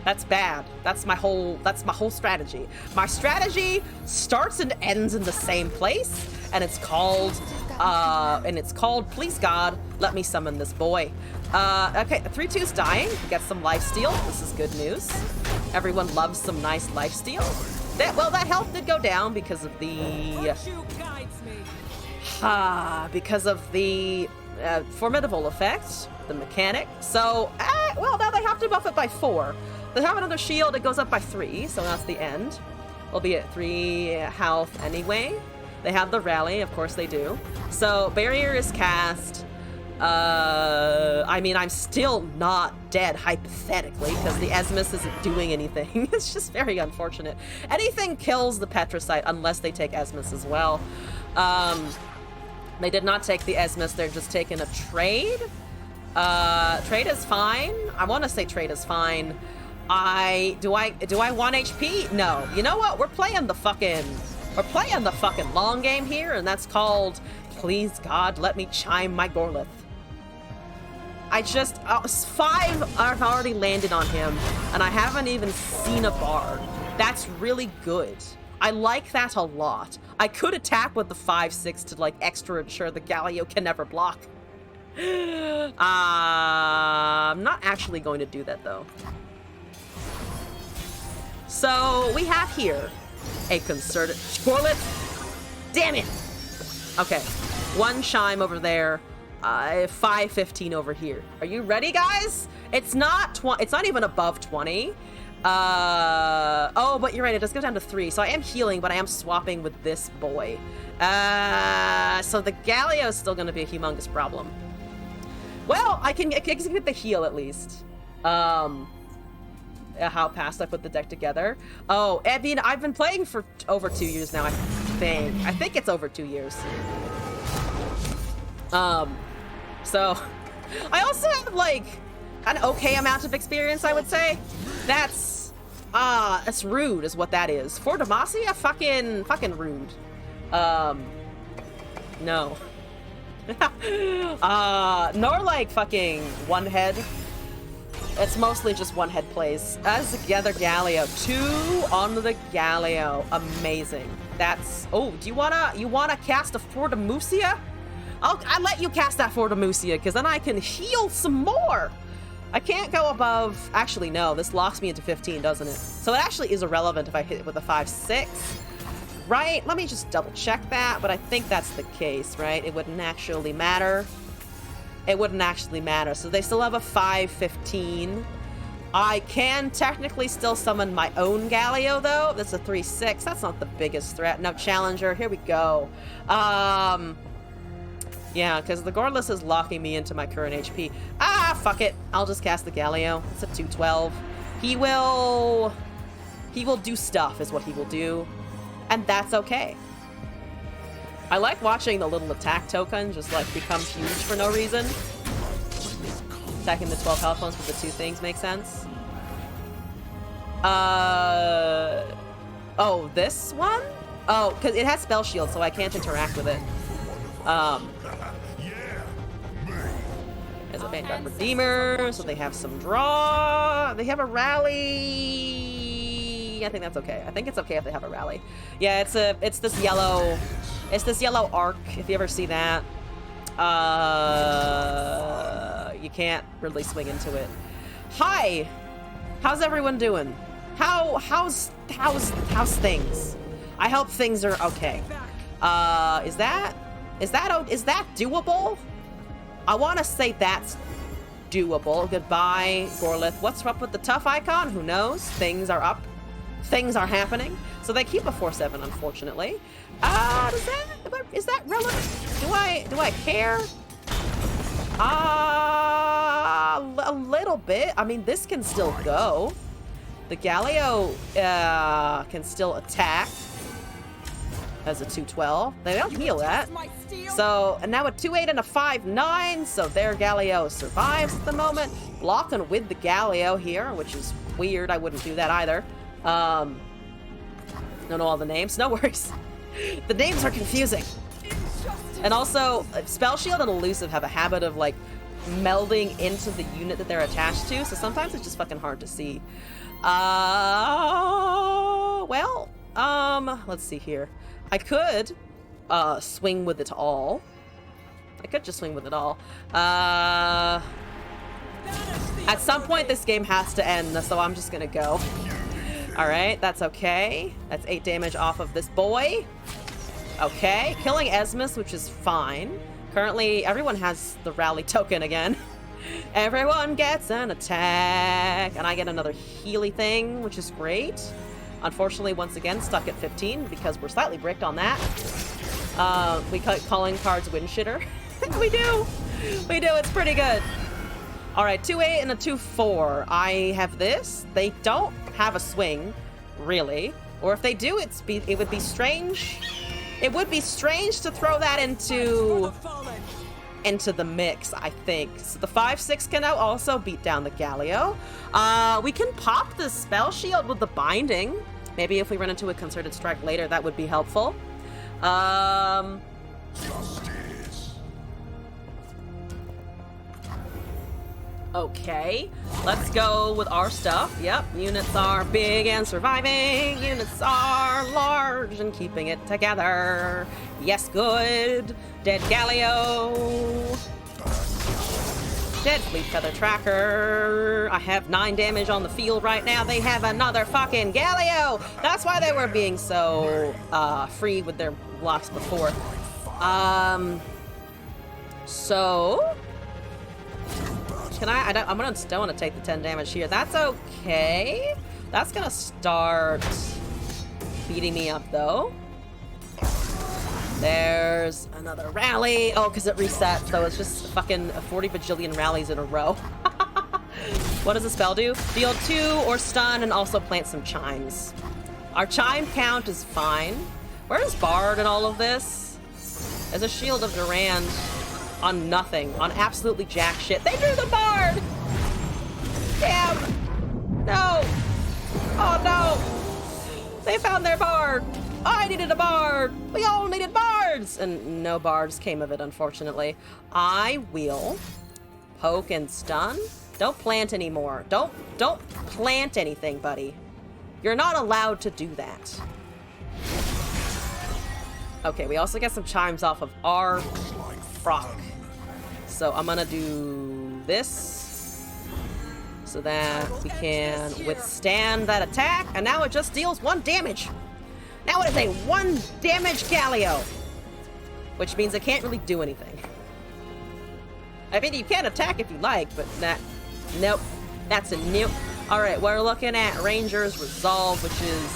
That's bad. That's my whole strategy. My strategy starts and ends in the same place, and it's called Please God, let me summon this boy. Okay, 3-2's dying. We got some lifesteal. This is good news. Everyone loves some nice lifesteal. That health did go down because of the formidable effect, the mechanic. So, well, now they have to buff it by 4. They have another shield. It goes up by 3, so that's the end. We'll be at 3 health anyway. They have the rally, of course they do. So barrier is cast. I mean, I'm still not dead, hypothetically, because the Esmus isn't doing anything. It's just very unfortunate. Anything kills the Petricite unless they take Esmus as well. They did not take the Esmus, they're just taking a trade. Trade is fine. I want to say trade is fine. Do I want HP? No. You know what? We're playing the fucking long game here, and that's called, please God, let me chime my Gorlith. I just, 5 I've already landed on him, and I haven't even seen a bard. That's really good. I like that a lot. I could attack with the 5/6 to like extra ensure the Galio can never block. I'm not actually going to do that though. So we have here a concerted Gorlith. Damn it. Okay, 1 chime over there. 515 over here. Are you ready, guys? It's not even above 20. Oh, but you're right, it does go down to 3. So I am healing, but I am swapping with this boy. So the Galio is still going to be a humongous problem. Well, I can execute the heal at least. How fast I put the deck together. Oh, I mean, I've been playing for over 2 years now, I think. I think it's over 2 years. So I also have like an okay amount of experience, I would say. That's rude is what that is. For Demacia, fucking rude. No. Nor like fucking one head. It's mostly just one head plays. As together Galio. 2 on the Galio. Amazing. That's, oh, do you wanna cast a Fortamucia? I'll let you cast that Fortamucia, because then I can heal some more. I can't go above, actually no, this locks me into 15, doesn't it? So it actually is irrelevant if I hit it with a 5/6. Right? Let me just double check that, but I think that's the case, right? It wouldn't actually matter. It wouldn't actually matter. So they still have a 5/15. I can technically still summon my own Galio, though. That's a 3/6. That's not the biggest threat. No, Challenger. Here we go. Yeah, because the Gorlith is locking me into my current HP. Ah, fuck it. I'll just cast the Galio. It's a 2/12. He will do stuff, is what he will do. And that's okay. I like watching the little attack token just like become huge for no reason. Attacking the 12 health points with the 2 things makes sense. Oh, this one? Oh, because it has spell shield, so I can't interact with it. There's a Vanguard Redeemer, so they have some draw. They have a rally. I think that's okay. I think it's okay if they have a rally. Yeah, it's this yellow arc, if you ever see that. You can't really swing into it. Hi! How's everyone doing? How's things? I hope things are okay. Is that doable? I want to say that's doable. Goodbye, Gorlith. What's up with the tough icon? Who knows? Things are up. Things are happening. So they keep a 4/7, unfortunately. Is that relevant? Do I care? A little bit. I mean, this can still go. The Galio can still attack as a 2/12. They don't heal that. So, and now a 2/8 and a 5/9. So their Galio survives at the moment. Blocking with the Galio here, which is weird. I wouldn't do that either. Don't know all the names. No worries. The names are confusing. And also, Spell Shield and Elusive have a habit of, like, melding into the unit that they're attached to, so sometimes it's just fucking hard to see. Let's see here. I could, swing with it all. I could just swing with it all. At some point, this game has to end, so I'm just gonna go. Alright, that's okay. That's 8 damage off of this boy. Okay, killing Esmus, which is fine. Currently, everyone has the rally token again. Everyone gets an attack. And I get another Healy thing, which is great. Unfortunately, once again, stuck at 15 because we're slightly bricked on that. We call calling cards wind shitter. We do. We do, it's pretty good. All right, 2-8 and a 2-4. I have this. They don't have a swing, really. Or if they do, it would be strange. It would be strange to throw that into the mix, I think. So the 5-6 can now also beat down the Galio. We can pop the spell shield with the binding. Maybe if we run into a concerted strike later, that would be helpful. Okay, let's go with our stuff. Yep, units are big and surviving. Units are large and keeping it together. Yes, good. Dead Galio. Dead Fleet Feather Tracker. I have 9 damage on the field right now. They have another fucking Galio. That's why they were being so free with their blocks before. So can I don't want to take the 10 damage here. That's okay. That's gonna start beating me up though. There's another rally. Oh, because it resets, so it's just fucking 40 bajillion rallies in a row. What does the spell do? Deal 2 or stun and also plant some chimes. Our chime count is fine. Where's Bard in all of this? There's a Shield of Durand on nothing, on absolutely jack shit. They drew the Bard! Damn! No! Oh no! They found their Bard! I needed a Bard! We all needed Bards! And no Bards came of it, unfortunately. I will poke and stun. Don't plant anymore. Don't plant anything, buddy. You're not allowed to do that. Okay, we also get some chimes off of our frock. So I'm gonna do this so that we can withstand that attack. And now it just deals 1 damage. Now it is a 1 damage Galio, which means it can't really do anything. I mean, you can attack if you like, but nope. That's a nope. All right, we're looking at Ranger's Resolve, which is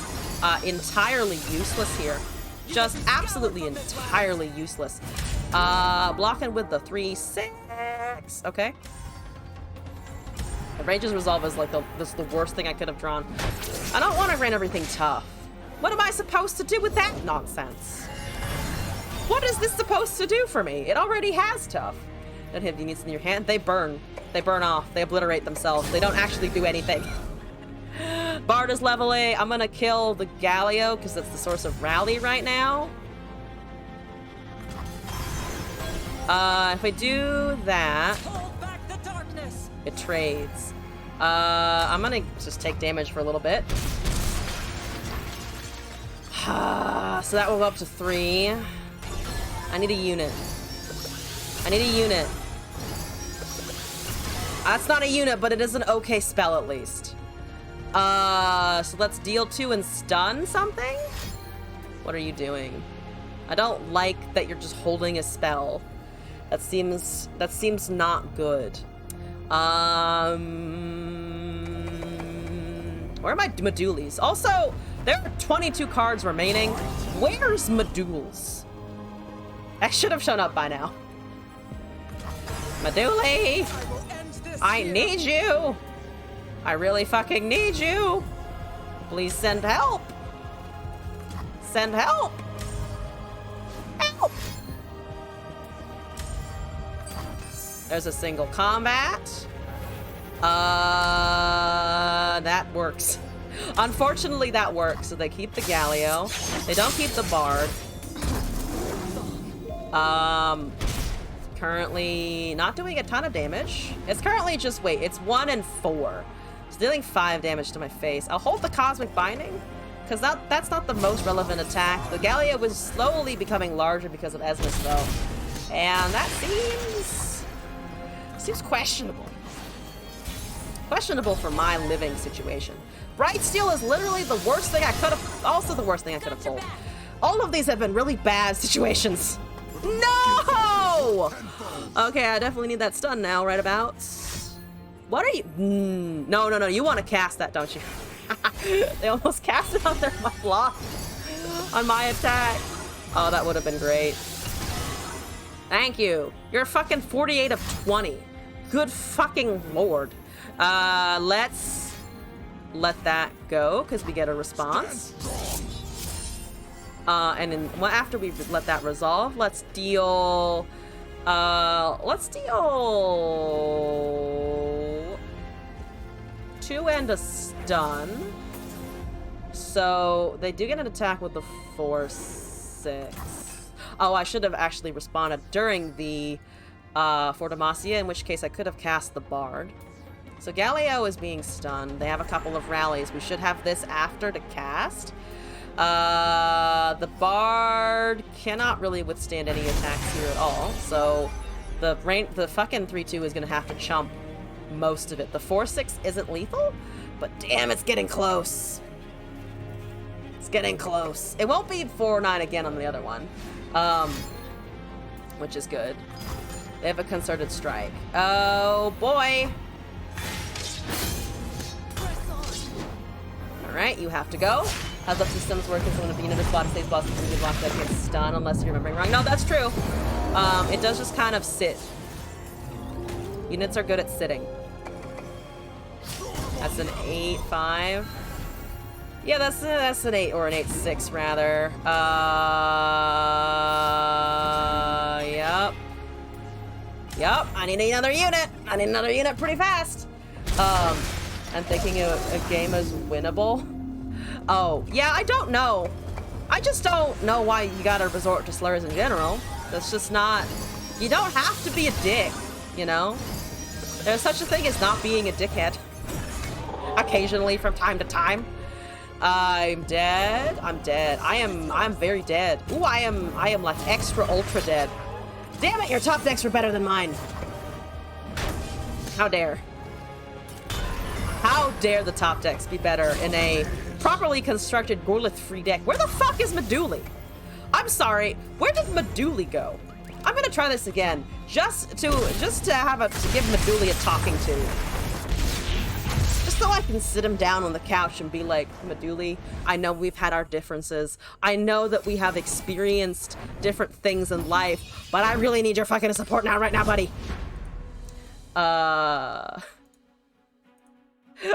entirely useless here. Just absolutely entirely useless. Blocking with the 3-6. Okay. The Ranger's Resolve is like this is the worst thing I could have drawn. I don't want to run everything tough. What am I supposed to do with that nonsense? What is this supposed to do for me? It already has tough. Don't have units in your hand. They burn. They burn off. They obliterate themselves. They don't actually do anything. Bard is level 8. I'm gonna kill the Galio because it's the source of rally right now. If I do that, it trades. I'm gonna just take damage for a little bit. So that will go up to 3. I need a unit. I need a unit. That's not a unit, but it is an okay spell at least. So let's deal 2 and stun something? What are you doing? I don't like that you're just holding a spell. That seems not good. Where are my Medulis? Also, there are 22 cards remaining. Where's Meduls? That should have shown up by now. Meduli! I need you! I really fucking need you! Please send help! Send help! Help! There's a single combat. That works. Unfortunately, that works. So they keep the Galio. They don't keep the Bard. Currently not doing a ton of damage. It's currently just, wait, it's 1 and 4. It's dealing 5 damage to my face. I'll hold the Cosmic Binding, because that's not the most relevant attack. The Galio was slowly becoming larger because of Esmus, though. And that seems questionable. Questionable for my living situation. Bright Steel is literally the worst thing I could have, also the worst thing I could have pulled. All of these have been really bad situations. No! Okay, I definitely need that stun now, right about. What are you? No, you want to cast that, don't you? They almost cast it on my block. On my attack. Oh, that would have been great. Thank you. You're fucking 48 of 20. Good fucking lord. Let's let that go because we get a response. And then well, after we let that resolve, let's deal 2 and a stun. So they do get an attack with the 4/6. Oh, I should have actually responded during the for Demacia, in which case I could have cast the Bard. So Galileo is being stunned. They have a couple of rallies. We should have this after to cast. The Bard cannot really withstand any attacks here at all. So the fucking 3/2 is gonna have to chump most of it. The 4/6 isn't lethal, but damn, it's getting close. It's getting close. It won't be 4/9 again on the other one, which is good. They have a concerted strike. Oh boy. Alright, you have to go. How the systems work is when a unit is spot stays boss and you block that gets stun unless you're remembering wrong. No, that's true. It does just kind of sit. Units are good at sitting. That's an 8/5. Yeah, that's an 8 or an 8/6 rather. Yep. Yep, I need another unit. I need another unit pretty fast. I'm thinking a game is winnable. Oh, yeah, I don't know. I just don't know why you gotta resort to slurs in general. That's just not... You don't have to be a dick, you know? There's such a thing as not being a dickhead. Occasionally, from time to time. I'm dead. I'm dead. I'm very dead. Ooh, I am like extra ultra dead. Damn it, your top decks are better than mine. How dare. How dare the top decks be better in a properly constructed Gorlith free deck? Where the fuck is Meduli? I'm sorry, where did Meduli go? I'm gonna try this again, just to give Meduli a talking to. Just so I can sit him down on the couch and be like, Meduli, I know we've had our differences. I know that we have experienced different things in life, but I really need your fucking support now, right now, buddy.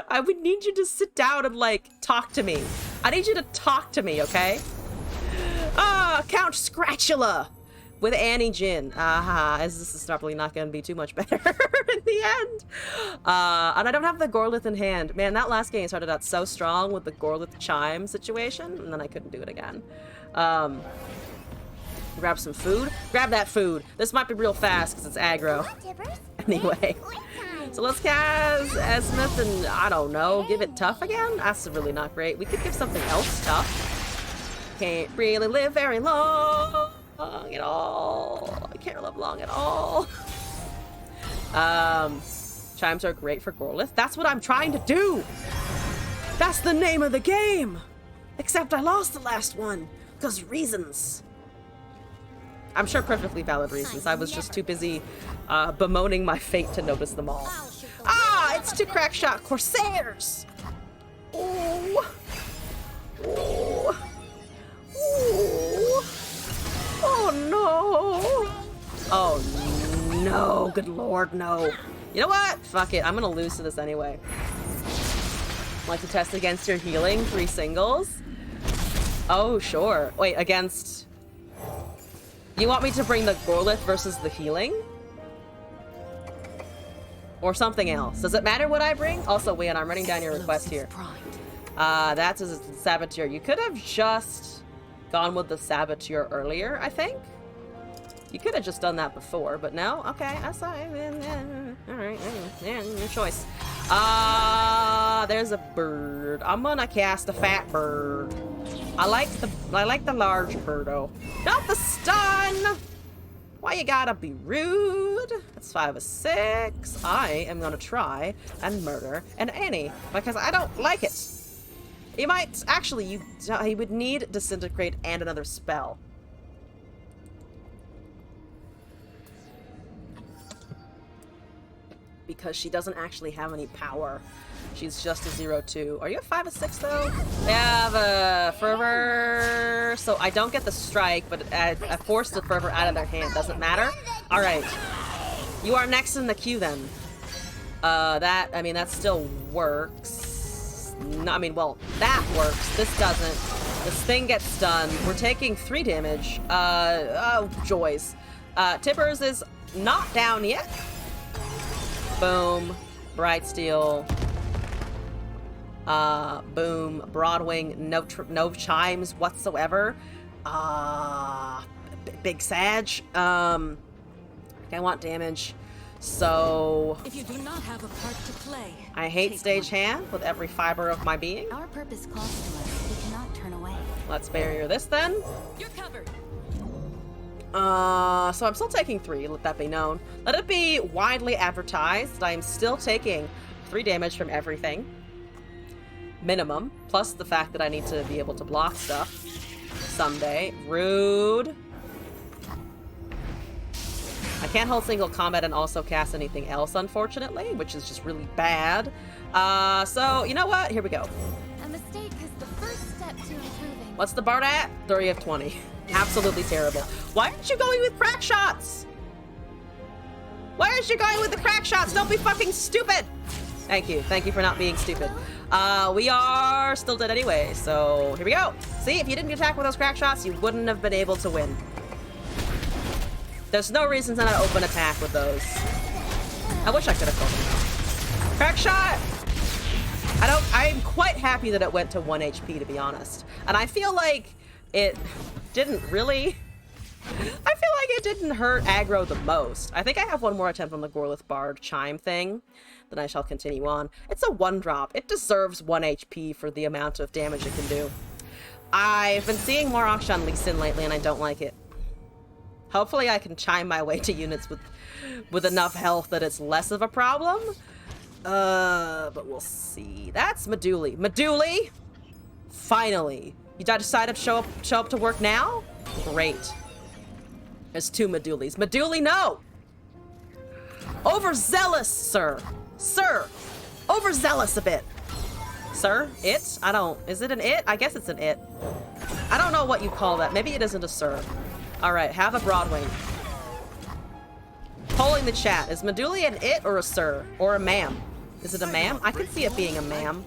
I would need you to sit down and, like, talk to me. I need you to talk to me, okay? Count Scratchula with Annie Jin. This is probably not going to be too much better in the end. And I don't have the Gorlith in hand. Man, that last game started out so strong with the Gorlith Chime situation, and then I couldn't do it again. Grab some food. Grab that food. This might be real fast because it's aggro. Anyway. So let's cast Esmith and, I don't know, give it tough again? That's really not great. We could give something else tough. Can't really live very long at all. I can't live long at all. Chimes are great for Gorlith. That's what I'm trying to do! That's the name of the game! Except I lost the last one, because reasons. I'm sure perfectly valid reasons. I was just too busy bemoaning my fate to notice them all. It's 2 Crackshot Corsairs! Ooh. Ooh. Ooh. Oh no! Oh no, good lord, no. You know what? Fuck it, I'm gonna lose to this anyway. Like to test against your healing? 3 singles? Oh, sure. Wait, against... You want me to bring the Gorlith versus the healing? Or something else? Does it matter what I bring? Also, Wayne, I'm running down your request here. That's a Saboteur. You could have just gone with the Saboteur earlier, I think. You could have just done that before, but no? Okay, that's fine. Alright, your choice. There's a bird. I'm gonna cast a fat bird. I like the large birdo. Not the stun! Why you gotta be rude? That's 5 of 6. I am gonna try and murder an Annie because I don't like it. You might actually he would need Disintegrate and another spell. Because she doesn't actually have any power. She's just a 0/2. Are you a 5 of 6 though? They have a Fervor. Fervor, so I don't get the strike, but I forced the Fervor out of their hand. Doesn't matter. All right. You are next in the queue then. I mean, that still works. No, I mean, well, that works. This doesn't. This thing gets stunned. We're taking 3 damage. Oh, joys. Tippers is not down yet. Boom. Bright Steel. Boom. Broadwing. No chimes whatsoever. Big Sag. I want damage. So If you do not have a part to play, I hate stage hand with every fiber of my being. Our purpose calls to us. We cannot turn away. Let's barrier this then. you're covered. So I'm still taking 3, let that be known. Let it be widely advertised that I am still taking 3 damage from everything. Minimum. Plus the fact that I need to be able to block stuff someday. Rude. I can't hold single combat and also cast anything else, unfortunately, which is just really bad. So, you know what? Here we go. A mistake is the first step to improving. What's the Bard at? 30 of 20. Absolutely terrible. Why aren't you going with crack shots? Why aren't you going with the crack shots? Don't be fucking stupid! Thank you. Thank you for not being stupid. We are still dead anyway, so here we go. See, if you didn't attack with those crack shots, you wouldn't have been able to win. There's no reason to not open attack with those. I wish I could have killed them. Crack shot! I'm quite happy that it went to 1 HP, to be honest. And I feel like it didn't really... I feel like it didn't hurt aggro the most. I think I have one more attempt on the Gorlith Bard chime thing. Then I shall continue on. It's a 1-drop. It deserves 1 HP for the amount of damage it can do. I've been seeing more Akshan Lee Sin lately, and I don't like it. Hopefully I can chime my way to units with enough health that it's less of a problem. But we'll see. That's Meduli. Meduli! Finally. You decided to show up to work now? Great. There's 2 Medulis. Meduli, no! Overzealous, sir. Sir! Overzealous a bit. Sir? It? I don't... Is it an it? I guess it's an it. I don't know what you call that. Maybe it isn't a sir. Alright, have a Broadwing. Polling the chat. Is Meduli an it or a sir? Or a ma'am? Is it a ma'am? I could see it being a ma'am.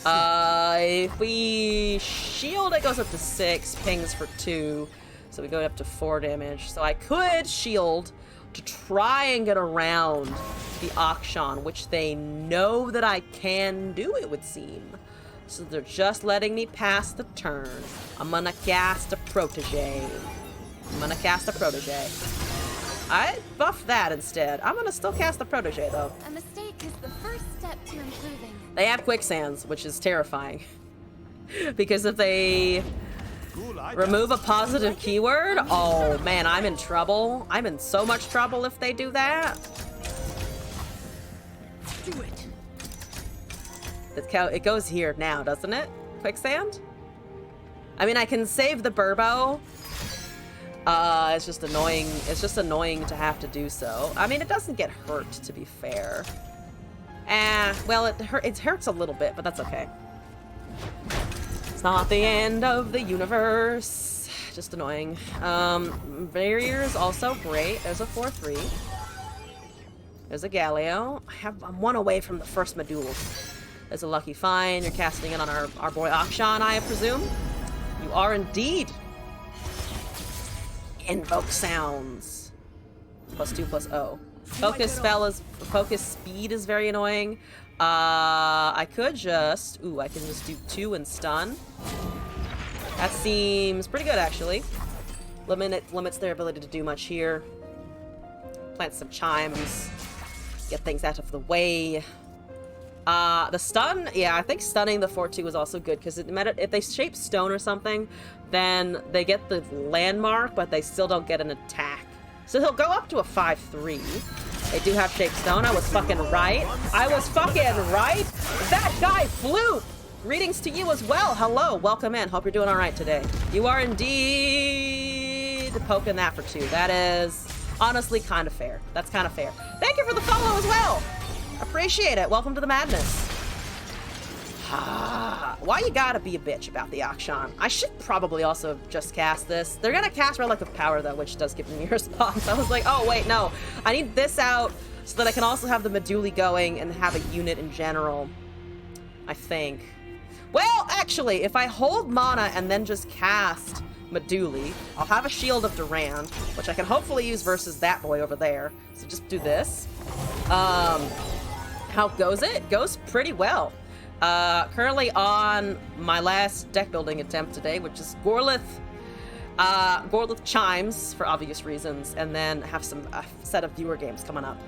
If we shield, it goes up to 6. Pings for 2. So we go up to 4 damage. So I could shield to try and get around the Akshan, which they know that I can do, it would seem. So they're just letting me pass the turn. I'm gonna cast a Protege. I buffed that instead. I'm gonna still cast the Protege, though. A mistake is the first step to improving. They have quicksands, which is terrifying. Because if they remove a positive keyword, oh man, I'm in trouble. I'm in so much trouble if they do that. Do it. It goes here now, doesn't it? Quicksand? I mean, I can save the Burbo. It's just annoying. It's just annoying to have to do so. I mean, it doesn't get hurt, to be fair. Well, it hurts a little bit, but that's okay. It's not the end of the universe. Just annoying. Barrier is also great. There's a 4/3. There's a Galio. I'm 1 away from the first Medul. There's a Lucky Find. You're casting it on our boy Akshan, I presume. You are indeed. Invoke sounds. +2/+0. Focus speed is very annoying. I could just... Ooh, I can just do 2 and stun. That seems pretty good, actually. Limits their ability to do much here. Plant some chimes. Get things out of the way. The stun, yeah, I think stunning the 4/2 is also good, because if they shape stone or something, then they get the landmark, but they still don't get an attack. So he'll go up to a 5/3. They do have shape stone. I was fucking right. That guy flew. Greetings to you as well. Hello, welcome in. Hope you're doing all right today. You are indeed poking that for 2. That is honestly kind of fair. That's kind of fair. Thank you for the follow as well. Appreciate it. Welcome to the madness. Why you gotta be a bitch about the Akshan? I should probably also have just cast this. They're gonna cast Relic of Power, though, which does give me a response. I was like, oh, wait, no. I need this out so that I can also have the Meduli going and have a unit in general. I think. Well, actually, if I hold mana and then just cast Meduli, I'll have a Shield of Durand, which I can hopefully use versus that boy over there. So just do this. How goes it? Goes pretty well. Currently on my last deck building attempt today, which is Gorlith Chimes, for obvious reasons, and then have a set of viewer games coming up.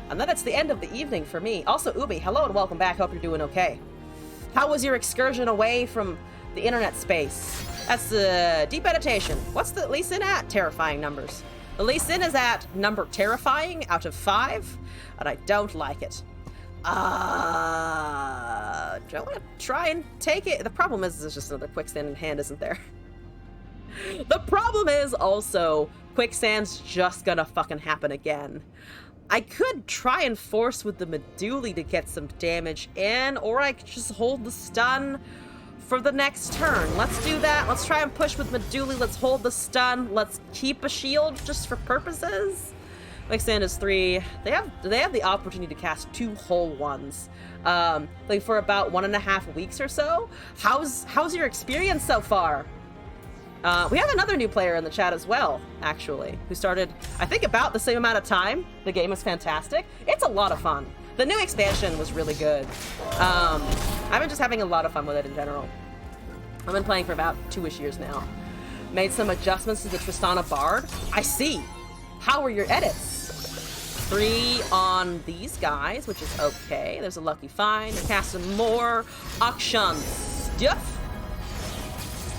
And then it's the end of the evening for me. Also, Ubi, hello and welcome back. Hope you're doing okay. How was your excursion away from the internet space? That's Deep Meditation. What's the Lee Sin at? Terrifying numbers. The Lee Sin is at number terrifying out of 5, and I don't like it. Do I want to try and take it? The problem is there's just another quicksand in hand, isn't there? The problem is also quicksand's just gonna fucking happen again. I could try and force with the Meduli to get some damage in, or I could just hold the stun for the next turn. Let's do that. Let's try and push with Meduli. Let's hold the stun. Let's keep a shield just for purposes. Quicksand is 3. They have the opportunity to cast 2 whole ones, like for about 1.5 weeks or so. How's your experience so far? We have another new player in the chat as well, actually, who started, I think, about the same amount of time. The game is fantastic. It's a lot of fun. The new expansion was really good. I've been just having a lot of fun with it in general. I've been playing for about 2-ish years now. Made some adjustments to the Tristana Bard. I see. How are your edits? 3 on these guys, which is okay. There's a lucky find. They're casting more Akshan stuff.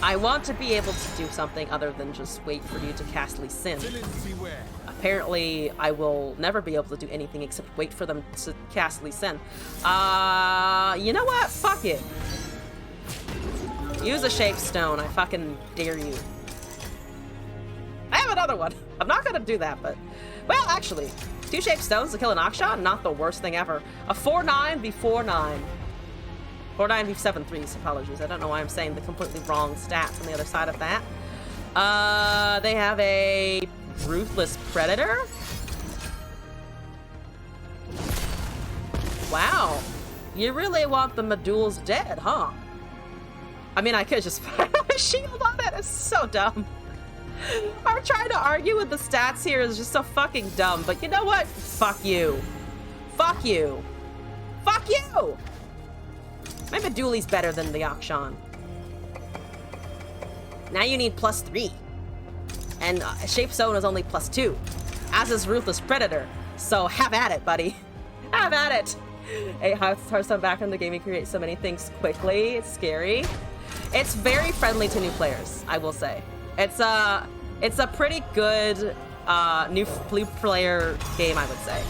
I want to be able to do something other than just wait for you to cast Lee Sin. Apparently, I will never be able to do anything except wait for them to cast Lee Sin. You know what? Fuck it. Use a Shape Stone. I fucking dare you. I have another one. I'm not gonna do that, but... Well, actually, 2 Shape Stones to kill an Akshan? Not the worst thing ever. A 4/9 v 4/9. 4/9 v 7/3s, apologies. I don't know why I'm saying the completely wrong stats on the other side of that. They have a Ruthless Predator. Wow. You really want the Medul's dead, huh? I mean, I could just put a shield on it. It's so dumb. I'm trying to argue with the stats here. It's just so fucking dumb. But you know what? Fuck you. Fuck you. Fuck you! My Meduli's better than the Akshan. Now you need +3. And Shape Stone is only +2. As is Ruthless Predator. So have at it, buddy. Have at it. Hey, Hearthstone back in the game, you create so many things quickly. It's scary. It's very friendly to new players, I will say. It's a pretty good new player game, I would say.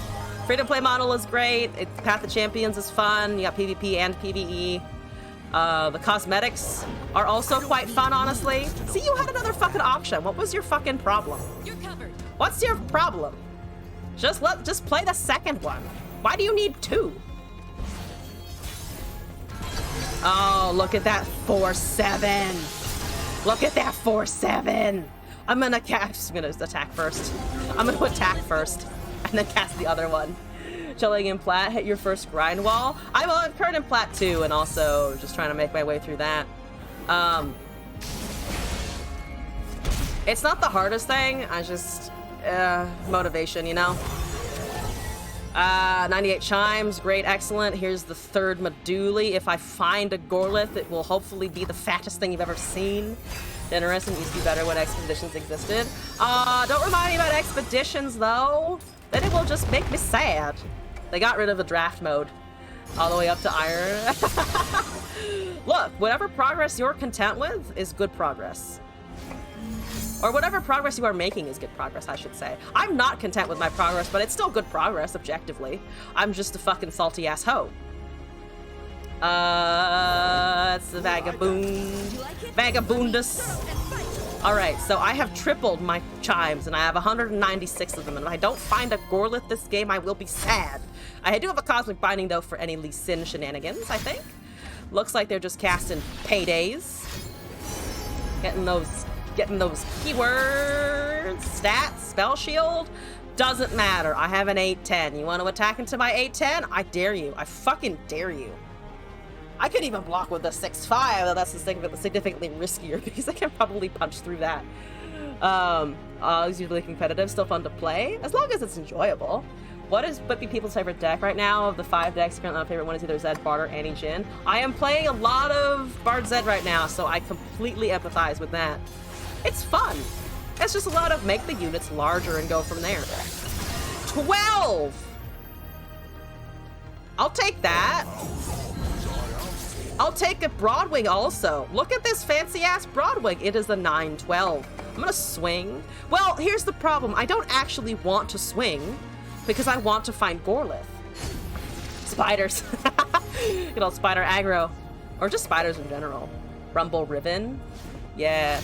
Free-to-play model is great. Path of Champions is fun. You got PvP and PvE. The cosmetics are also quite fun, honestly. See, you had another fucking option. What was your fucking problem? You're covered. What's your problem? Just play the second one. Why do you need 2? Oh, look at that 4/7. Look at that 4/7. I'm gonna attack first. I'm gonna attack first and then cast the other one. Chilling in Plat, hit your first grind wall. I'm on current in Plat 2 and also just trying to make my way through that. It's not the hardest thing. I just motivation, you know. 98 chimes, great, excellent. Here's the 3rd Meduli. If I find a Gorlith, it will hopefully be the fattest thing you've ever seen. Interesting, used to be better when Expeditions existed. Don't remind me about Expeditions, though. Then it will just make me sad. They got rid of the draft mode. All the way up to Iron. Look, whatever progress you're content with is good progress. Or whatever progress you are making is good progress, I should say. I'm not content with my progress, but it's still good progress, objectively. I'm just a fucking salty-ass hoe. It's the Vagabundus. Alright, so I have tripled my chimes, and I have 196 of them, and if I don't find a Gorlith this game, I will be sad. I do have a Cosmic Binding, though, for any Lee Sin shenanigans, I think. Looks like they're just casting paydays. Getting those keywords, stats, spell shield. Doesn't matter. I have an 8-10. You want to attack into my 8-10? I dare you. I fucking dare you. I could even block with the 6-5, though that's significantly riskier because I can probably punch through that. It's usually competitive, still fun to play, as long as it's enjoyable. What be people's favorite deck right now? Of the 5 decks, currently my favorite one is either Zed, Bard, or Annie Jin. I am playing a lot of Bard Zed right now, so I completely empathize with that. It's fun. It's just a lot of make the units larger and go from there. 12! I'll take that. I'll take a Broadwing also. Look at this fancy-ass Broadwing. It is a 9-12. I'm gonna swing. Well, here's the problem. I don't actually want to swing because I want to find Gorlith. Spiders. Good old spider aggro. Or just spiders in general. Rumble Riven. Yeah.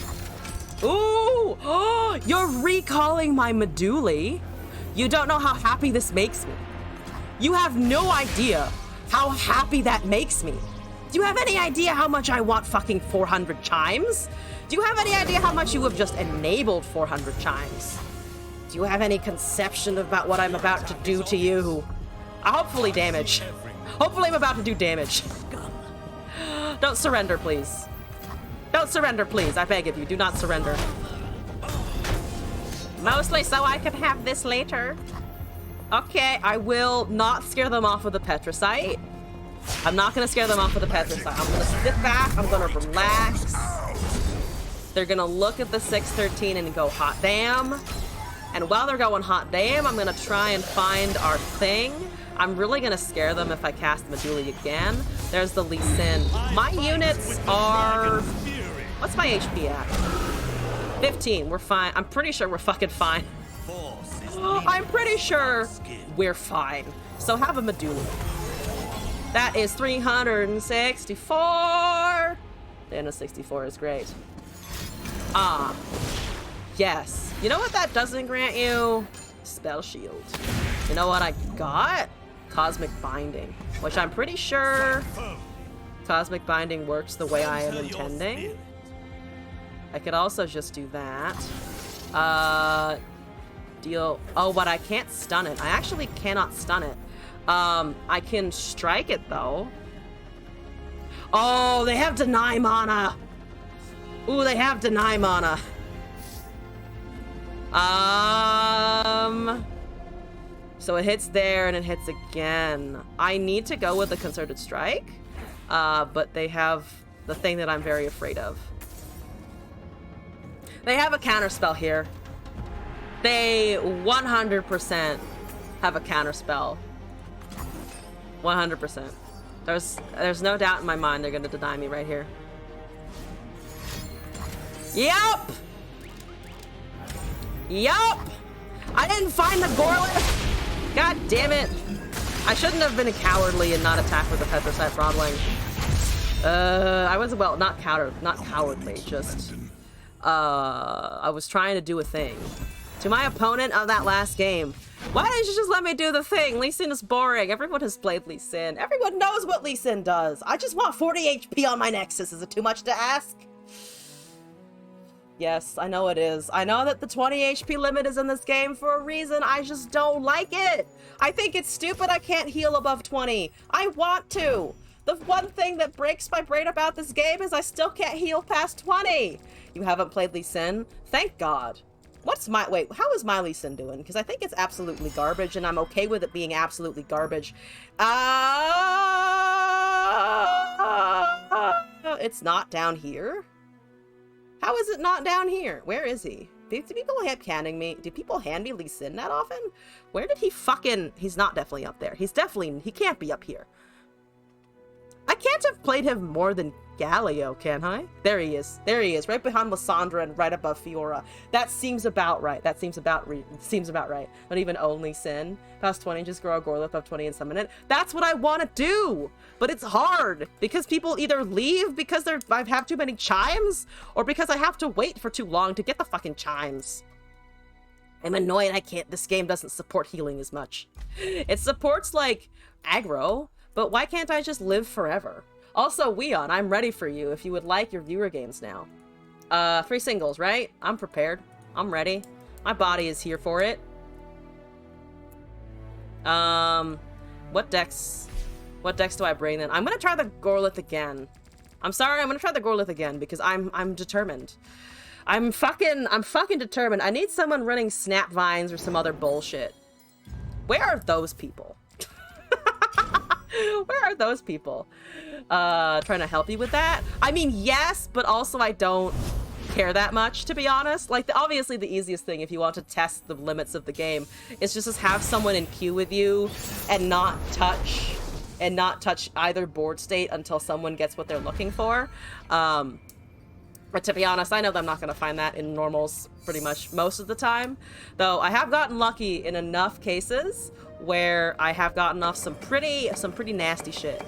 Ooh! Oh, you're recalling my Meduli. You don't know how happy this makes me. You have no idea how happy that makes me. Do you have any idea how much I want fucking 400 chimes? Do you have any idea how much you have just enabled 400 chimes? Do you have any conception about what I'm about to do to you? Hopefully damage. Hopefully I'm about to do damage. Don't surrender, please. Don't surrender, please. I beg of you, do not surrender. Mostly so I can have this later. Okay, I will not scare them off with the Petricite. I'm not gonna scare them off with the Petricite. I'm gonna sit back, I'm gonna relax. They're gonna look at the 613 and go hot damn. And while they're going hot damn, I'm gonna try and find our thing. I'm really gonna scare them if I cast Meduli again. There's the Lee Sin. My units are... What's my HP at? 15, we're fine. I'm pretty sure we're fucking fine. I'm pretty sure we're fine. So have a Meduli. That is 364. And a 64 is great. Ah, yes. You know what that doesn't grant you? Spell shield. You know what I got? Cosmic Binding, which I'm pretty sure Cosmic Binding works the way I am intending. I could also just do that. Deal. Oh, but I can't stun it. I actually cannot stun it. I can strike it though. Oh, they have deny mana. Ooh, they have deny mana. So it hits there and it hits again. I need to go with the Concerted Strike, but they have the thing that I'm very afraid of. They have a counterspell here. They 100% have a counterspell. 100%. There's no doubt in my mind they're gonna deny me right here. Yup! Yup! I didn't find the Gorlith! God damn it! I shouldn't have been cowardly and not attack with the Petricite Broadwing. I was, well, not cowardly, just... I was trying to do a thing. To my opponent of that last game, why didn't you just let me do the thing? Lee Sin is boring. Everyone has played Lee Sin. Everyone knows what Lee Sin does. I just want 40 HP on my Nexus. Is it too much to ask? Yes, I know it is. I know that the 20 HP limit is in this game for a reason. I just don't like it. I think it's stupid I can't heal above 20. I want to. The one thing that breaks my brain about this game is I still can't heal past 20. You haven't played Lee Sin? Thank God. Wait, how is my Lee Sin doing? Because I think it's absolutely garbage, and I'm okay with it being absolutely garbage. It's not down here? How is it not down here? Where is he? Do people handing me? Do people hand me Lee Sin that often? Where did he fucking... He's not definitely up there. He can't be up here. I can't have played him more than Galio, can I? There he is. There he is, right behind Lysandra and right above Fiora. That seems about right. That seems about right. Not even only Sin. Past 20, just grow a Gorlith above 20 and summon it. That's what I want to do! But it's hard, because people either leave because I have too many chimes, or because I have to wait for too long to get the fucking chimes. I'm annoyed this game doesn't support healing as much. It supports, like, aggro, but why can't I just live forever? Also, Weon, I'm ready for you if you would like your viewer games now. 3 singles, right? I'm prepared. I'm ready. My body is here for it. What decks do I bring then? I'm gonna try the Gorlith again. I'm sorry, I'm gonna try the Gorlith again because I'm determined. I'm fucking determined. I need someone running snap vines or some other bullshit. Where are those people? Where are those people? Trying to help you with that? I mean, yes, but also I don't care that much, to be honest. Like, obviously the easiest thing if you want to test the limits of the game is just to have someone in queue with you and not touch either board state until someone gets what they're looking for. But to be honest, I know that I'm not going to find that in normals pretty much most of the time. Though I have gotten lucky in enough cases where I have gotten off some pretty nasty shit.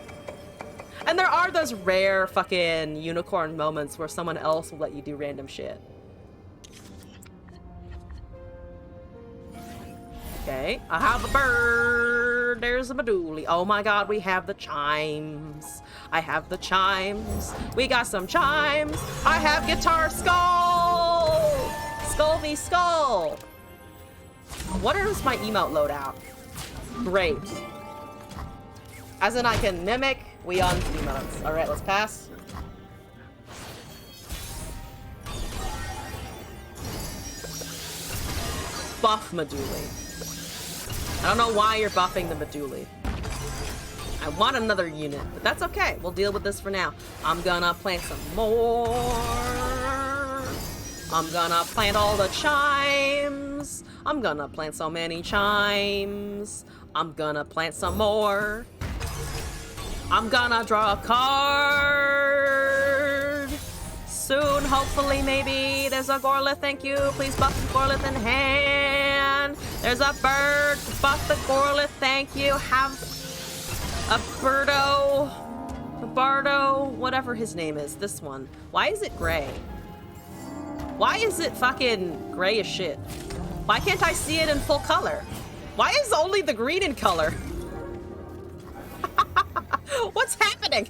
And there are those rare fucking unicorn moments where someone else will let you do random shit. Okay, I have a bird. There's a Meduli. Oh my god, we have the chimes. I have the chimes. We got some chimes. I have Guitar Skull. Skull v Skull. What is my emote loadout? Great. As in I can mimic Weon's emotes. Alright, let's pass. Buff Meduli. I don't know why you're buffing the Meduli. I want another unit, but that's okay. We'll deal with this for now. I'm gonna plant some more. I'm gonna plant all the chimes. I'm gonna plant so many chimes. I'm gonna plant some more. I'm gonna draw a card. Soon, hopefully, maybe. There's a Gorlith, thank you. Please buff the Gorlith in hand. There's a bird. Buff the Gorlith, thank you. Have a Birdo. A Bardo. Whatever his name is. This one. Why is it gray? Why is it fucking gray as shit? Why can't I see it in full color? Why is only the green in color? What's happening?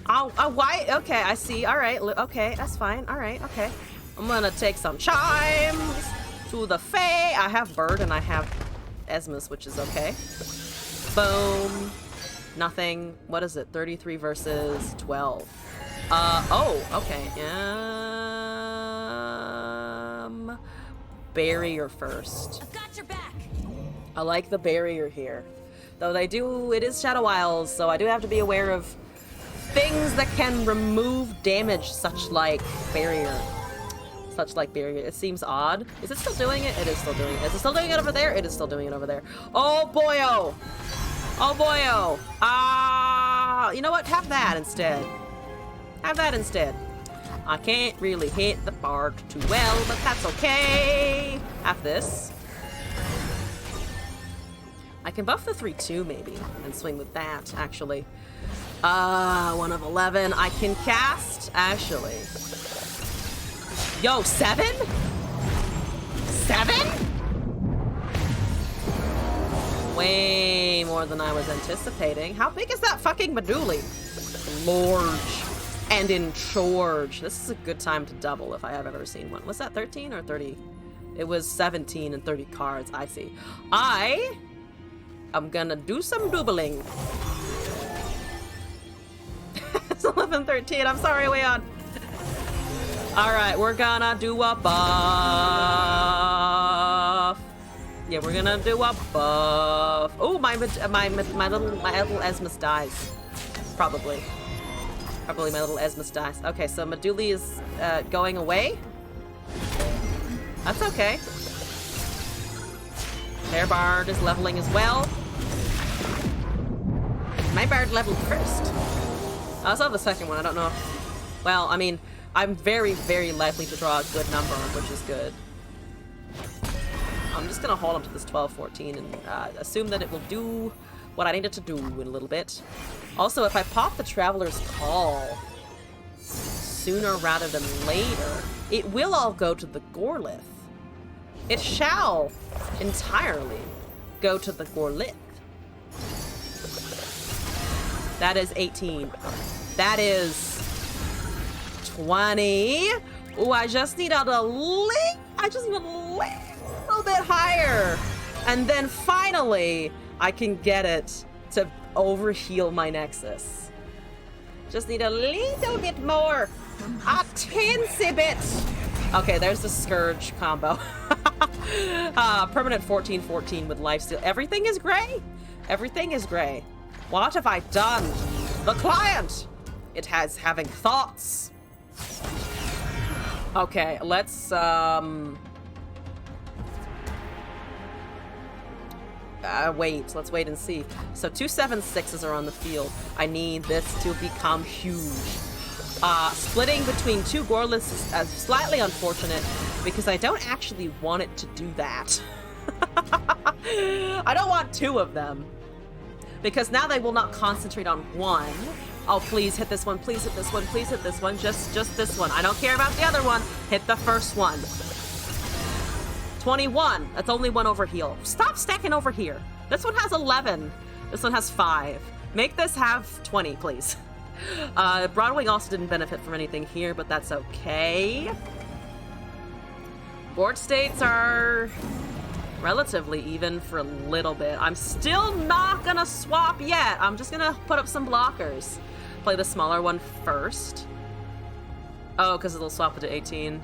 Oh, why? Okay, I see. All right. Okay, that's fine. All right. Okay. I'm gonna take some chimes to the Fae. I have Bird and I have Esmus, which is okay. Boom. Nothing. What is it? 33 versus 12. Oh, okay. Barrier first. I've got your back. I like the barrier here. Though it is Shadow Isles, so I do have to be aware of things that can remove damage, such like barrier. It seems odd. Is it still doing it? It is still doing it. Is it still doing it over there? It is still doing it over there. Oh boyo! Oh boyo! You know what? Have that instead. Have that instead. I can't really hit the bard too well, but that's okay. Have this. I can buff the 3-2 maybe and swing with that, actually. 1 of 11. I can cast, actually. Yo, 7? 7? Way more than I was anticipating. How big is that fucking Meduli? Large. And in charge. This is a good time to double if I have ever seen one. Was that 13 or 30? It was 17 and 30 cards. I see. I'm gonna do some doubling. It's 11-13. I'm sorry, Weon. Alright, we're gonna do a buff. Yeah, we're gonna do a buff. Oh, my little Esmus dies. Probably my little Esmus dies. Okay, so Meduli is going away. That's okay. Their bard is leveling as well. My bard leveled first. I saw the second one. I don't know if... Well, I mean, I'm very, very likely to draw a good number, which is good. I'm just going to hold on to this 12-14 and assume that it will do what I need it to do in a little bit. Also, if I pop the Traveler's Call sooner rather than later, it will all go to the Gorlith. It shall entirely go to the Gorlith. That is 18. That is 20. Ooh, I just need a little bit higher. And then finally, I can get it to overheal my Nexus. Just need a little bit more. A teensy bit. Okay, there's the Scourge combo. Permanent 14/14 with lifesteal. Everything is gray. Everything is gray. What have I done? The client! It has having thoughts. Okay, let's, wait. Let's wait and see. So 2 7/6s are on the field. I need this to become huge. Splitting between 2 Gorliths is slightly unfortunate because I don't actually want it to do that. I don't want 2 of them because now they will not concentrate on 1. Oh, please hit this one. Please hit this one. Please hit this one. Just this one. I don't care about the other one. Hit the first one. 21. That's only 1 overheal. Stop stacking over here. This one has 11. This one has 5. Make this have 20, please. Broadwing also didn't benefit from anything here, but that's okay. Board states are relatively even for a little bit. I'm still not gonna swap yet. I'm just gonna put up some blockers. Play the smaller one first. Oh, because it'll swap it to 18.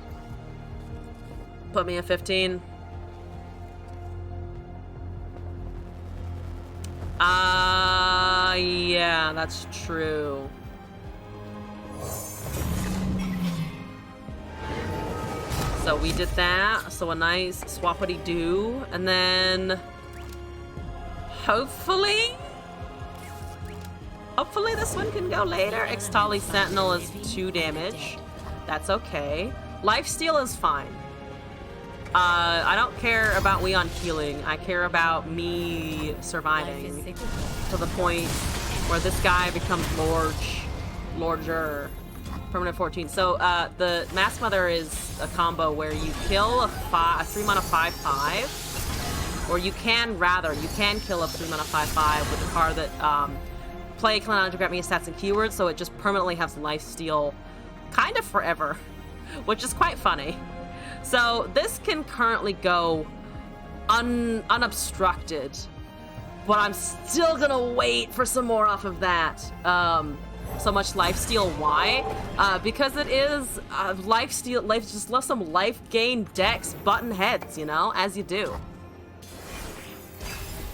Put me at 15. Yeah, that's true. So we did that. So a nice swappity-doo. And then hopefully this one can go later. Ixtali Sentinel is 2 damage. That's okay. Lifesteal is fine. I don't care about Weon healing. I care about me surviving to the point where this guy becomes larger. Permanent 14. So the Mask Mother is a combo where you kill a 3-mana 5/5, or you can kill a 3-mana 5/5 with a card that play Kalana to grant me stats and keywords, so it just permanently has lifesteal kind of forever, which is quite funny. So this can currently go unobstructed, but I'm still gonna wait for some more off of that. So much lifesteal. Why? Because it is lifesteal. Life just love some life gain decks, button heads, you know, as you do.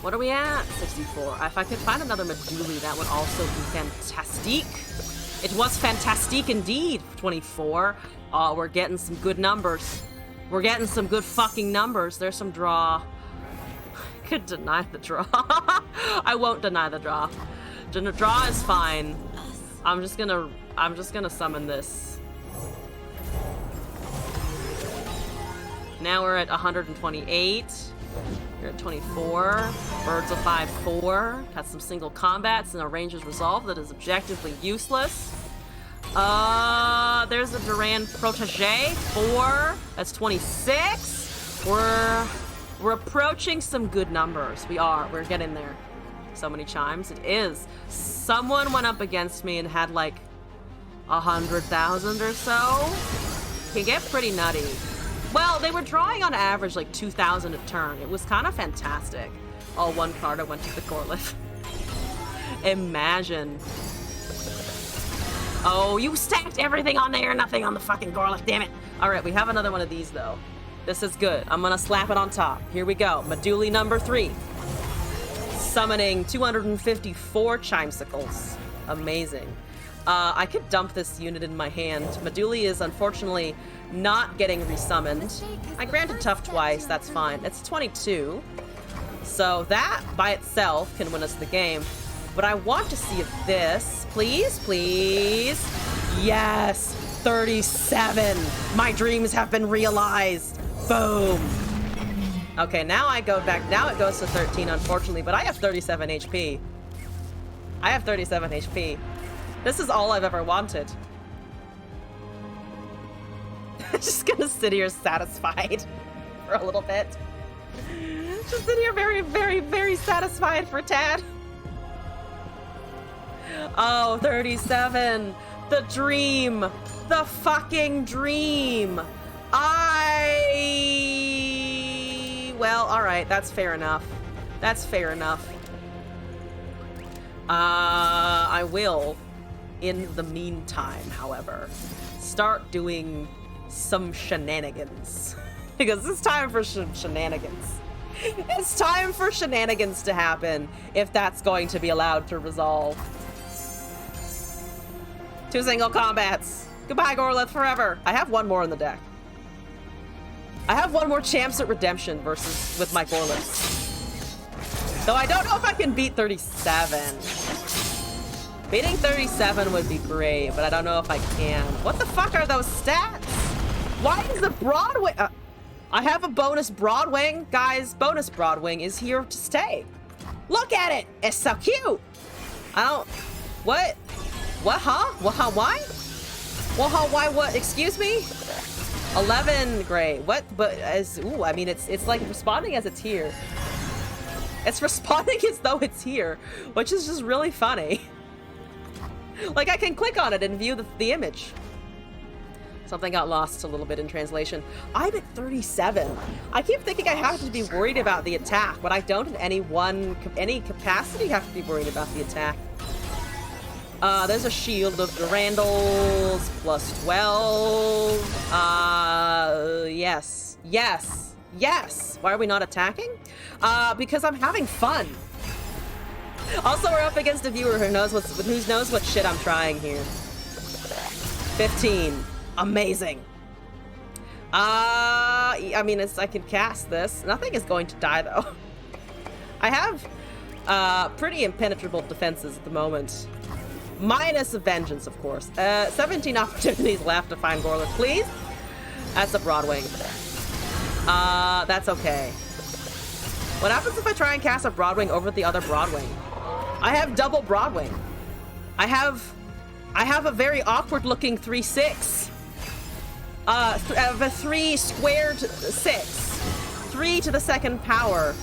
What are we at? 64. If I could find another Meduli, that would also be fantastic. It was fantastic indeed. 24. Oh, we're getting some good numbers. We're getting some good fucking numbers. There's some draw. I could deny the draw. I won't deny the draw. The draw is fine. I'm just gonna summon this. Now we're at 128. You're at 24. Birds of 5/4. Had some single combats and a Ranger's Resolve that is objectively useless. There's a Duran Protege, 4. That's 26. We're approaching some good numbers. We're getting there. So many chimes. It is. Someone went up against me and had like 100,000 or so. Can get pretty nutty. Well, they were drawing on average like 2,000 a turn. It was kind of fantastic. All 1 card I went to the Gorlith. Imagine. Oh, you stacked everything on there, nothing on the fucking Gorlith, damn it. All right, we have another one of these though. This is good. I'm gonna slap it on top. Here we go. Meduli number 3. Summoning 254 Chimesicles. Amazing. I could dump this unit in my hand. Meduli is unfortunately not getting resummoned. I granted tough twice, that's fine. It's 22. So that by itself can win us the game. But I want to see if this, please, please. Yes, 37. My dreams have been realized. Boom. Okay, now I go back. Now it goes to 13, unfortunately, but I have 37 HP. I have 37 HP. This is all I've ever wanted. I'm just gonna sit here satisfied for a little bit. Just sit here very, very, very satisfied for a tad. Oh, 37. The dream. The fucking dream. Well, alright, that's fair enough. That's fair enough. I will, in the meantime, however, start doing some shenanigans. Because it's time for shenanigans. It's time for shenanigans to happen, if that's going to be allowed to resolve. 2 single combats. Goodbye, Gorlith, forever. I have one more in the deck. I have one more Champs at Redemption versus with my Gorliths. Though I don't know if I can beat 37. Beating 37 would be great, but I don't know if I can. What the fuck are those stats? Why is the Broadwing... I have a bonus Broadwing. Guys, bonus Broadwing is here to stay. Look at it. It's so cute. I don't... What? What, huh? What, huh, why? Well, huh, why, what? Excuse me? 11, great. What? But as... Ooh, I mean, it's like responding as it's here. It's responding as though it's here, which is just really funny. Like, I can click on it and view the image. Something got lost a little bit in translation. I'm at 37. I keep thinking I have to be worried about the attack, but I don't in any capacity have to be worried about the attack. There's a Shield of Durandals, plus 12. Yes. Yes. Yes. Why are we not attacking? Because I'm having fun. Also, we're up against a viewer who knows what shit I'm trying here. 15. Amazing. I mean, I can cast this. Nothing is going to die, though. I have pretty impenetrable defenses at the moment. Minus a Vengeance, of course. 17 opportunities left to find Gorlith, please. That's a Broadwing. That's okay. What happens if I try and cast a Broadwing over the other Broadwing? I have double Broadwing. I have a very awkward looking 3/6. A 3 squared 6. 3 to the 2nd power.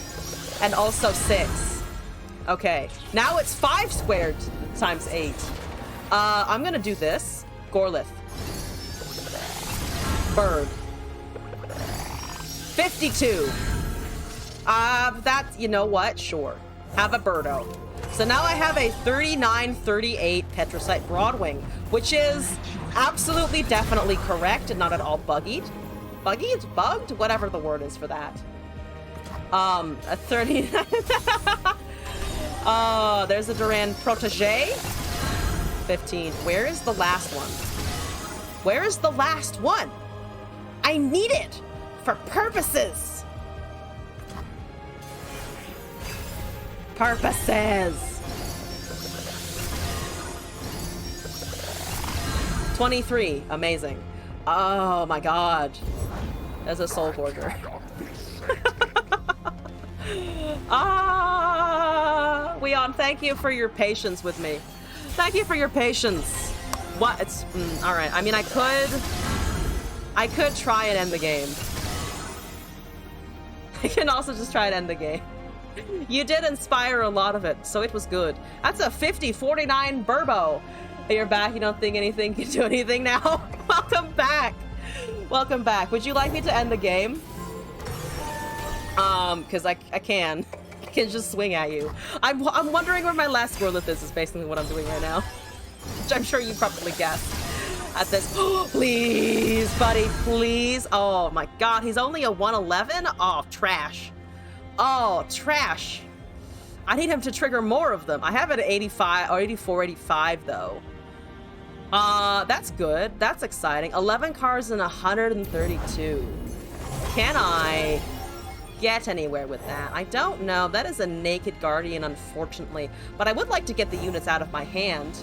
And also 6. Okay. Now it's 5 squared times 8. I'm gonna do this. Gorlith. Bird. 52. You know what? Sure. Have a Birdo. So now I have a 39-38 Petricite Broadwing, which is absolutely definitely correct and not at all buggied. Buggied? Bugged? Whatever the word is for that. A 39... there's a Durand Protege. 15. Where is the last one? Where is the last one? I need it for purposes. Purposes. 23. Amazing. Oh my god. There's a Soul Forger. Weon, thank you for your patience with me. Thank you for your patience. What? It's all right. I mean, I could try and end the game. I can also just try and end the game. You did inspire a lot of it, so it was good. That's a 50-49 Burbo. You're back. You don't think anything can do anything now? Welcome back. Welcome back. Would you like me to end the game? Because I can. I can just swing at you. I'm wondering where my last Gorlith is basically what I'm doing right now. Which I'm sure you probably guessed at this. Please, buddy, please. Oh my god, he's only a 111? Oh, trash. Oh, trash. I need him to trigger more of them. I have it at 85 or 84, 85 though. That's good. That's exciting. 11 cards and 132. Can I get anywhere with that? I don't know. That is a Naked Guardian, unfortunately. But I would like to get the units out of my hand.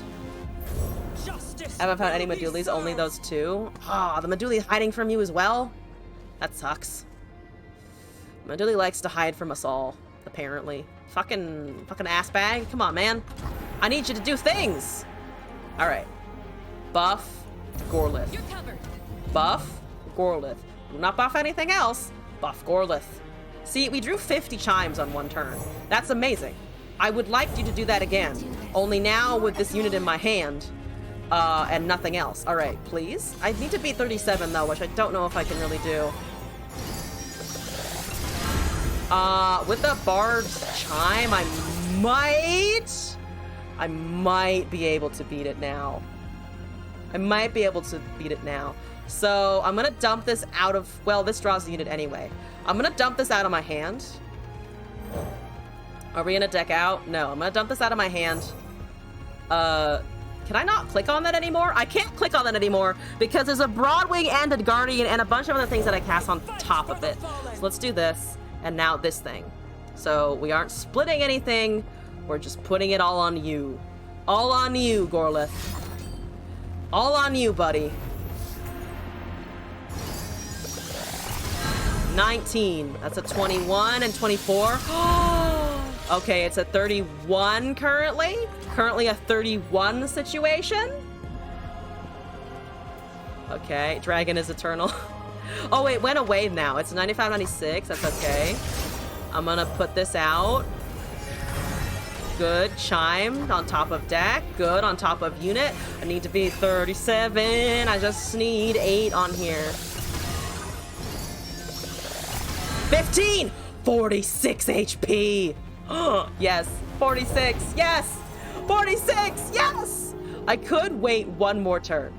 I haven't found any Medulis, only those 2. Ah, the Meduli hiding from you as well? That sucks. Meduli likes to hide from us all, apparently. Fucking ass bag. Come on, man. I need you to do things. All right. Buff Gorlith. You're covered. Buff Gorlith. Do not buff anything else. Buff Gorlith. See, we drew 50 chimes on one turn. That's amazing. I would like you to do that again. Only now with this unit in my hand, and nothing else. All right, please. I need to beat 37 though, which I don't know if I can really do. With the Bard's Chime, I might be able to beat it now. I might be able to beat it now. So I'm gonna dump this out of, well, this draws the unit anyway. I'm gonna dump this out of my hand. Are we gonna deck out? No, I'm gonna dump this out of my hand. Can I not click on that anymore? I can't click on that anymore because there's a Broadwing and a Guardian and a bunch of other things that I cast on top of it. So let's do this, and now this thing. So we aren't splitting anything, we're just putting it all on you. All on you, Gorlith. All on you, buddy. 19. That's a 21 and 24. Okay, it's a 31 currently. Currently a 31 situation. Okay, Dragon is eternal. Oh, it went away now. It's 95, 96. That's okay. I'm gonna put this out. Good. Chime on top of deck. Good. On top of unit. I need to be 37. I just need 8 on here. 15! 46 HP! Yes. 46. Yes! 46! Yes! I could wait one more turn.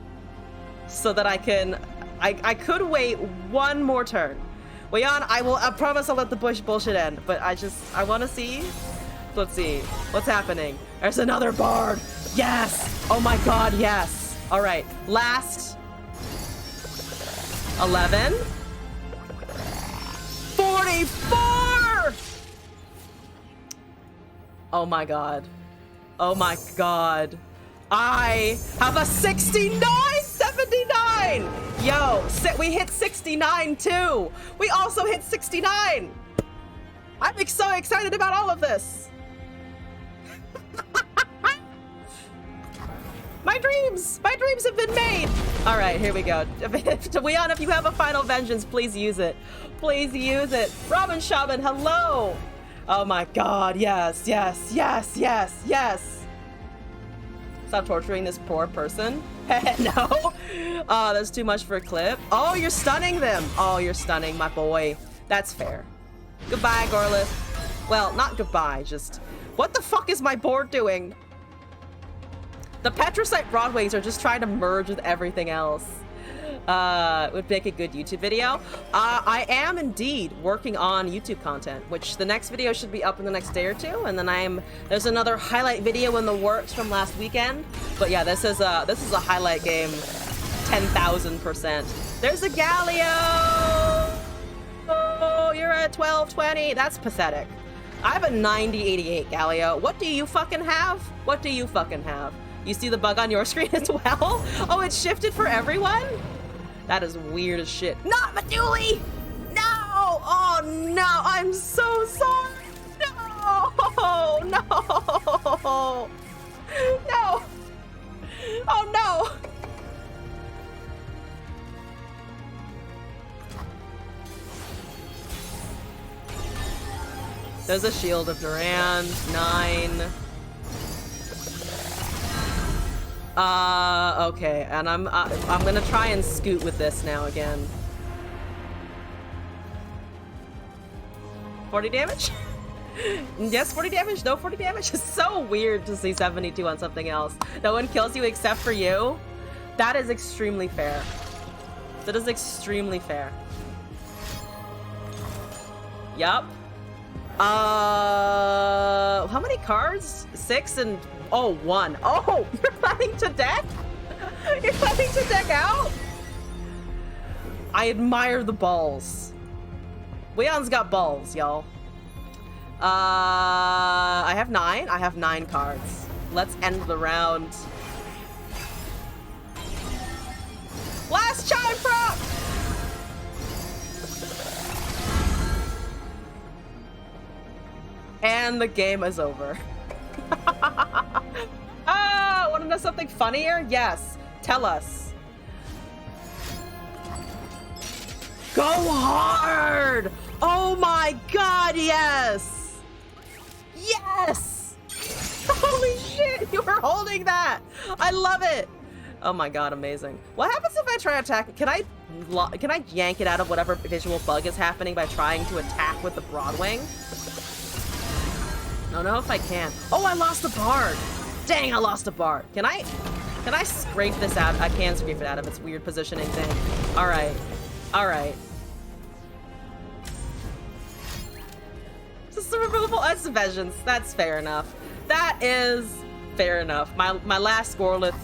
So that I can... I could wait one more turn. Leon, I promise I'll let the bullshit end. But I want to see... Let's see. What's happening? There's another Bard! Yes! Oh my god, yes! Alright. Last... 11... 44! Oh my god. Oh my god. I have a 69.79! Yo, we hit 69 too! We also hit 69! I'm so excited about all of this! My dreams have been made! Alright, here we go. Leon, if you have a final vengeance, please use it. Please use it. Robin Shaman, hello! Oh my god, yes, yes, yes, yes, yes! Stop torturing this poor person. No! Oh, that's too much for a clip. Oh, you're stunning them! Oh, you're stunning, my boy. That's fair. Goodbye, Gorlith. Well, not goodbye, just... What the fuck is my board doing? The Petrocite Broadwings are just trying to merge with everything else. Would make a good YouTube video. I am indeed working on YouTube content, which the next video should be up in the next day or two, and then there's another highlight video in the works from last weekend. But yeah, this is a highlight game, 10,000%. There's a Galio. Oh, you're at 1220. That's pathetic. I have a 9088 Galio. What do you fucking have? What do you fucking have? You see the bug on your screen as well? Oh, it's shifted for everyone? That is weird as shit. Not Meduli! No! Oh no! I'm so sorry! No! No! No! Oh no! There's a Shield of Durand. 9. Okay, and I'm gonna try and scoot with this now again. 40 damage? Yes, 40 damage? No 40 damage? It's so weird to see 72 on something else. No one kills you except for you? That is extremely fair. That is extremely fair. Yup. How many cards? 6 and... Oh, 1. Oh, you're planning to deck? You're planning to deck out? I admire the balls. Leon's got balls, y'all. I have 9. I have 9 cards. Let's end the round. Last Chime Prop! And the game is over. Want to know something funnier? Yes. Tell us. Go hard! Oh my god, yes! Yes! for holding that. I love it. Oh my god, amazing. What happens if I try to attack? Can I yank it out of whatever visual bug is happening by trying to attack with the Broadwing? I don't know if I can. Oh, I lost a bard. Dang, I lost a bard. Can I scrape this out? I can scrape it out of its weird positioning thing. All right. All right. Just the removal. That's vengeance. That's fair enough. That is fair enough. My last Gorlith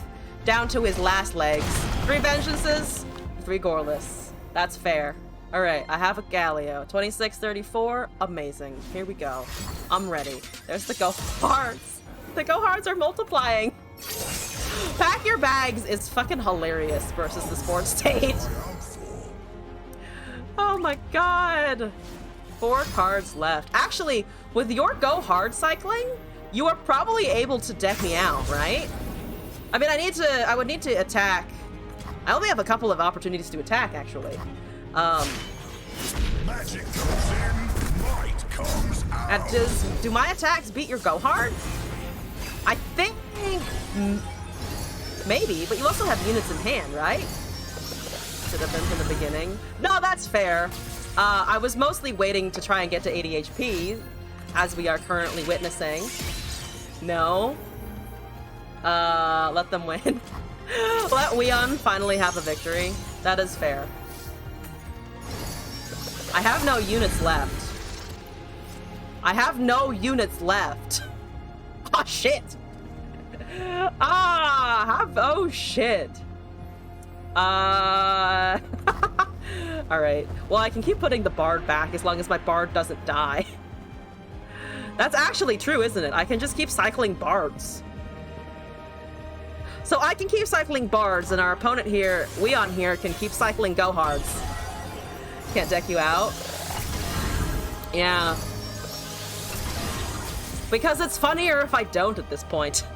down to his last legs. 3 vengeances, 3 Gorliths. That's fair. All right, I have a Galio. 2634, amazing. Here we go. I'm ready. There's the Go Hards. The Go Hards are multiplying. Pack your bags is fucking hilarious versus the sports stage. Oh my god. 4 cards left. Actually, with your Go Hard cycling, you are probably able to deck me out, right? I mean, I would need to attack. I only have a couple of opportunities to attack, actually. Magic comes in, might comes out. And do my attacks beat your Go Hard? I think maybe, but you also have units in hand, right? Should have been from the beginning. No, that's fair. I was mostly waiting to try and get to 80 HP, as we are currently witnessing. No. Let them win. Let Weon finally have a victory. That is fair. I have no units left. I have no units left. Oh, shit. Oh, shit. Alright. Well, I can keep putting the Bard back as long as my Bard doesn't die. That's actually true, isn't it? I can just keep cycling Bards. So I can keep cycling Bards, and our opponent here, Weon here, can keep cycling Go Hards. Can't deck you out. Yeah. Because it's funnier if I don't at this point.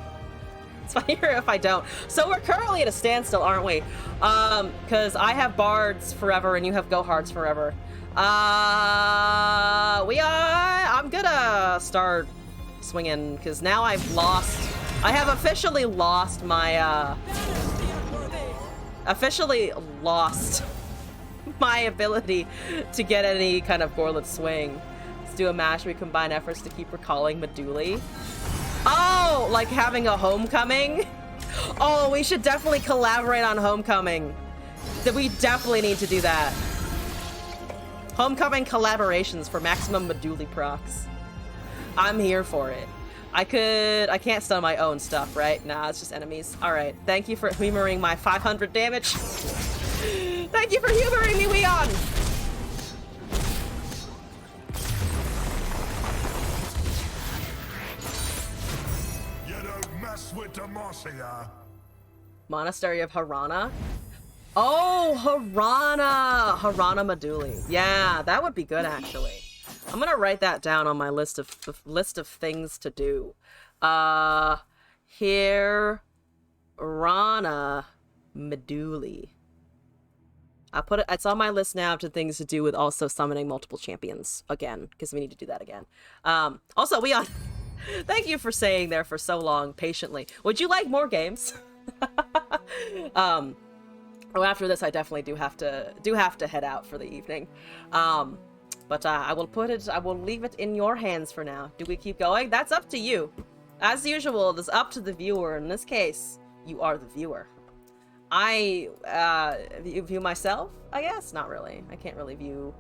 It's funnier if I don't. So we're currently at a standstill, aren't we? Because I have Bards forever and you have Go Hards forever. I'm gonna start swinging, because now I have officially lost my, my ability to get any kind of Gorlith swing. Let's do a match where we combine efforts to keep recalling Meduli. Oh, like having a homecoming? Oh, we should definitely collaborate on homecoming. We definitely need to do that. Homecoming collaborations for maximum Meduli procs. I'm here for it. I can't stun my own stuff, right? Nah, it's just enemies. All right, thank you for humoring my 500 damage. Thank you for humoring me, Weon! You don't mess with Demacia. Monastery of Harana? Oh, Harana! Harana Meduli. Yeah, that would be good, actually. I'm gonna write that down on my list of things to do. Harana Meduli. I put it. It's on my list now to things to do with also summoning multiple champions again, because we need to do that again. Also, Weon, thank you for staying there for so long patiently. Would you like more games? Well, after this, I definitely do have to head out for the evening. But I will leave it in your hands for now. Do we keep going? That's up to you. As usual, it's up to the viewer. In this case, you are the viewer. I view myself, I guess? Not really. I can't really view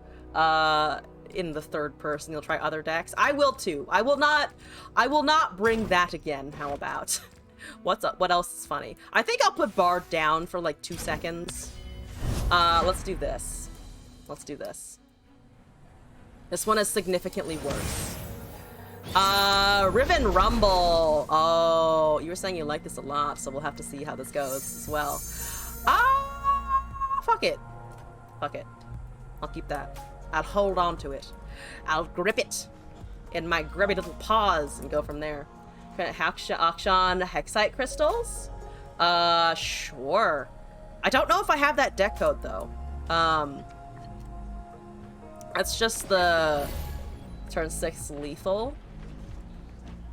in the third person. You'll try other decks. I will too. I will not bring that again. How about? What's up? What else is funny? I think I'll put Bard down for like 2 seconds. Let's do this. Let's do this. This one is significantly worse. Ribbon Rumble. Oh, you were saying you like this a lot, so we'll have to see how this goes as well. Fuck it. Fuck it. I'll keep that. I'll hold on to it. I'll grip it in my grubby little paws and go from there. Akshan Hexite Crystals? Sure. I don't know if I have that deck code, though. That's just the turn 6 lethal.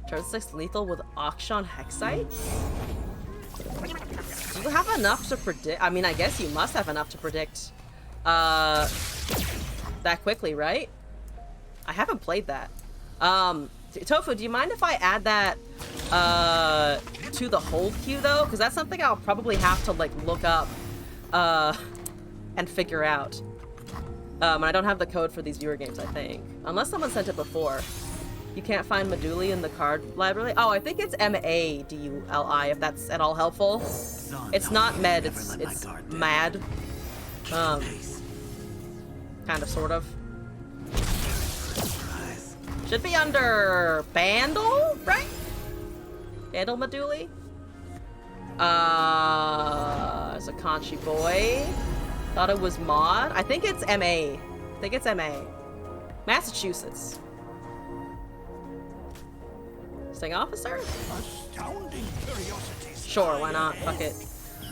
Turn 6 lethal with Akshan Hexite? Do you have enough to predict? I mean, I guess you must have enough to predict that quickly, right? I haven't played that. Tofu, do you mind if I add that to the hold queue though? Because that's something I'll probably have to like look up and figure out. And I don't have the code for these viewer games, I think. Unless someone sent it before. You can't find Meduli in the card library? Oh, I think it's M-A-D-U-L-I, if that's at all helpful. It's not med, it's mad. Kind of, sort of. Should be under Bandle, right? Bandle Meduli? It's a Conchi boy. Thought it was mod. I think it's MA. I think it's MA. Massachusetts. Sting officer? Sure, why not? Fuck it.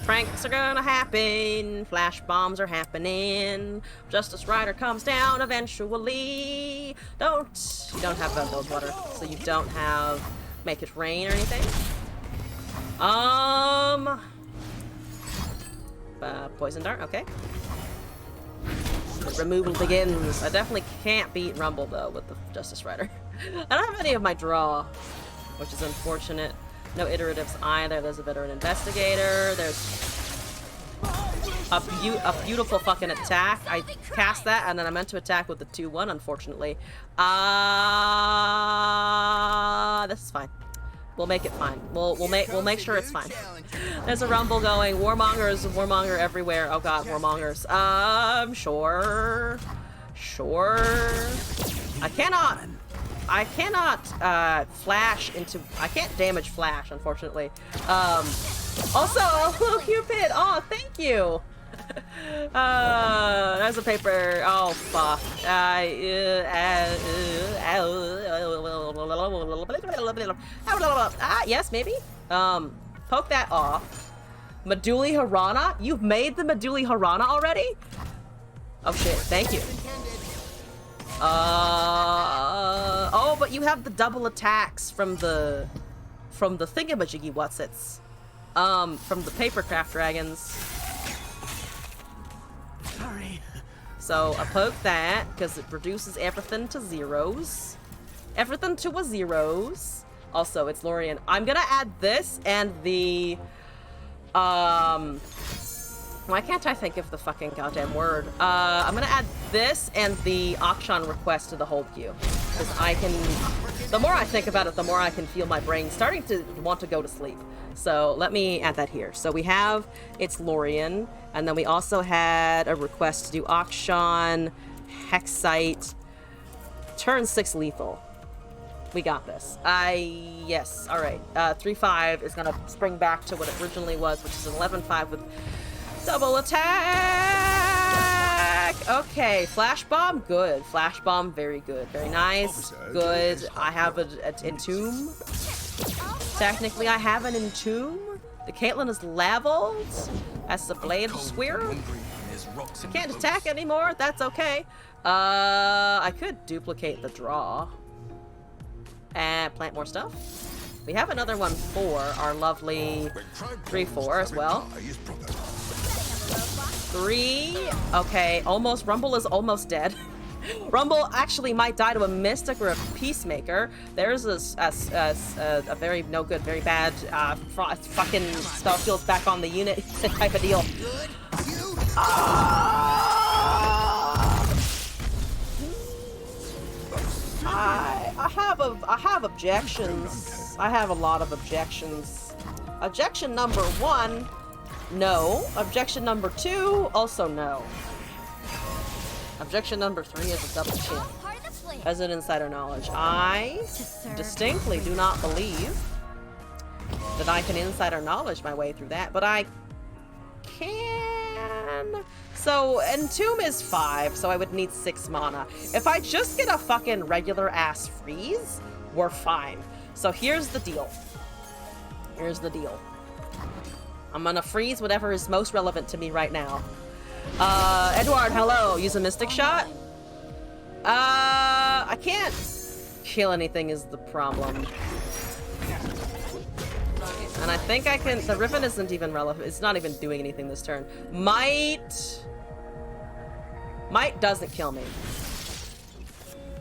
Pranks are gonna happen. Flash bombs are happening. Justice Rider comes down eventually. You don't have Build Water, so you don't have Make It Rain or anything. Poison Dart, okay. The removal begins. I definitely can't beat Rumble though with the Justice Rider. I don't have any of my draw, which is unfortunate. No iteratives either. There's a veteran investigator. There's a beautiful fucking attack. I cast that and then I meant to attack with the 2-1, unfortunately. This is fine. We'll make it fine. We'll make sure it's fine. There's a rumble going. Warmonger everywhere. Oh god, warmongers. Sure. I cannot flash into. I can't damage flash, unfortunately. Also, hello Cupid. Oh, thank you. There's a paper. Oh fuck. Yes, maybe. Poke that off. Meduli Harana? You've made the Meduli Harana already? Oh shit, thank you. Oh, but you have the double attacks from the thingamajiggy whatsits. From the Papercraft Dragons. Sorry. So I poke that because it reduces everything to zeros. Everything to a zeros. Also, it's Lorien. I'm gonna add this and the why can't I think of the fucking goddamn word? I'm gonna add this and the Akshan request to the hold queue. Because I can... The more I think about it, the more I can feel my brain starting to want to go to sleep. So let me add that here. So we have... It's Lorien. And then we also had a request to do Akshan, Hexite, turn 6 lethal. We got this. Yes, alright. 3-5 is gonna spring back to what it originally was, which is an 11-5 with double attack! Okay, Flash Bomb, good. Flash Bomb, very good. Very nice. Good. I have an Entomb. Technically, I have an Entomb. The Caitlyn is leveled as the Blade Square. I can't attack anymore. That's okay. I could duplicate the draw. And plant more stuff. We have another one for our lovely 3-4 as well. 3. Okay, almost. Rumble is almost dead. Rumble actually might die to a Mystic or a Peacemaker. There's a very no good, very bad fucking spell shields back on the unit type of deal. I have objections. I have a lot of objections. Objection number 1, no. Objection number 2, also no. Objection number 3 is a double kill. As an insider knowledge, I distinctly do not believe that I can insider knowledge my way through that, but I can. So Entomb is 5, so I would need 6 mana. If I just get a fucking regular ass freeze, we're fine. So here's the deal. Here's the deal. I'm gonna freeze whatever is most relevant to me right now. Edward, hello. Use a Mystic Shot? I can't kill anything is the problem. And I think I can... The Riven isn't even relevant. It's not even doing anything this turn. Might doesn't kill me.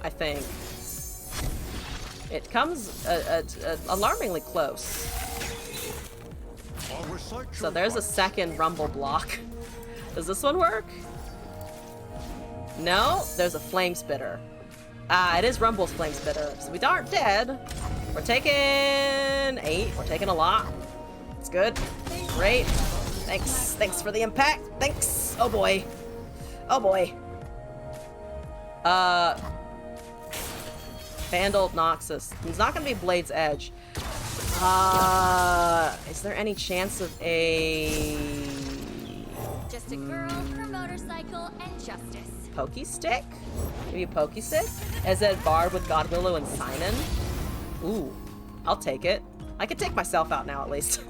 I think. It comes alarmingly close. So there's a second rumble block. Does this one work? No? There's a flame spitter. It is Rumble's flame spitter. So we aren't dead. We're taking 8. We're taking a lot. It's good. Great. Thanks. Thanks for the impact. Thanks. Oh boy. Oh boy. Vandal Noxus. He's not gonna be Blade's Edge. Is there any chance of a... Just a girl, her motorcycle, and justice. Pokey Stick? Maybe a Pokey Stick? Is it Bard with Godwillow and Sinon? Ooh, I'll take it. I can take myself out now, at least.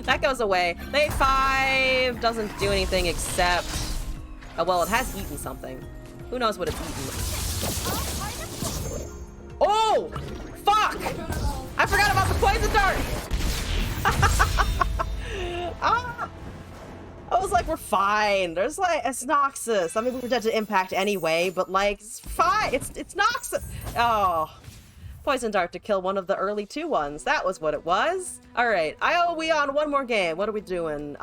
That goes away. Day 5 doesn't do anything except... Oh, well, it has eaten something. Who knows what it's eaten? Oh! Fuck! I forgot about the poison dart! Ah! I was like, we're fine. There's like, it's Noxus. I mean, we were dead to impact anyway, but like, it's fine. It's Noxus. Oh. Poison dart to kill one of the early 2-1s. That was what it was. Alright, we on one more game. What are we doing?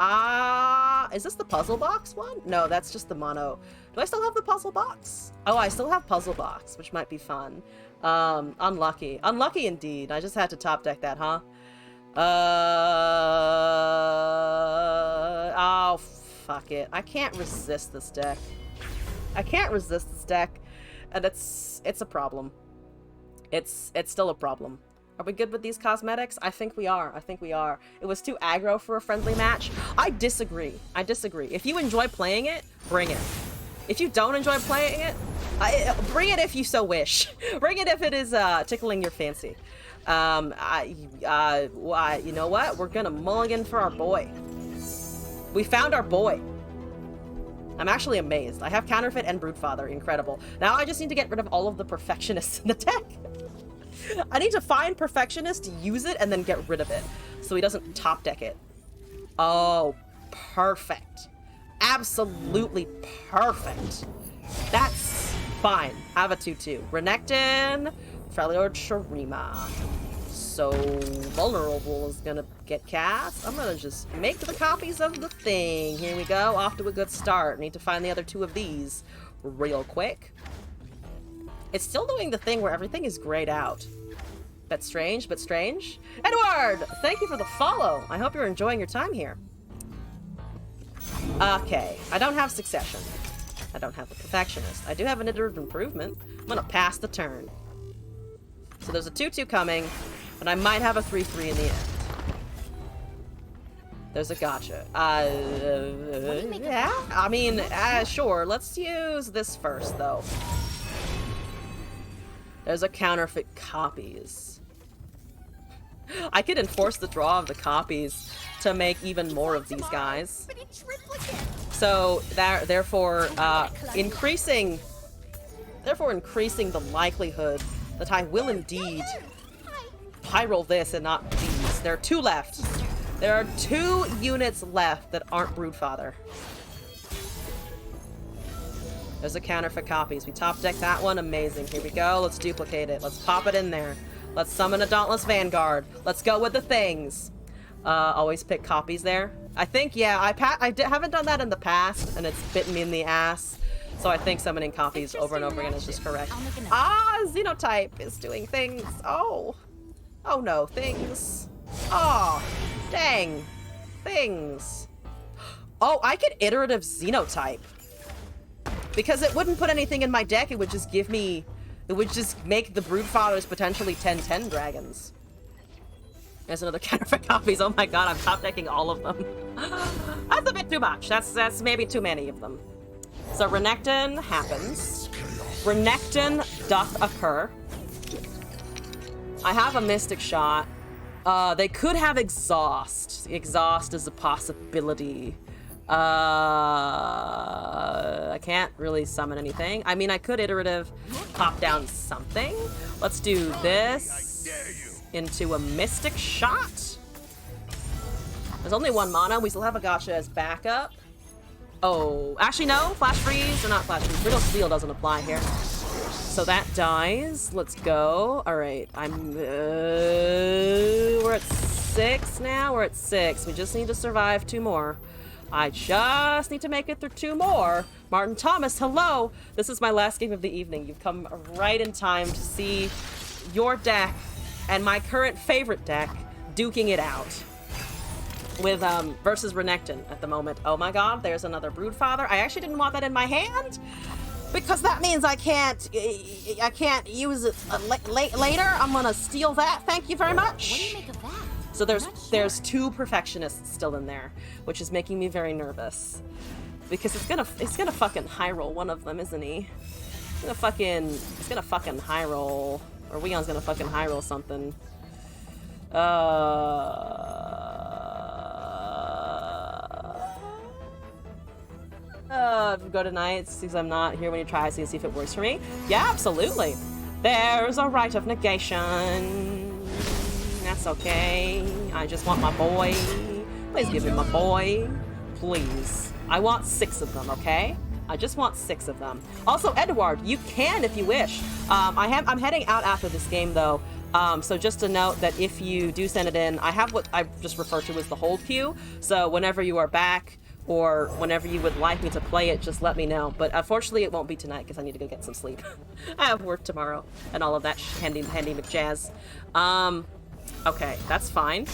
Is this the puzzle box one? No, that's just the mono. Do I still have the puzzle box? Oh, I still have puzzle box, which might be fun. Unlucky. Unlucky indeed. I just had to top deck that, huh? Oh, fuck it. I can't resist this deck. I can't resist this deck, and it's a problem. It's still a problem. Are we good with these cosmetics? I think we are. I think we are. It was too aggro for a friendly match. I disagree. I disagree. If you enjoy playing it, bring it. If you don't enjoy playing it, bring it if you so wish. Bring it if it is tickling your fancy. You know what? We're gonna mulligan for our boy. We found our boy. I'm actually amazed. I have Counterfeit and Broodfather. Incredible. Now I just need to get rid of all of the Perfectionists in the deck. I need to find Perfectionist, use it, and then get rid of it. So he doesn't top deck it. Oh, perfect. Absolutely perfect. That's fine. Have a 2-2. Renekton, Freljord Shurima. So Vulnerable is gonna get cast. I'm gonna just make the copies of the thing. Here we go. Off to a good start. Need to find the other 2 of these real quick. It's still doing the thing where everything is grayed out. But strange, but strange. Edward! Thank you for the follow. I hope you're enjoying your time here. Okay. I don't have Succession. I don't have the Perfectionist. I do have an Iterative Improvement. I'm gonna pass the turn. So there's a 2-2 coming, and I might have a 3-3 in the end. There's a gotcha. Yeah, I mean, sure. Let's use this first, though. There's a Counterfeit Copies. I could enforce the draw of the copies to make even more of these guys. So, therefore increasing the likelihood that I will indeed pyroll this and not these. There are 2 left. There are 2 units left that aren't Broodfather. There's a Counterfeit Copies. We top deck that one. Amazing. Here we go. Let's duplicate it. Let's pop it in there. Let's summon a Dauntless Vanguard. Let's go with the things. Always pick copies there. I think, yeah, I haven't done that in the past, and it's bitten me in the ass. So I think summoning copies over and over again is just correct. Xenotype is doing things. Oh. Oh no, things. Oh, dang. Things. Oh, I could Iterative Xenotype. Because it wouldn't put anything in my deck, it would just give me... It would just make the Broodfathers potentially 10/10 dragons. There's another Counterfeit Copies. Oh my god, I'm top decking all of them. That's a bit too much. That's maybe too many of them. So Renekton happens. Renekton doth occur. I have a Mystic Shot. They could have Exhaust. Exhaust is a possibility. I can't really summon anything. I mean, I could Iterative pop down something. Let's do this into a Mystic Shot. There's only 1 mana. We still have a gotcha as backup. Oh, actually no. Flash freeze or not flash freeze. Brittle steel doesn't apply here. So that dies. Let's go. All right, we're at 6 now. We're at 6. We just need to survive 2 more. I just need to make it through 2 more. Martin Thomas, hello. This is my last game of the evening. You've come right in time to see your deck and my current favorite deck duking it out with versus Renekton at the moment. Oh my god, there's another Broodfather. I actually didn't want that in my hand because that means I can't use it later. I'm gonna steal that. Thank you very much. What do you make of that? So there's 2 Perfectionists still in there, which is making me very nervous because it's gonna fucking high roll one of them, isn't he? It's gonna fucking high roll, or Weon's gonna fucking high roll something. Go to Knights because I'm not here when you try, so you see if it works for me. Yeah, absolutely. There's a rite of negation. That's okay. I just want my boy. Please give me my boy. Please. I want 6 of them, okay? I just want 6 of them. Also, Edward, you can if you wish. I'm heading out after this game, though. So just a note that if you do send it in, I have what I just refer to as the hold queue. So whenever you are back, or whenever you would like me to play it, just let me know. But unfortunately, it won't be tonight because I need to go get some sleep. I have work tomorrow and all of that handy McJazz. Okay, that's fine.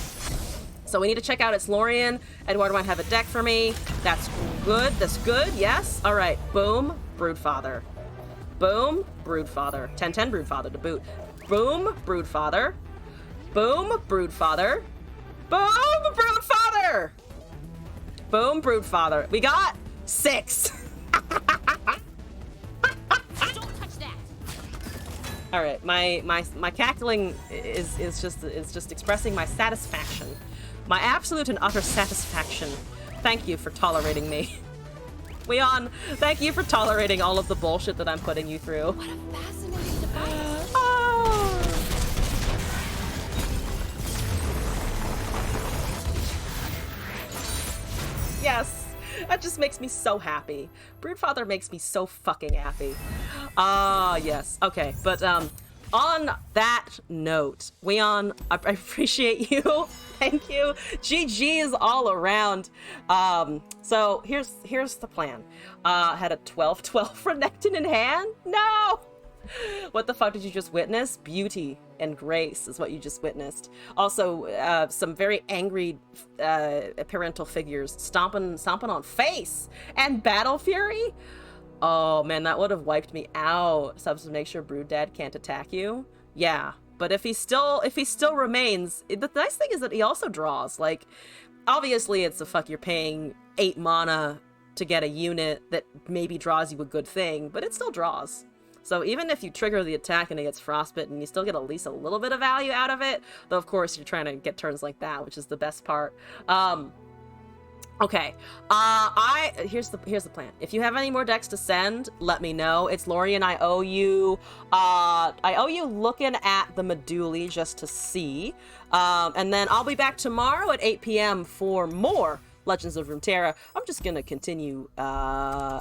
So we need to check out its Lorien. Eduardo might have a deck for me. That's good. That's good. Yes. All right. Boom. Broodfather. Boom. Broodfather. 10/10 Broodfather to boot. Boom. Broodfather. Boom. Broodfather. Boom. Broodfather. Boom. Broodfather. We got 6. Don't touch that. All right. My cackling is just expressing my satisfaction. My absolute and utter satisfaction. Thank you for tolerating me. Weon, thank you for tolerating all of the bullshit that I'm putting you through. What a fascinating device. Oh. Yes, that just makes me so happy. Broodfather makes me so fucking happy. Yes. Okay, but on that note, Weon, I appreciate you. Thank you. GG's all around. So here's the plan. Had a 12/12 Renekton in hand? No! What the fuck did you just witness? Beauty and grace is what you just witnessed. Also, some very angry parental figures stomping on face and Battle Fury. Oh man, that would have wiped me out. So to make sure Brood Dad can't attack you. Yeah, but if he still remains, the nice thing is that he also draws. Like, obviously it's a fuck. You're paying 8 mana to get a unit that maybe draws you a good thing, but it still draws. So even if you trigger the attack and it gets frostbitten, you still get at least a little bit of value out of it. Though of course you're trying to get turns like that, which is the best part. Okay, here's the plan. If you have any more decks to send, let me know. It's Lorien, I owe you looking at the Meduli just to see. And then I'll be back tomorrow at 8 p.m. for more Legends of Runeterra. I'm just gonna continue memeing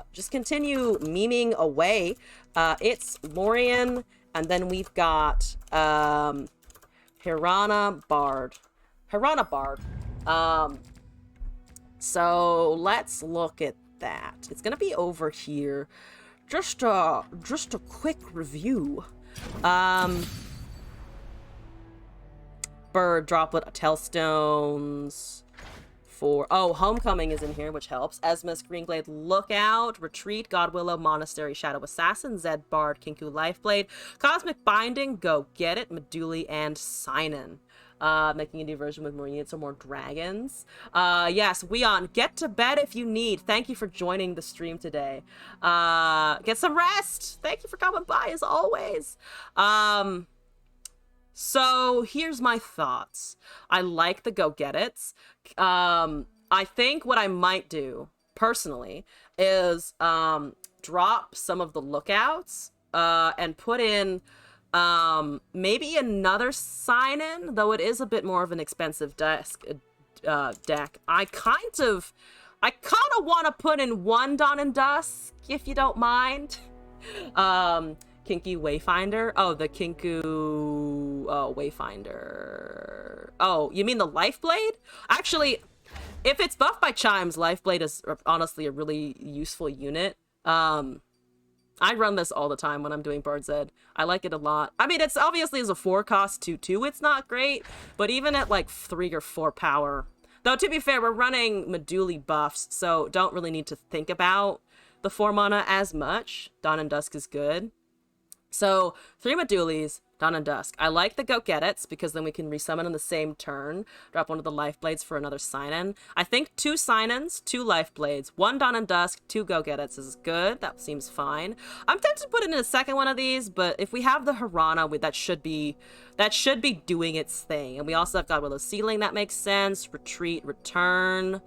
away. It's Lorien, and then we've got Hirana Bard. So let's look at that. It's gonna be over here. Just a quick review. Bird, Droplet, Tellstones. Homecoming is in here, which helps. Esmus, Greenglade, Lookout, Retreat, Godwillow, Monastery, Shadow Assassin, Zed, Bard, Kinku, Lifeblade, Cosmic Binding, Go Get It, Meduli, and Sign-In. Making a new version with more units or more dragons. Yes, Weon, get to bed if you need. Thank you for joining the stream today. Get some rest. Thank you for coming by, as always. So here's my thoughts. I like the Go Get It's. I think what I might do, personally, is drop some of the Lookouts and put in maybe another Sign-In, though it is a bit more of an expensive deck. I kind of want to put in one Dawn and Dusk, if you don't mind. Kinky Wayfinder. Oh, the Kinku Wayfinder. Oh, you mean the Lifeblade? Actually, if it's buffed by Chimes, Lifeblade is honestly a really useful unit. I run this all the time when I'm doing Bird's Ed. I like it a lot. I mean, it's obviously as a 4-cost 2/2, it's not great, but even at like 3 or 4 power. Though, to be fair, we're running Meduli buffs, so don't really need to think about the 4 mana as much. Dawn and Dusk is good. So, 3 Medulis, Dawn and Dusk. I like the Go Get It's, because then we can resummon in the same turn. Drop one of the Lifeblades for another sign-in. I think 2 sign-ins, 2 Lifeblades, 1 Dawn and Dusk, 2 Go Get It's is good. That seems fine. I'm tempted to put in a second one of these, but if we have the Hirana, that should be doing its thing. And we also have Godwillow's Ceiling, that makes sense. Retreat, Return.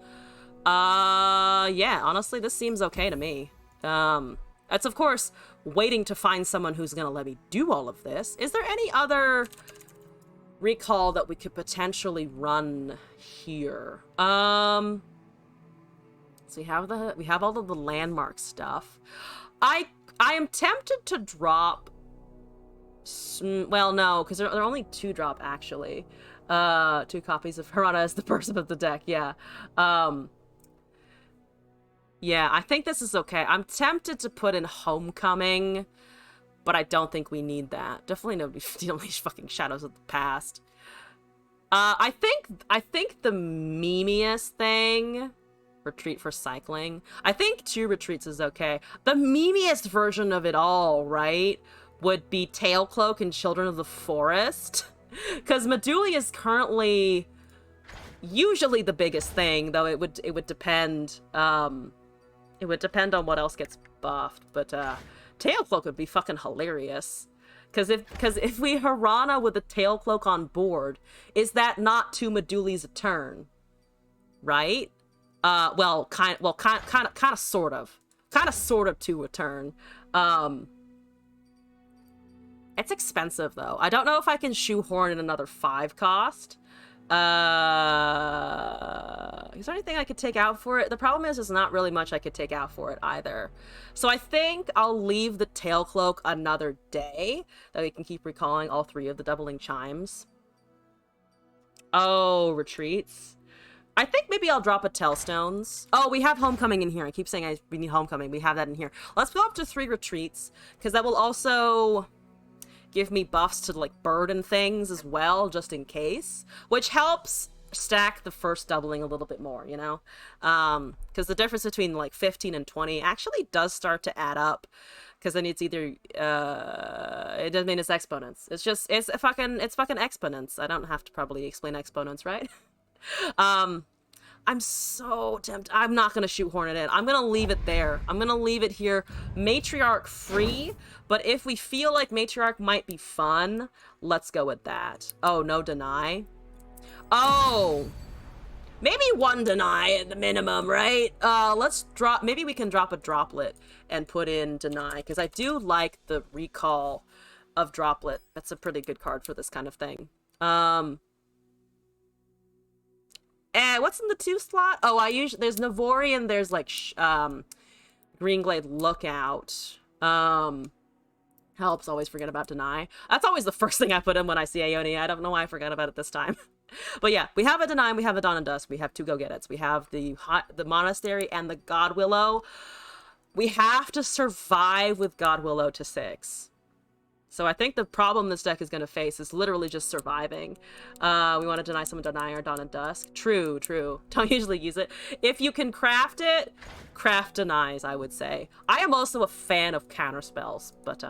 Yeah, honestly, this seems okay to me. That's, of course, waiting to find someone who's going to let me do all of this. Is there any other recall that we could potentially run here? So we have all of the landmark stuff. I am tempted to drop... Well, no, because there are only 2 drop, actually. 2 copies of Hirana as the person of the deck, yeah. Yeah, I think this is okay. I'm tempted to put in Homecoming, but I don't think we need that. Definitely nobody steal these fucking Shadows of the Past. I think the memeiest thing, Retreat for Cycling. I think 2 retreats is okay. The memeiest version of it all, right, would be Tailcloak and Children of the Forest. Because Meduli is currently usually the biggest thing, though it would depend. It would depend on what else gets buffed, but Tailcloak would be fucking hilarious. Because if we Hirana with a Tailcloak on board, is that not 2 Medulis a turn? Right? Well, kind of, sort of 2 a turn. It's expensive though. I don't know if I can shoehorn in another 5 cost. Is there anything I could take out for it? The problem is there's not really much I could take out for it either. So I think I'll leave the Tailcloak another day, that we can keep recalling all 3 of the Doubling Chimes. Oh, retreats. I think maybe I'll drop a Tellstones. Oh, we have Homecoming in here. I keep saying we need Homecoming. We have that in here. Let's go up to 3 retreats, because that will also give me buffs to like bird and things as well, just in case, which helps stack the first doubling a little bit more, you know, because the difference between like 15 and 20 actually does start to add up, because then it's either it doesn't mean it's exponents, it's fucking exponents. I don't have to probably explain exponents, right? I'm so tempted. I'm not going to shoehorn it in. I'm going to leave it there. I'm going to leave it here. Matriarch free, but if we feel like Matriarch might be fun, let's go with that. Oh, no deny. Oh, maybe 1 deny at the minimum, right? Let's drop, maybe we can drop a Droplet and put in deny, because I do like the recall of Droplet. That's a pretty good card for this kind of thing. And what's in the 2 slot? Oh, there's Navori and there's like Greenglade Lookout. Helps always forget about deny. That's always the first thing I put in when I see Ionia. I don't know why I forgot about it this time. But yeah, we have a deny, we have a Dawn and Dusk, we have 2 Go Get It's, we have the Monastery and the Godwillow. We have to survive with Godwillow to 6. So I think the problem this deck is going to face is literally just surviving. We want to deny someone deny our Dawn and Dusk. True. Don't usually use it. If you can craft it, craft denies, I would say. I am also a fan of counterspells, but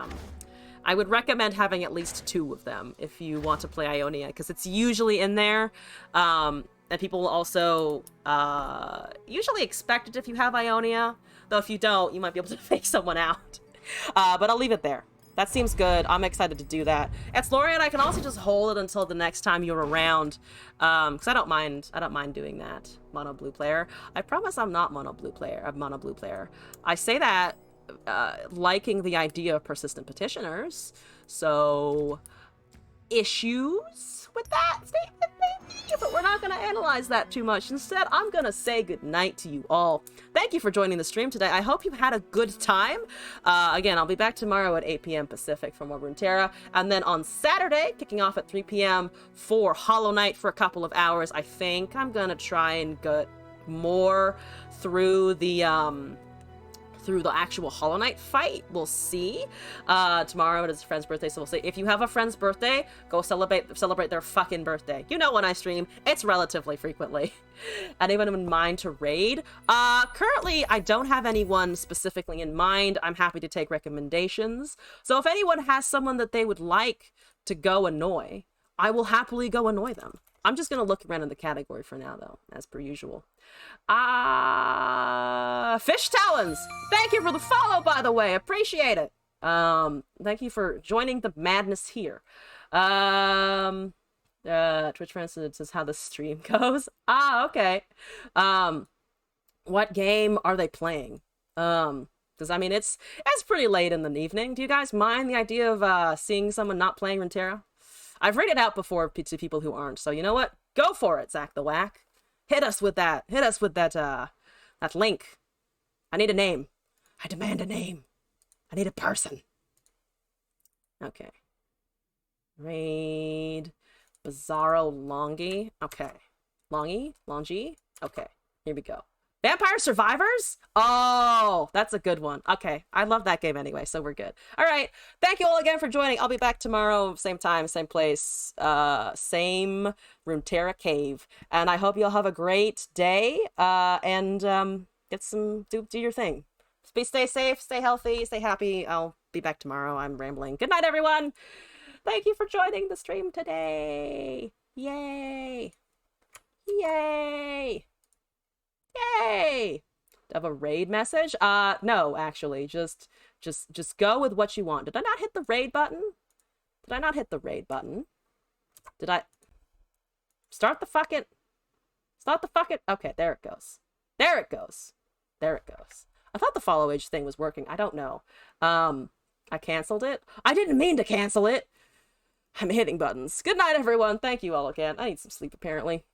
I would recommend having at least 2 of them if you want to play Ionia, because it's usually in there. And people will also usually expect it if you have Ionia, though if you don't, you might be able to fake someone out. But I'll leave it there. That seems good. I'm excited to do that. At Lorien, I can also just hold it until the next time you're around, because I don't mind doing that. Mono blue player. I promise I'm not mono blue player. I'm mono blue player. I say that liking the idea of persistent petitioners. So issues with that statement, maybe, but we're not going to analyze that too much. Instead, I'm going to say goodnight to you all. Thank you for joining the stream today. I hope you had a good time. Again, I'll be back tomorrow at 8 p.m. Pacific for more Runeterra, and then on Saturday, kicking off at 3 p.m. for Hollow Knight for a couple of hours. I think I'm going to try and get more through the actual Hollow Knight fight. We'll see. Tomorrow it is a friend's birthday, so we'll see. If you have a friend's birthday, go celebrate their fucking birthday. You know when I stream, it's relatively frequently. Anyone in mind to raid? Currently, I don't have anyone specifically in mind. I'm happy to take recommendations. So if anyone has someone that they would like to go annoy, I will happily go annoy them. I'm just going to look around in the category for now, though, as per usual. Fish Talons! Thank you for the follow, by the way. Appreciate it. Thank you for joining the madness here. Twitch friends says how the stream goes. Okay. What game are they playing? Because, I mean, it's pretty late in the evening. Do you guys mind the idea of seeing someone not playing Runeterra? I've read it out before to people who aren't, so you know what? Go for it, Zach the Whack. Hit us with that. Hit us with that link. I need a name. I demand a name. I need a person. Okay. Raid. Bizarro Longy. Okay. Longy? Okay. Here we go. Vampire Survivors? Oh, that's a good one. Okay, I love that game anyway, so we're good. All right, thank you all again for joining. I'll be back tomorrow, same time, same place, same Runeterra cave. And I hope you all have a great day, and get some, do your thing. Stay safe, stay healthy, stay happy. I'll be back tomorrow. I'm rambling. Good night, everyone. Thank you for joining the stream today. Yay. Yay. Yay! Do I have a raid message? No, actually. Just go with what you want. Did I not hit the raid button? Did I not hit the raid button? Did I... Start the fucking... Okay, there it goes. There it goes. There it goes. I thought the follow age thing was working. I don't know. I canceled it. I didn't mean to cancel it. I'm hitting buttons. Good night, everyone. Thank you all again. I need some sleep, apparently.